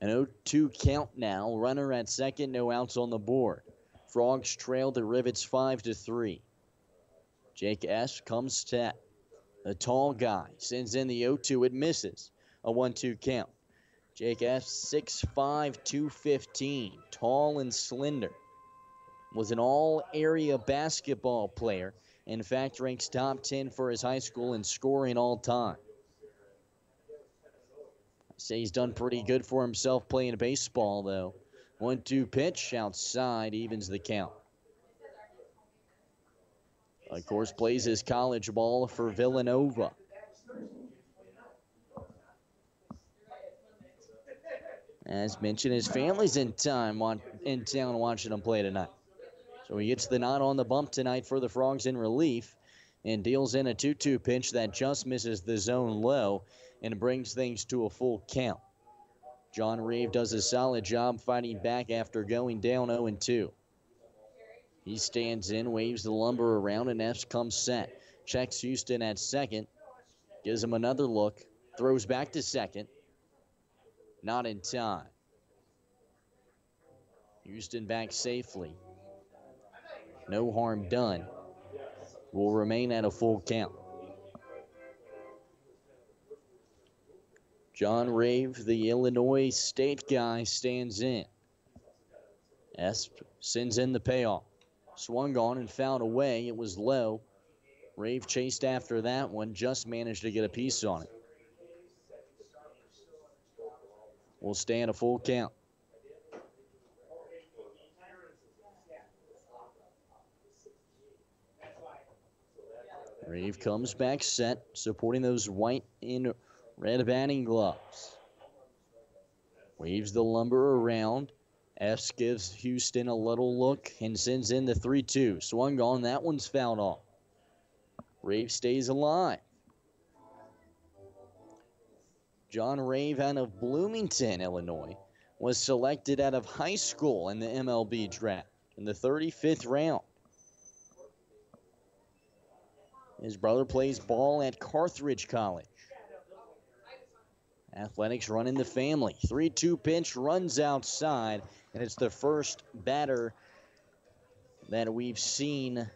An 0-2 count now. Runner at second, no outs on the board. Frogs trail the Rivets 5-3. Jake S. comes set. The tall guy sends in the 0-2. It misses. A 1-2 count. Jake F. 6'5", 215. Tall and slender. Was an all-area basketball player. In fact, ranks top 10 for his high school in scoring all time. I say he's done pretty good for himself playing baseball, though. 1-2 pitch outside, evens the count. Of course, plays his college ball for Villanova. As mentioned, his family's in town watching him play tonight. So he gets the nod on the bump tonight for the Frogs in relief and deals in a 2-2 pitch that just misses the zone low and brings things to a full count. John Reeve does a solid job fighting back after going down 0-2. He stands in, waves the lumber around, and Epps comes set. Checks Houston at second. Gives him another look. Throws back to second. Not in time. Houston back safely. No harm done. Will remain at a full count. John Rave, the Illinois State guy, stands in. Esp sends in the payoff. Swung on and fouled away. It was low. Rave chased after that one, just managed to get a piece on it. Will stand a full count. Rave comes back set, supporting those white and red batting gloves. Waves the lumber around. F gives Houston a little look and sends in the 3-2. Swung on, that one's fouled off. Rave stays alive. John Rave out of Bloomington, Illinois, was selected out of high school in the MLB draft in the 35th round. His brother plays ball at Carthage College. Athletics run in the family. 3-2 pitch runs outside, and it's the first batter that we've seen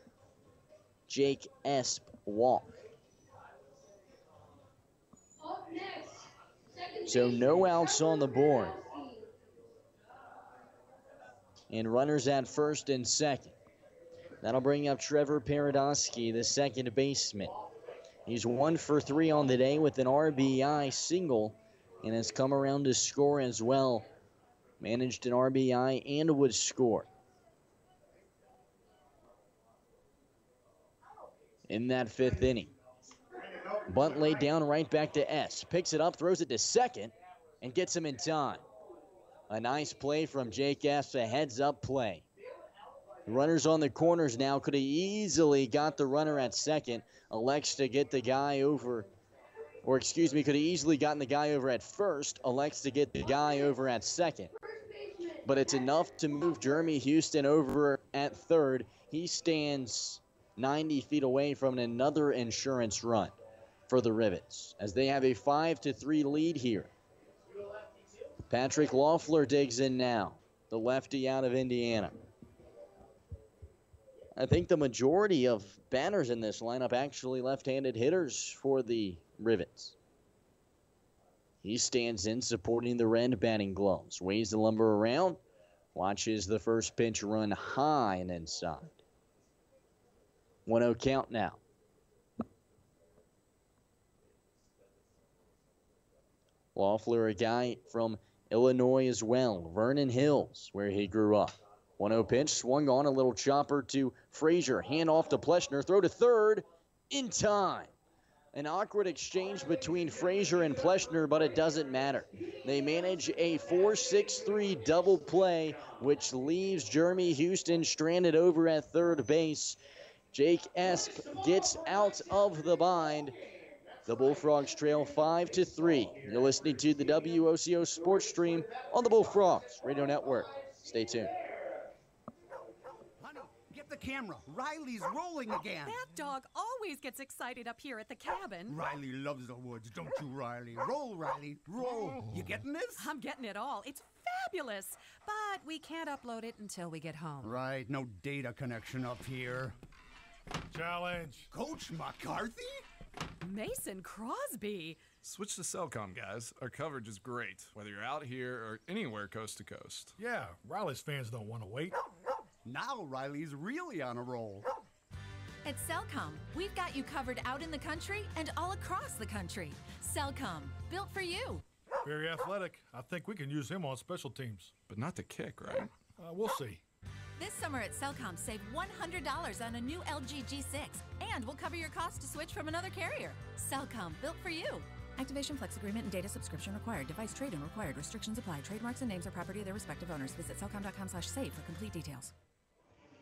Jake Esp walk. So no outs on the board. And runners at first and second. That'll bring up Trevor Paradosky, the second baseman. He's 1 for 3 on the day with an RBI single and has come around to score as well. Managed an RBI and would score. In that 5th inning. Bunt laid down right back to S. Picks it up, throws it to second, and gets him in time. A nice play from Jake S. A heads-up play. Runners on the corners now. Could have easily got the runner at second. Elects to get the guy over, could have easily gotten the guy over at first. Elects to get the guy over at second. But it's enough to move Jeremy Houston over at third. He stands 90 feet away from another insurance run for the Rivets, as they have a 5-3 lead here. Patrick Loeffler digs in now, the lefty out of Indiana. I think the majority of batters in this lineup actually left-handed hitters for the Rivets. He stands in supporting the red batting gloves, waves the lumber around, watches the first pitch run high and inside. 1-0 count now. Loeffler, a guy from Illinois as well, Vernon Hills, where he grew up. 1-0 pitch, swung on, a little chopper to Frazier. Hand off to Pleschner, throw to third, in time. An awkward exchange between Frazier and Pleschner, but it doesn't matter. They manage a 4-6-3 double play, which leaves Jeremy Houston stranded over at third base. Jake Esp gets out of the bind. The Bullfrogs trail 5-3. You're listening to the WOCO Sports Stream on the Bullfrogs Radio Network. Stay tuned. Honey, get the camera. Riley's rolling again. That dog always gets excited up here at the cabin. Riley loves the woods, don't you, Riley? Roll, Riley, roll. You getting this? I'm getting it all. It's fabulous. But we can't upload it until we get home. Right, no data connection up here. Challenge. Coach McCarthy? Mason Crosby. Switch to Cellcom, guys. Our coverage is great, whether you're out here or anywhere coast to coast. Yeah, Riley's fans don't want to wait. Now Riley's really on a roll. At Cellcom, we've got you covered out in the country and all across the country. Cellcom, built for you. Very athletic. I think we can use him on special teams. But not the kick, right? We'll see. This summer at Cellcom, save $100 on a new LG G6, and we'll cover your cost to switch from another carrier. Cellcom, built for you. Activation, flex agreement, and data subscription required. Device trade-in required. Restrictions apply. Trademarks and names are property of their respective owners. Visit cellcom.com/save for complete details.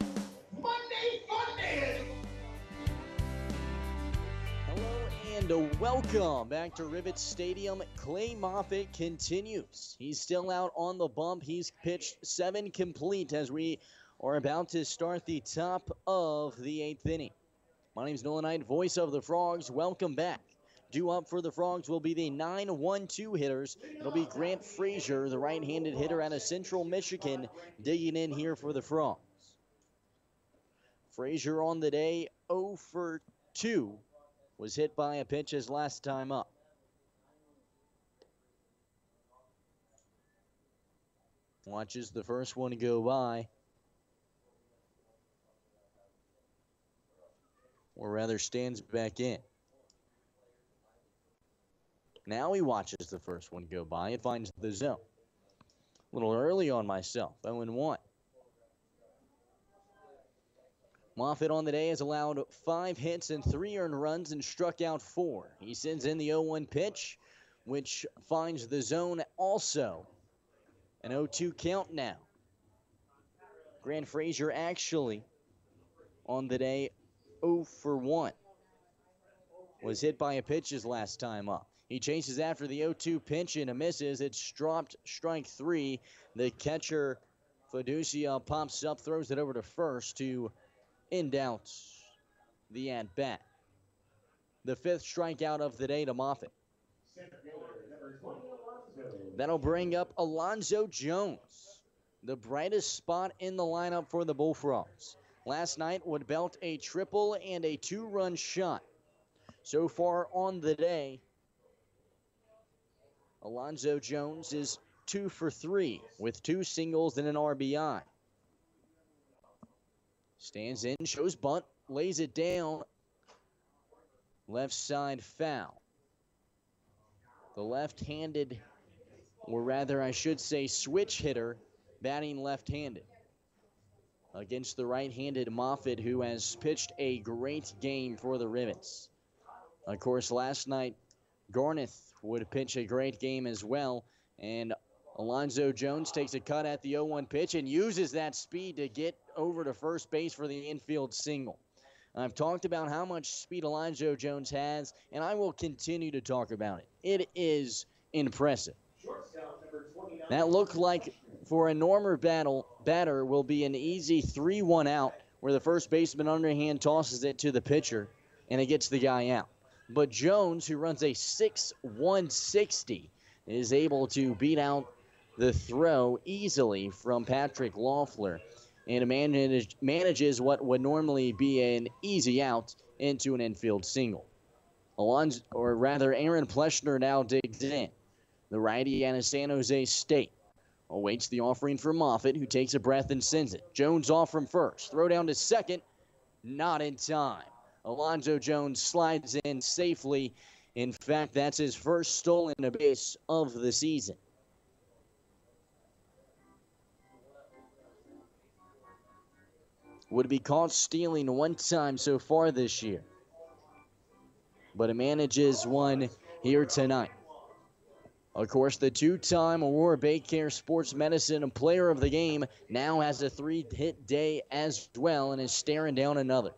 Monday Funday! Hello and welcome back to Rivet Stadium. Clay Moffitt continues. He's still out on the bump. He's pitched 7 complete as we are about to start the top of the 8th inning. My name is Nolan Knight, voice of the Frogs. Welcome back. Due up for the Frogs will be the 9-1-2 hitters. It'll be Grant Frazier, the right-handed hitter out of Central Michigan, digging in here for the Frogs. Frazier on the day, 0 for 2. Was hit by a pitch his last time up. Watches the first one go by. Or rather stands back in. Now he watches the first one go by. It finds the zone. A little early on myself, 0-1. Moffitt on the day has allowed 5 hits and 3 earned runs and struck out 4. He sends in the 0-1 pitch, which finds the zone also. An 0-2 count now. Grant Frazier actually on the day 0 for 1. Was hit by a pitch his last time up. He chases after the 0-2 pitch and misses. It's dropped, strike 3. The catcher, Fiducia, pops up, throws it over to first to end out the at-bat. The 5th strikeout of the day to Moffitt. That'll bring up Alonzo Jones, the brightest spot in the lineup for the Bullfrogs. Last night would belt a triple and a 2-run shot. So far on the day, Alonzo Jones is 2 for 3 with 2 singles and an RBI. Stands in, shows bunt, lays it down. Left side foul. The left-handed, or rather I should say switch hitter, batting left-handed against the right-handed Moffitt, who has pitched a great game for the Rivets. Of course, last night, Garneth would pitch a great game as well, and Alonzo Jones takes a cut at the 0-1 pitch and uses that speed to get over to first base for the infield single. I've talked about how much speed Alonzo Jones has, and I will continue to talk about it. It is impressive. That looked like, for a Normer batter, will be an easy 3-1 out, where the first baseman underhand tosses it to the pitcher, and it gets the guy out. But Jones, who runs a 6.160, is able to beat out the throw easily from Patrick Loeffler and manages what would normally be an easy out into an infield single. Aaron Pleshner now digs in. The righty out of San Jose State awaits the offering from Moffitt, who takes a breath and sends it. Jones off from first. Throw down to second. Not in time. Alonzo Jones slides in safely. In fact, that's his first stolen base of the season. Would be caught stealing one time so far this year, but it manages one here tonight. Of course, the 2-time Aurora Baycare Sports Medicine Player of the Game now has a 3-hit day as well and is staring down another.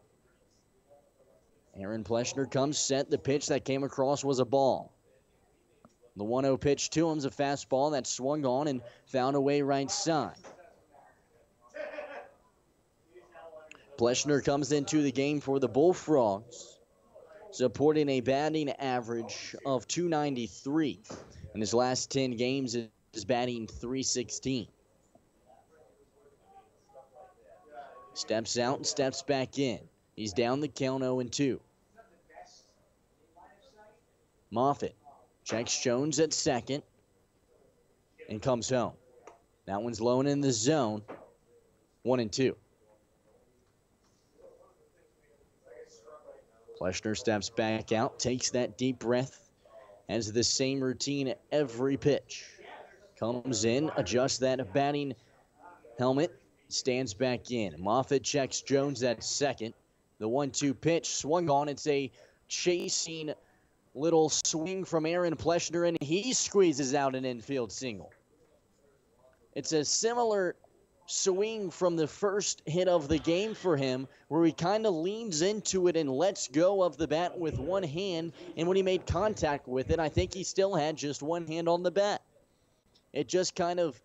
Aaron Pleshner comes set. The pitch that came across was a ball. The 1-0 pitch to him is a fastball that swung on and found a way right side. Pleshner comes into the game for the Bullfrogs, supporting a batting average of .293. In his last 10 games, is batting .316. Steps out and steps back in. He's down the count 0-2. Moffitt checks Jones at second and comes home. That one's low and in the zone. 1-2. Pleshner steps back out, takes that deep breath, has the same routine at every pitch. Comes in, adjusts that batting helmet, stands back in. Moffitt checks Jones at second. The 1-2 pitch swung on. It's a chasing little swing from Aaron Pleshner, and he squeezes out an infield single. It's a similar swing from the first hit of the game for him, where he kind of leans into it and lets go of the bat with one hand, and when he made contact with it, I think he still had just one hand on the bat. It just kind of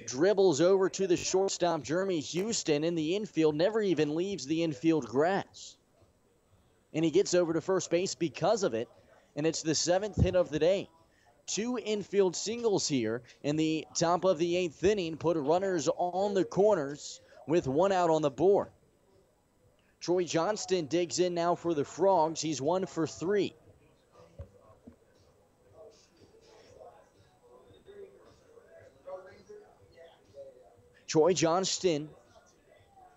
dribbles over to the shortstop, Jeremy Houston, in the infield, never even leaves the infield grass. And he gets over to first base because of it, and it's the 7th hit of the day. 2 infield singles here in the top of the 8th inning, put runners on the corners with 1 out on the board. Troy Johnston digs in now for the Frogs. He's 1 for 3. Troy Johnston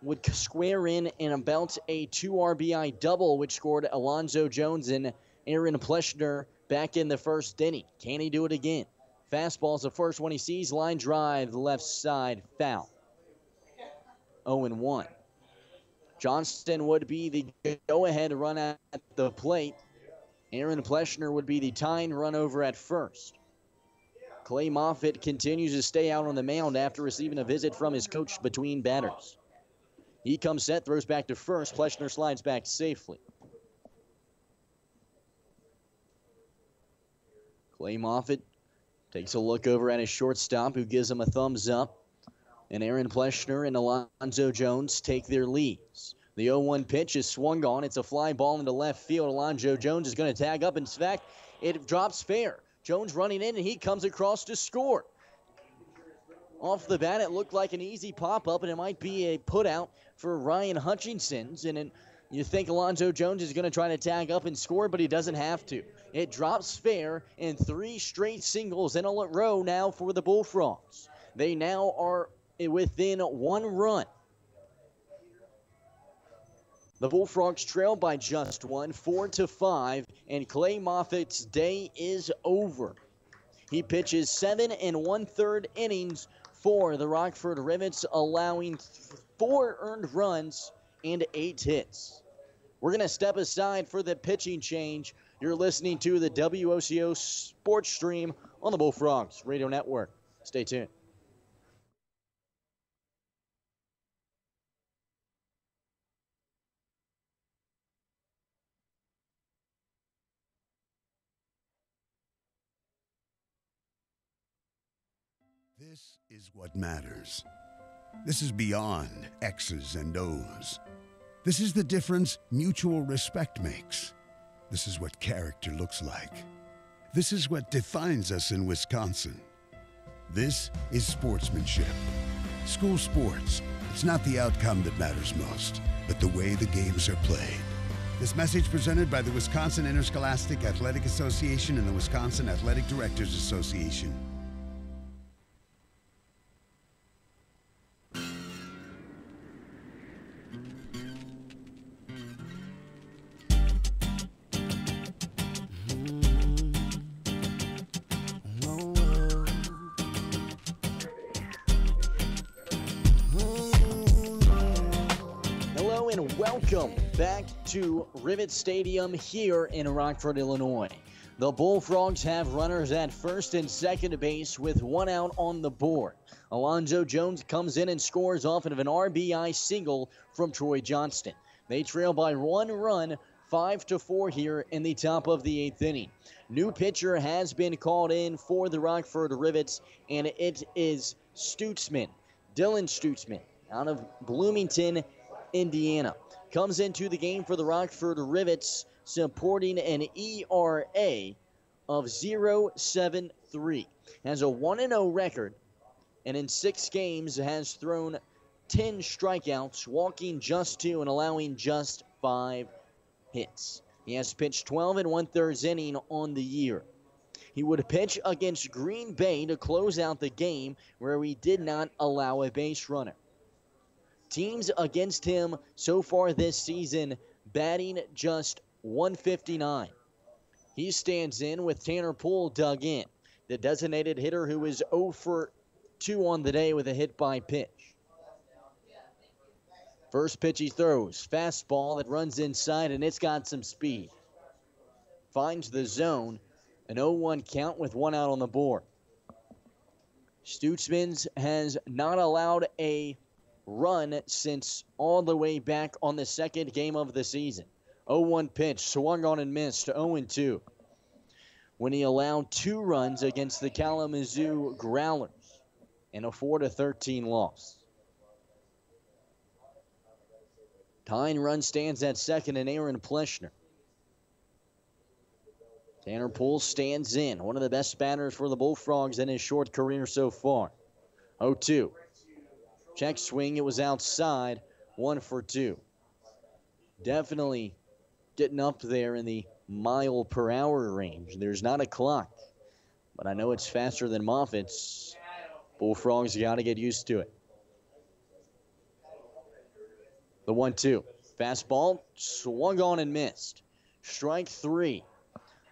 would square in and about a 2 RBI double, which scored Alonzo Jones and Aaron Pleshner back in the first inning. Can he do it again? Fastball's the first one he sees. Line drive, left side, foul. 0-1. Johnston would be the go-ahead run at the plate. Aaron Pleshner would be the tying run over at first. Clay Moffitt continues to stay out on the mound after receiving a visit from his coach between batters. He comes set, throws back to first. Pleshner slides back safely. Clay Moffitt takes a look over at his shortstop, who gives him a thumbs up. And Aaron Pleshner and Alonzo Jones take their leads. The 0-1 pitch is swung on. It's a fly ball into left field. Alonzo Jones is going to tag up. In fact, it drops fair. Jones running in, and he comes across to score. Off the bat, it looked like an easy pop-up, and it might be a put-out for Ryan Hutchinson's. And you think Alonzo Jones is going to try to tag up and score, but he doesn't have to. It drops fair, and 3 straight singles in a row now for the Bullfrogs. They now are within 1 run. The Bullfrogs trail by just 1, 4-5, and Clay Moffitt's day is over. He pitches 7 1/3 innings for the Rockford Rivets, allowing 4 earned runs and 8 hits. We're going to step aside for the pitching change. You're listening to the WOCO Sports Stream on the Bullfrogs Radio Network. Stay tuned. This is what matters. This is beyond X's and O's. This is the difference mutual respect makes. This is what character looks like. This is what defines us in Wisconsin. This is sportsmanship. School sports, it's not the outcome that matters most, but the way the games are played. This message presented by the Wisconsin Interscholastic Athletic Association and the Wisconsin Athletic Directors Association. Welcome back to Rivet Stadium here in Rockford, Illinois. The Bullfrogs have runners at first and second base with 1 out on the board. Alonzo Jones comes in and scores off of an RBI single from Troy Johnston. They trail by 1 run, 5-4 here in the top of the 8th inning. New pitcher has been called in for the Rockford Rivets, and it is Stutzman, Dylan Stutzman, out of Bloomington, Indiana. Comes into the game for the Rockford Rivets, supporting an ERA of 0.73. Has a 1-0 record, and in 6 games has thrown 10 strikeouts, walking just 2 and allowing just 5 hits. He has pitched 12 1/3 inning on the year. He would pitch against Green Bay to close out the game, where he did not allow a base runner. Teams against him so far this season batting just 159. He stands in with Tanner Poole dug in, the designated hitter who is 0 for 2 on the day with a hit by pitch. First pitch he throws, fastball that runs inside, and it's got some speed. Finds the zone, an 0-1 count with 1 out on the board. Stutzman has not allowed a run since all the way back on the 2nd game of the season. 0-1 pitch, swung on and missed, 0-2. When he allowed 2 runs against the Kalamazoo Growlers in a 4-13 loss. Tying run stands at second, and Aaron Pleshner. Tanner Poole stands in, one of the best batters for the Bullfrogs in his short career so far. 0-2. Check swing, it was outside, 1 for 2. Definitely getting up there in the mile-per-hour range. There's not a clock, but I know it's faster than Moffitt's. Bullfrogs got to get used to it. The 1-2. Fastball, swung on and missed. Strike 3.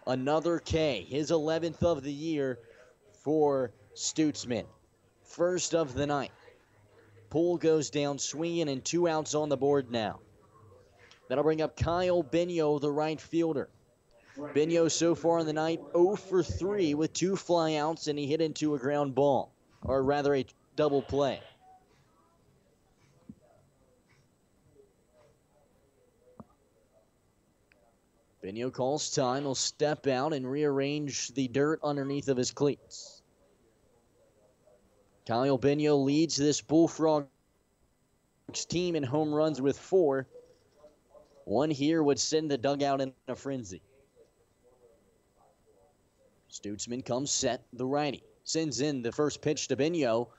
Another K, his 11th of the year for Stutzman. First of the night. Poole goes down swinging, and 2 outs on the board now. That'll bring up Kyle Benio, the right fielder. Benio so far in the night 0 for 3 with 2 flyouts, and he hit into a ground ball, or rather a double play. Benio calls time. He'll step out and rearrange the dirt underneath of his cleats. Kyle Benio leads this Bullfrogs team in home runs with 4. One here would send the dugout in a frenzy. Stutzman comes set, the righty. Sends in the first pitch to Benio,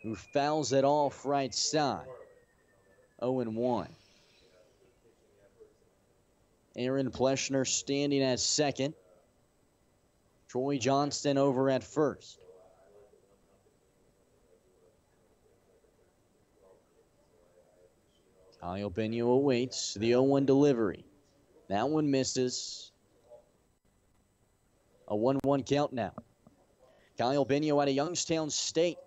who fouls it off right side. 0-1. Aaron Pleschner standing at second. Troy Johnston over at first. Kyle Benio awaits the 0-1 delivery. That one misses. A 1-1 count now. Kyle Benio out of Youngstown State.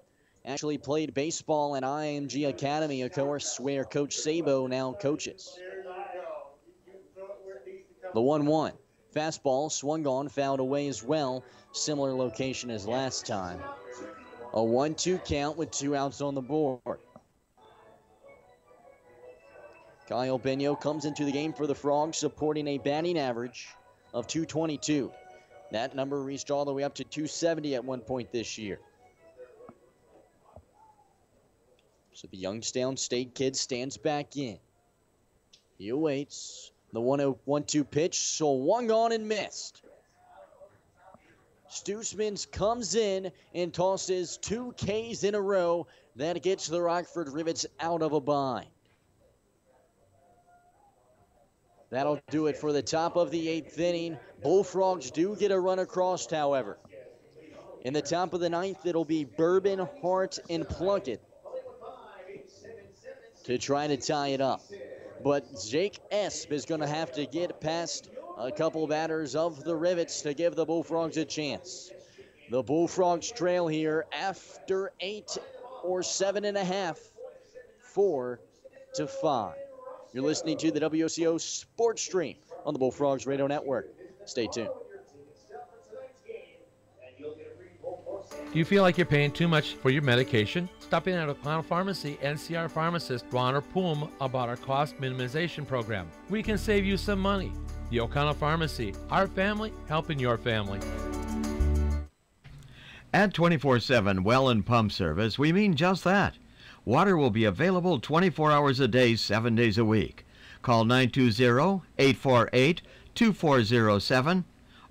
Actually played baseball at IMG Academy, of course, where Coach Sabo now coaches. The 1-1. Fastball swung on, fouled away as well. Similar location as last time. A 1-2 count with 2 outs on the board. Kyle Benio comes into the game for the Frogs, supporting a batting average of .222. That number reached all the way up to .270 at one point this year. So the Youngstown State kid stands back in. He awaits. The 1-2 pitch, swung on and missed. Stutzman comes in and tosses 2 Ks in a row. That gets the Rockford Rivets out of a bind. That'll do it for the top of the 8th inning. Bullfrogs do get a run across, however. In the top of the 9th, it'll be Bourbon, Hart, and Plunkett to try to tie it up. But Jake Esp is going to have to get past a couple batters of the Rivets to give the Bullfrogs a chance. The Bullfrogs trail here after 8 or 7.5, 4-5. You're listening to the WOCO Sports Stream on the Bullfrogs Radio Network. Stay tuned. Do you feel like you're paying too much for your medication? Stop in at O'Connell Pharmacy and see our pharmacist, Ron Poom, about our cost minimization program. We can save you some money. The O'Connell Pharmacy, our family helping your family. At 24/7 Well and Pump Service, we mean just that. Water will be available 24 hours a day, 7 days a week. Call 920-848-2407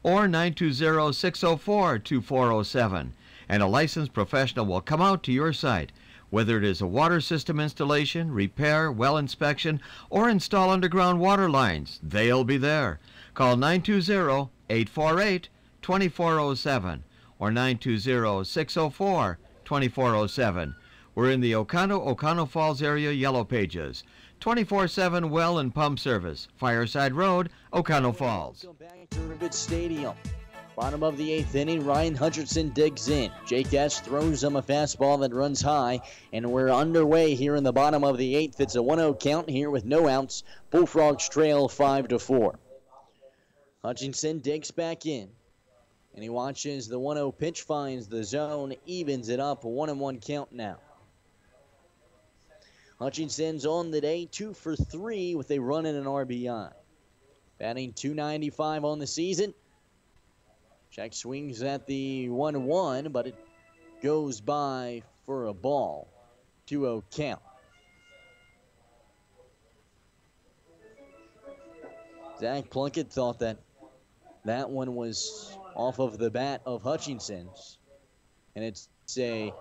or 920-604-2407, and a licensed professional will come out to your site. Whether it is a water system installation, repair, well inspection, or install underground water lines, they'll be there. Call 920-848-2407 or 920-604-2407. We're in the O'Connell Falls area Yellow Pages. 24/7 Well and Pump Service, Fireside Road, O'Connell Falls. Welcome back to Rivet Stadium. Bottom of the 8th inning, Ryan Hutchinson digs in. Jake S. throws him a fastball that runs high, and we're underway here in the bottom of the 8th. It's a 1-0 count here with no outs. Bullfrogs trail 5-4. Hutchinson digs back in, and he watches the 1-0 pitch, finds the zone, evens it up, a 1-1 count now. Hutchinson's on the day, 2 for 3 with a run and an RBI. Batting .295 on the season. Check swings at the 1-1, but it goes by for a ball. 2-0 count. Zach Plunkett thought that one was off of the bat of Hutchinson's, and it's a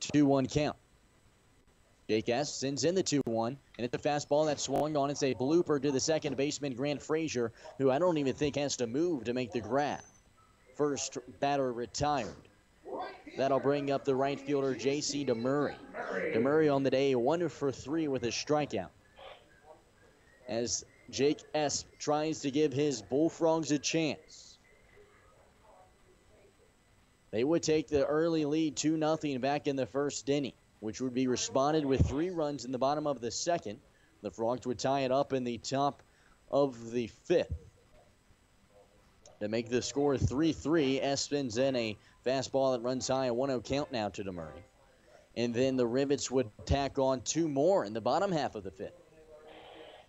2-1 count. Jake S. sends in the 2-1, and it's a fastball that swung on. It's a blooper to the second baseman, Grant Frazier, who I don't even think has to move to make the grab. First batter retired. That'll bring up the right fielder, J.C. DeMurray. DeMurray on the day, 1 for 3 with a strikeout. As Jake S. tries to give his Bullfrogs a chance. They would take the early lead 2-0 back in the first inning, which would be responded with 3 runs in the bottom of the second. The Frogs would tie it up in the top of the 5th. To make the score 3-3, S spins in a fastball that runs high, a 1-0 count now to DeMurray. And then the Rivets would tack on 2 more in the bottom half of the 5th.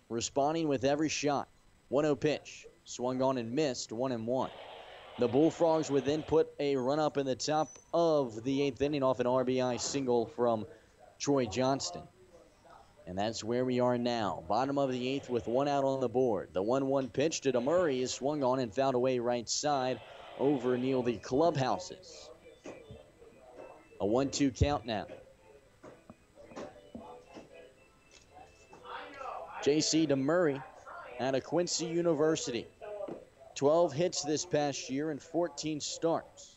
responding with every shot. 1-0 pitch. Swung on and missed. 1-1. The Bullfrogs would then put a run up in the top of the 8th inning off an RBI single from Troy Johnston. And that's where we are now. Bottom of the 8th with 1 out on the board. The 1-1 pitch to DeMurray is swung on and fouled away right side over near the clubhouses. A 1-2 count now. J.C. DeMurray out of Quincy University. 12 hits this past year and 14 starts.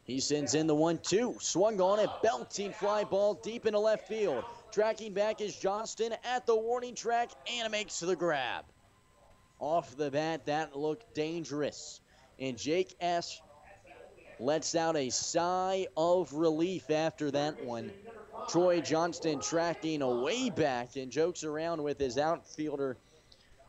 He sends in the 1-2. Swung on a belting fly ball deep into left field. Tracking back is Johnston at the warning track and makes the grab. Off the bat, that looked dangerous. And Jake S. lets out a sigh of relief after that one. Troy Johnston tracking way back and jokes around with his outfielder,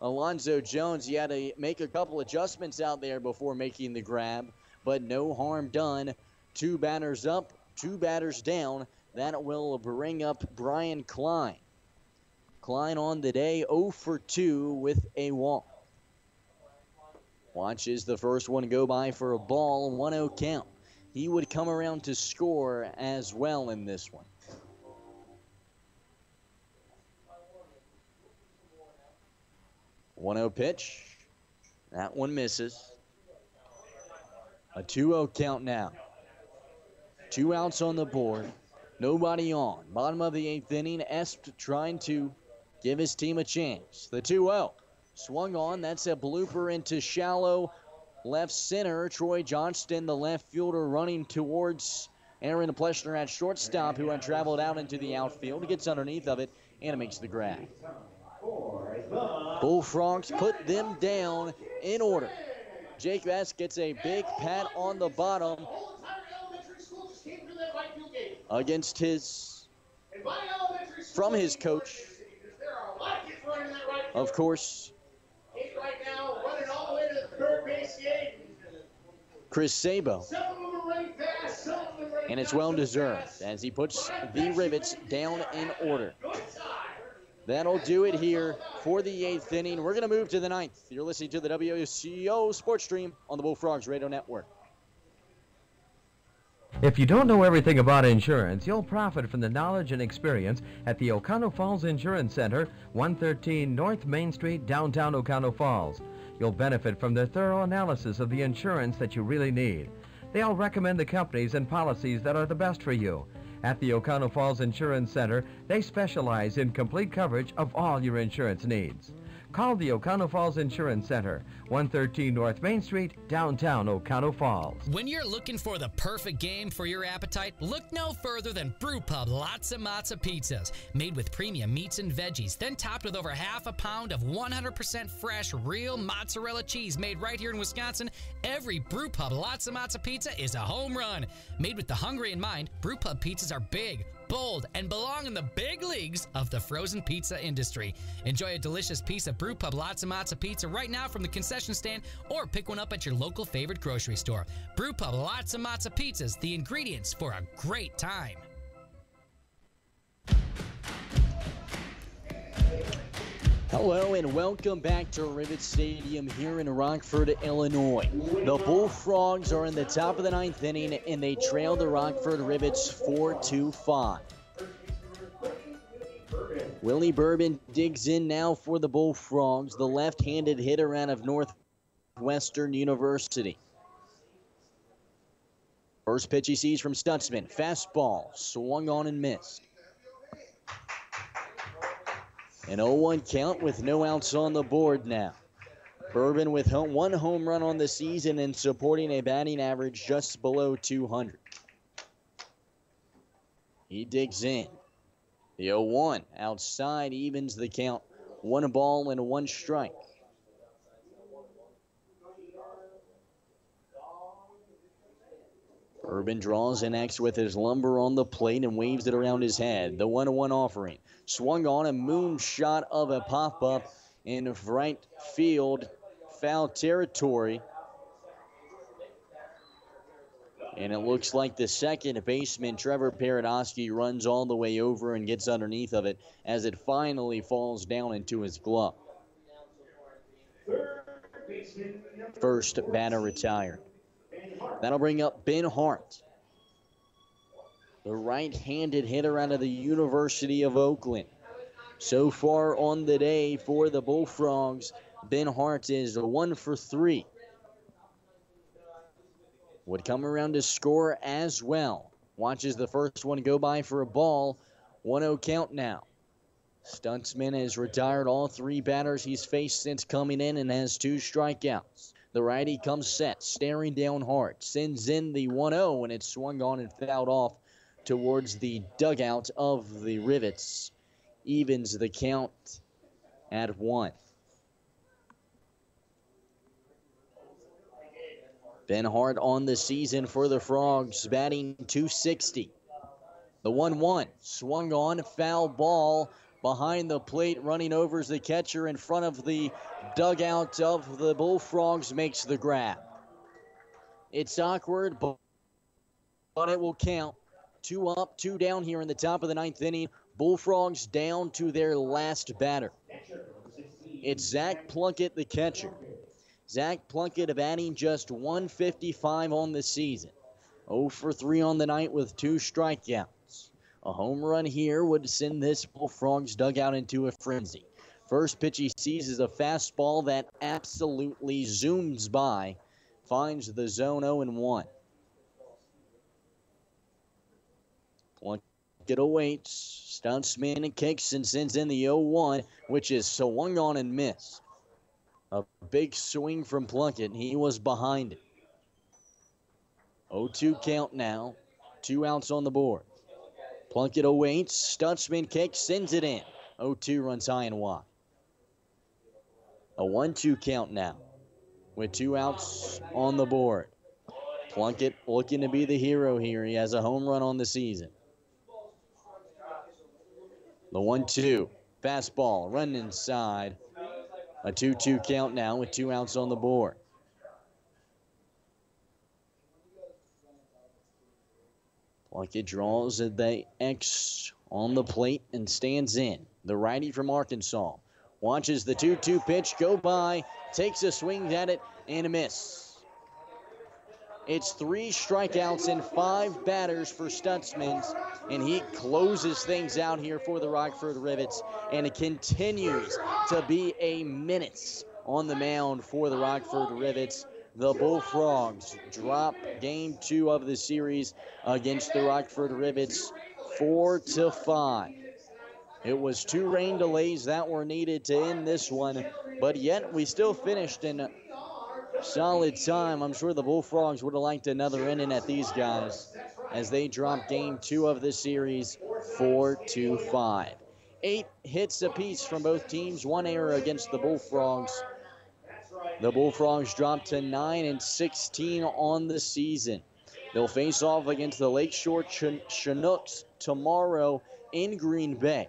Alonzo Jones. He had to make a couple adjustments out there before making the grab, but no harm done. 2 batters up, 2 batters down. That will bring up Brian Klein. Klein on the day 0 for 2 with a walk. Watches the first one go by for a ball, 1-0 count. He would come around to score as well in this one. One 1-0 pitch. That one misses. A 2-0 count now. 2 outs on the board. Nobody on. Bottom of the 8th inning. Esp trying to give his team a chance. The 2-0. Swung on. That's a blooper into shallow left center. Troy Johnston, the left fielder, running towards Aaron Pleshner at shortstop, who had traveled out into the outfield. He gets underneath of it and makes the grab. Bullfrogs put them down in order. Jake Bass gets a big pat on the bottom against from his coach. Of course, Chris Sabo. And it's well deserved as he puts the Rivets down in order. That'll do it here for the 8th inning. We're going to move to the 9th. You're listening to the WCO Sports Stream on the Bullfrogs Radio Network. If you don't know everything about insurance, you'll profit from the knowledge and experience at the Oconto Falls Insurance Center, 113 North Main Street, downtown Oconto Falls. You'll benefit from their thorough analysis of the insurance that you really need. They'll recommend the companies and policies that are the best for you. At the Oconto Falls Insurance Center, they specialize in complete coverage of all your insurance needs. Call the Oconto Falls Insurance Center, 113 North Main Street, downtown Oconto Falls. When you're looking for the perfect game for your appetite, look no further than Brew Pub Lots of Matza Pizzas. Made with premium meats and veggies, then topped with over half a pound of 100% fresh, real mozzarella cheese made right here in Wisconsin. Every Brew Pub Lots of Matza Pizza is a home run. Made with the hungry in mind, Brew Pub pizzas are big, bold, and belong in the big leagues of the frozen pizza industry. Enjoy a delicious piece of Brew Pub Lots of Matza Pizza right now from the concession stand, or pick one up at your local favorite grocery store. Brew Pub Lots of Matza Pizzas, the ingredients for a great time. Hello and welcome back to Rivet Stadium here in Rockford, Illinois. The Bullfrogs are in the top of the 9th inning and they trail the Rockford Rivets 4-5. Willie Bourbon digs in now for the Bullfrogs, the left-handed hitter out of Northwestern University. First pitch he sees from Stutzman. Fastball, swung on and missed. An 0-1 count with no outs on the board now. Bourbon with one home run on the season and supporting a batting average just below 200. He digs in. The 0-1 outside evens the count. 1 ball and 1 strike. Bourbon draws an X with his lumber on the plate and waves it around his head. The 1-1 offering. Swung on a moonshot of a pop-up in right field, foul territory. And it looks like the second baseman, Trevor Paradosky, runs all the way over and gets underneath of it as it finally falls down into his glove. First batter retired. That'll bring up Ben Hart, the right-handed hitter out of the University of Oakland. So far on the day for the Bullfrogs, Ben Hart is 1 for 3. Would come around to score as well. Watches the first one go by for a ball. 1-0 count now. Stuntsman has retired all 3 batters he's faced since coming in and has 2 strikeouts. The righty comes set, staring down hard. Sends in the 1-0, and it's swung on and fouled off towards the dugout of the Rivets. Evens the count at 1. Ben Hart on the season for the Frogs, batting .260. The 1-1, swung on, foul ball behind the plate, running over is the catcher in front of the dugout of the Bullfrogs, makes the grab. It's awkward, but it will count. 2 up, 2 down here in the top of the 9th inning. Bullfrogs down to their last batter. It's Zach Plunkett, the catcher. Zach Plunkett batting just .155 on the season. 0 for 3 on the night with 2 strikeouts. A home run here would send this Bullfrogs dugout into a frenzy. First pitch he sees is a fastball that absolutely zooms by. Finds the zone 0-1. Plunkett awaits. Stuntsman and kicks and sends in the 0-1, which is swung on and missed. A big swing from Plunkett. He was behind it. 0-2 count now. 2 outs on the board. Plunkett awaits. Stuntsman kicks, sends it in. 0-2 runs high and wide. A 1-2 count now with 2 outs on the board. Plunkett looking to be the hero here. He has a home run on the season. The 1-2. Fastball, run inside. A 2-2 count now with 2 outs on the board. Plunkett draws the X on the plate and stands in. The righty from Arkansas watches the 2-2 pitch go by, takes a swing at it, and a miss. It's 3 strikeouts and 5 batters for Stuntsman, and he closes things out here for the Rockford Rivets, and it continues to be a menace on the mound for the Rockford Rivets. The Bullfrogs drop game 2 of the series against the Rockford Rivets 4-5. It was 2 rain delays that were needed to end this one, but yet we still finished in solid time. I'm sure the Bullfrogs would have liked another inning at these guys as they drop game 2 of the series 4-5. 8 hits apiece from both teams, 1 error against the Bullfrogs. The Bullfrogs dropped to 9-16 on the season. They'll face off against the Lakeshore Chinooks tomorrow in Green Bay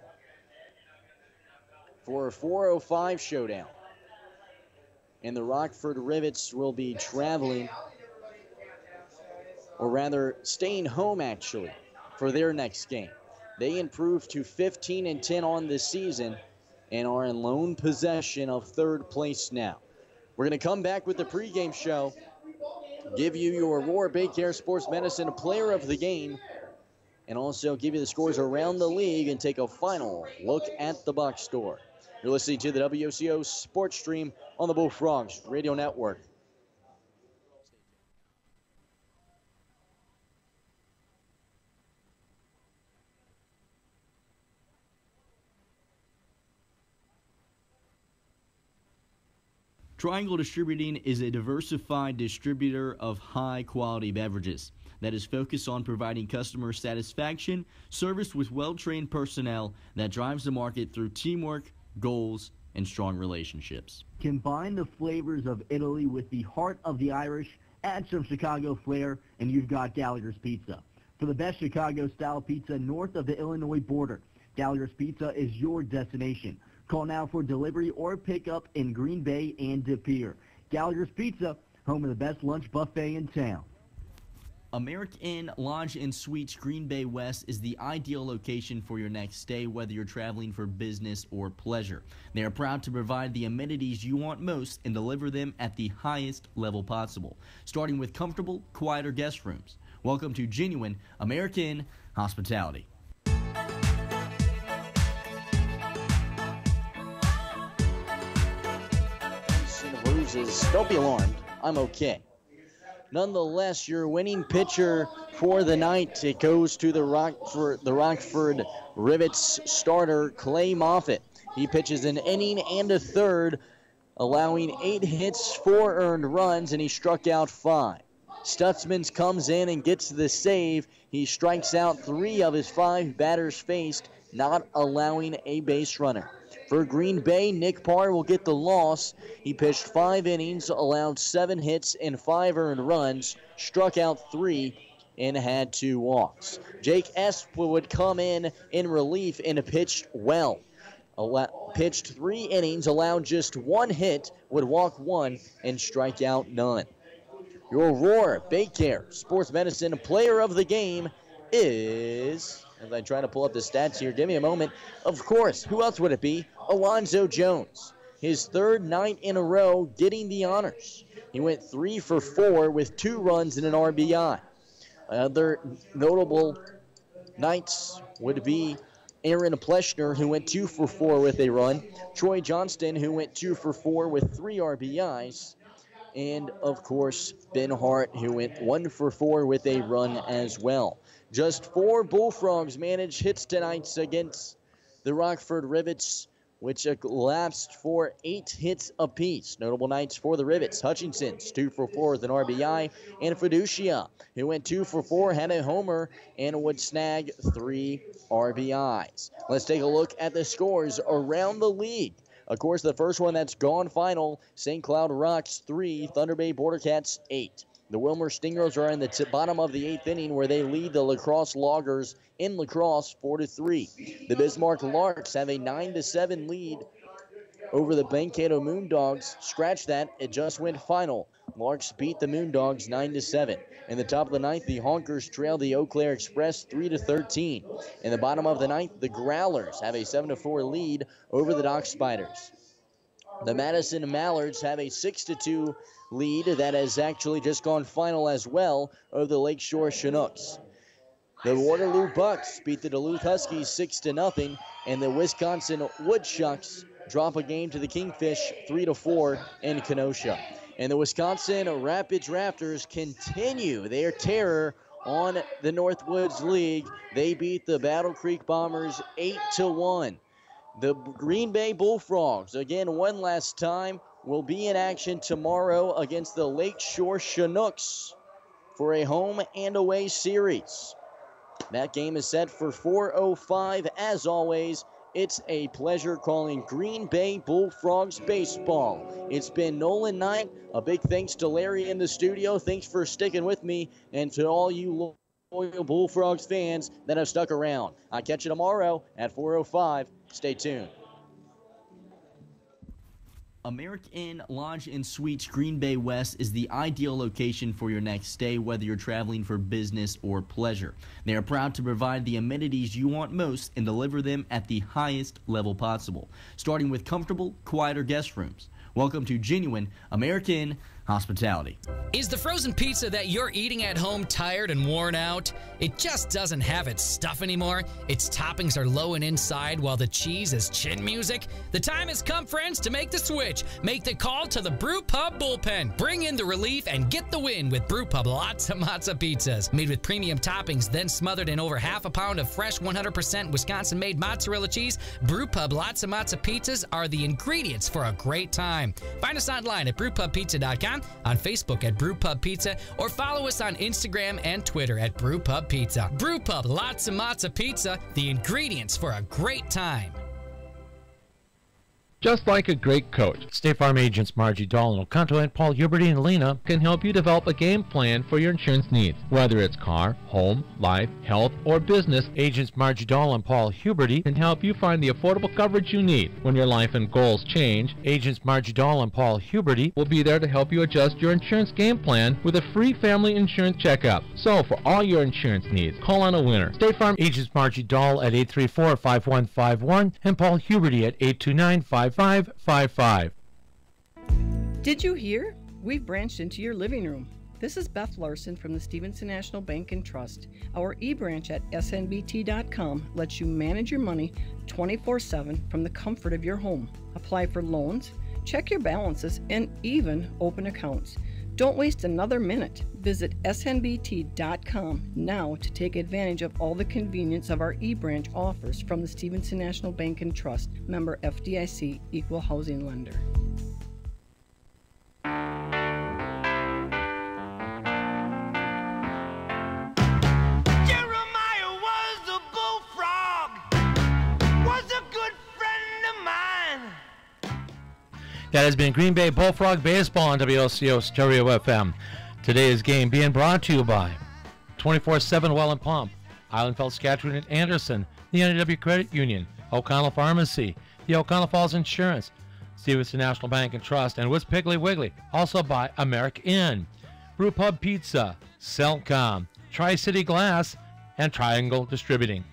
for a 4:05 showdown. And the Rockford Rivets will be traveling, or rather staying home actually, for their next game. They improved to 15-10 on this season and are in lone possession of 3rd place now. We're going to come back with the pregame show, give you your Aurora Bay Care Sports Medicine Player of the Game, and also give you the scores around the league and take a final look at the box score. You're listening to the WCO Sports Stream on the Bullfrogs Radio Network. Triangle Distributing is a diversified distributor of high-quality beverages that is focused on providing customer satisfaction, service with well-trained personnel that drives the market through teamwork, goals, and strong relationships. Combine the flavors of Italy with the heart of the Irish, add some Chicago flair, and you've got Gallagher's Pizza. For the best Chicago-style pizza north of the Illinois border, Gallagher's Pizza is your destination. Call now for delivery or pickup in Green Bay and De Pere. Gallagher's Pizza, home of the best lunch buffet in town. American Lodge and Suites Green Bay West is the ideal location for your next stay, whether you're traveling for business or pleasure. They are proud to provide the amenities you want most and deliver them at the highest level possible, starting with comfortable, quieter guest rooms. Welcome to genuine American hospitality. Don't be alarmed. I'm okay. Nonetheless, your winning pitcher for the night, it goes to the Rockford Rivets starter, Clay Moffitt. He pitches an inning and a third, allowing 8 hits, 4 earned runs, and he struck out 5. Stutzman comes in and gets the save. He strikes out 3 of his 5 batters faced, not allowing a base runner. For Green Bay, Nick Parr will get the loss. He pitched 5 innings, allowed 7 hits and 5 earned runs, struck out 3, and had 2 walks. Jake Esp would come in relief and pitched well. Pitched 3 innings, allowed just 1 hit, would walk 1, and strike out none. Your Roar Baycare Sports Medicine player of the game is, as I try to pull up the stats here, give me a moment. Of course, who else would it be? Alonzo Jones. His 3rd night in a row getting the honors. He went 3 for 4 with 2 runs and an RBI. Other notable nights would be Aaron Pleshner, who went 2 for 4 with a run. Troy Johnston, who went 2 for 4 with 3 RBIs. And, of course, Ben Hart, who went 1 for 4 with a run as well. Just 4 Bullfrogs managed hits tonight against the Rockford Rivets, which elapsed for 8 hits apiece. Notable nights for the Rivets: Hutchinson's 2 for 4 with an RBI, and Fiducia, who went 2 for 4, had a homer, and would snag 3 RBIs. Let's take a look at the scores around the league. Of course, the first one that's gone final, St. Cloud Rocks 3, Thunder Bay Border Cats 8. The Wilmer Stingrails are in the bottom of the 8th inning, where they lead the La Crosse Loggers in La Crosse 4-3. The Bismarck Larks have a 9-7 lead over the Mankato Moondogs. Scratch that, it just went final. Larks beat the Moondogs 9-7. In the top of the 9th, the Honkers trail the Eau Claire Express 3-13. In the bottom of the 9th, the Growlers have a 7-4 lead over the Dock Spiders. The Madison Mallards have a 6-2 lead that has actually just gone final as well over the Lakeshore Chinooks. The Waterloo Bucks beat the Duluth Huskies 6-0, and the Wisconsin Woodchucks drop a game to the Kingfish 3-4 in Kenosha. And the Wisconsin Rapids Raptors continue their terror on the Northwoods League. They beat the Battle Creek Bombers 8-1. The Green Bay Bullfrogs, again one last time, will be in action tomorrow against the Lakeshore Chinooks for a home and away series. That game is set for 4:05. As always, it's a pleasure calling Green Bay Bullfrogs baseball. It's been Nolan Knight. A big thanks to Larry in the studio. Thanks for sticking with me, and to all you loyal Bullfrogs fans that have stuck around. I'll catch you tomorrow at 4:05. Stay tuned. American Lodge and Suites Green Bay West is the ideal location for your next stay, whether you're traveling for business or pleasure. They are proud to provide the amenities you want most and deliver them at the highest level possible, starting with comfortable, quieter guest rooms. Welcome to genuine American hospitality. Is the frozen pizza that you're eating at home tired and worn out? It just doesn't have its stuff anymore. Its toppings are low and inside while the cheese is chin music. The time has come, friends, to make the switch. Make the call to the Brew Pub Bullpen. Bring in the relief and get the win with Brew Pub Lots of Matzo Pizzas. Made with premium toppings, then smothered in over half a pound of fresh 100% Wisconsin-made mozzarella cheese, Brew Pub Lots of Matzo Pizzas are the ingredients for a great time. Find us online at brewpubpizza.com, on Facebook at Brewpub Pizza, or follow us on Instagram and Twitter at Brewpub Pizza. Brewpub Lots of Matzo Pizza, the ingredients for a great time. Just like a great coach, State Farm agents Margie Dahl and Oconto and Paul Huberty and Lena can help you develop a game plan for your insurance needs, whether it's car, home, life, health, or business. Agents Margie Dahl and Paul Huberty can help you find the affordable coverage you need when your life and goals change. Agents Margie Dahl and Paul Huberty will be there to help you adjust your insurance game plan with a free family insurance checkup. So for all your insurance needs, call on a winner. State Farm agents Margie Dahl at 834-5151 and Paul Huberty at 829-5555. Did you hear? We've branched into your living room. This is Beth Larson from the Stevenson National Bank and Trust. Our e-branch at snbt.com lets you manage your money 24/7 from the comfort of your home. Apply for loans, check your balances, and even open accounts. Don't waste another minute. Visit snbt.com now to take advantage of all the convenience of our e-branch offers from the Stevenson National Bank and Trust, member FDIC, equal housing lender. Jeremiah was a bullfrog, was a good friend of mine. That has been Green Bay Bullfrog Baseball on WOCO Stereo FM. Today's game being brought to you by 24/7 Well and Pump, Islandfeld, Saskatchewan, and Anderson, the NAW Credit Union, O'Connell Pharmacy, the O'Connell Falls Insurance, Stevenson National Bank and Trust, and Witt's Piggly Wiggly. Also by America Inn, Brew Pub Pizza, Cellcom, Tri-City Glass, and Triangle Distributing.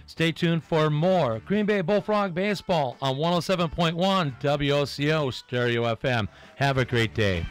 Stay tuned for more Green Bay Bullfrog Baseball on 107.1 WOCO Stereo FM. Have a great day.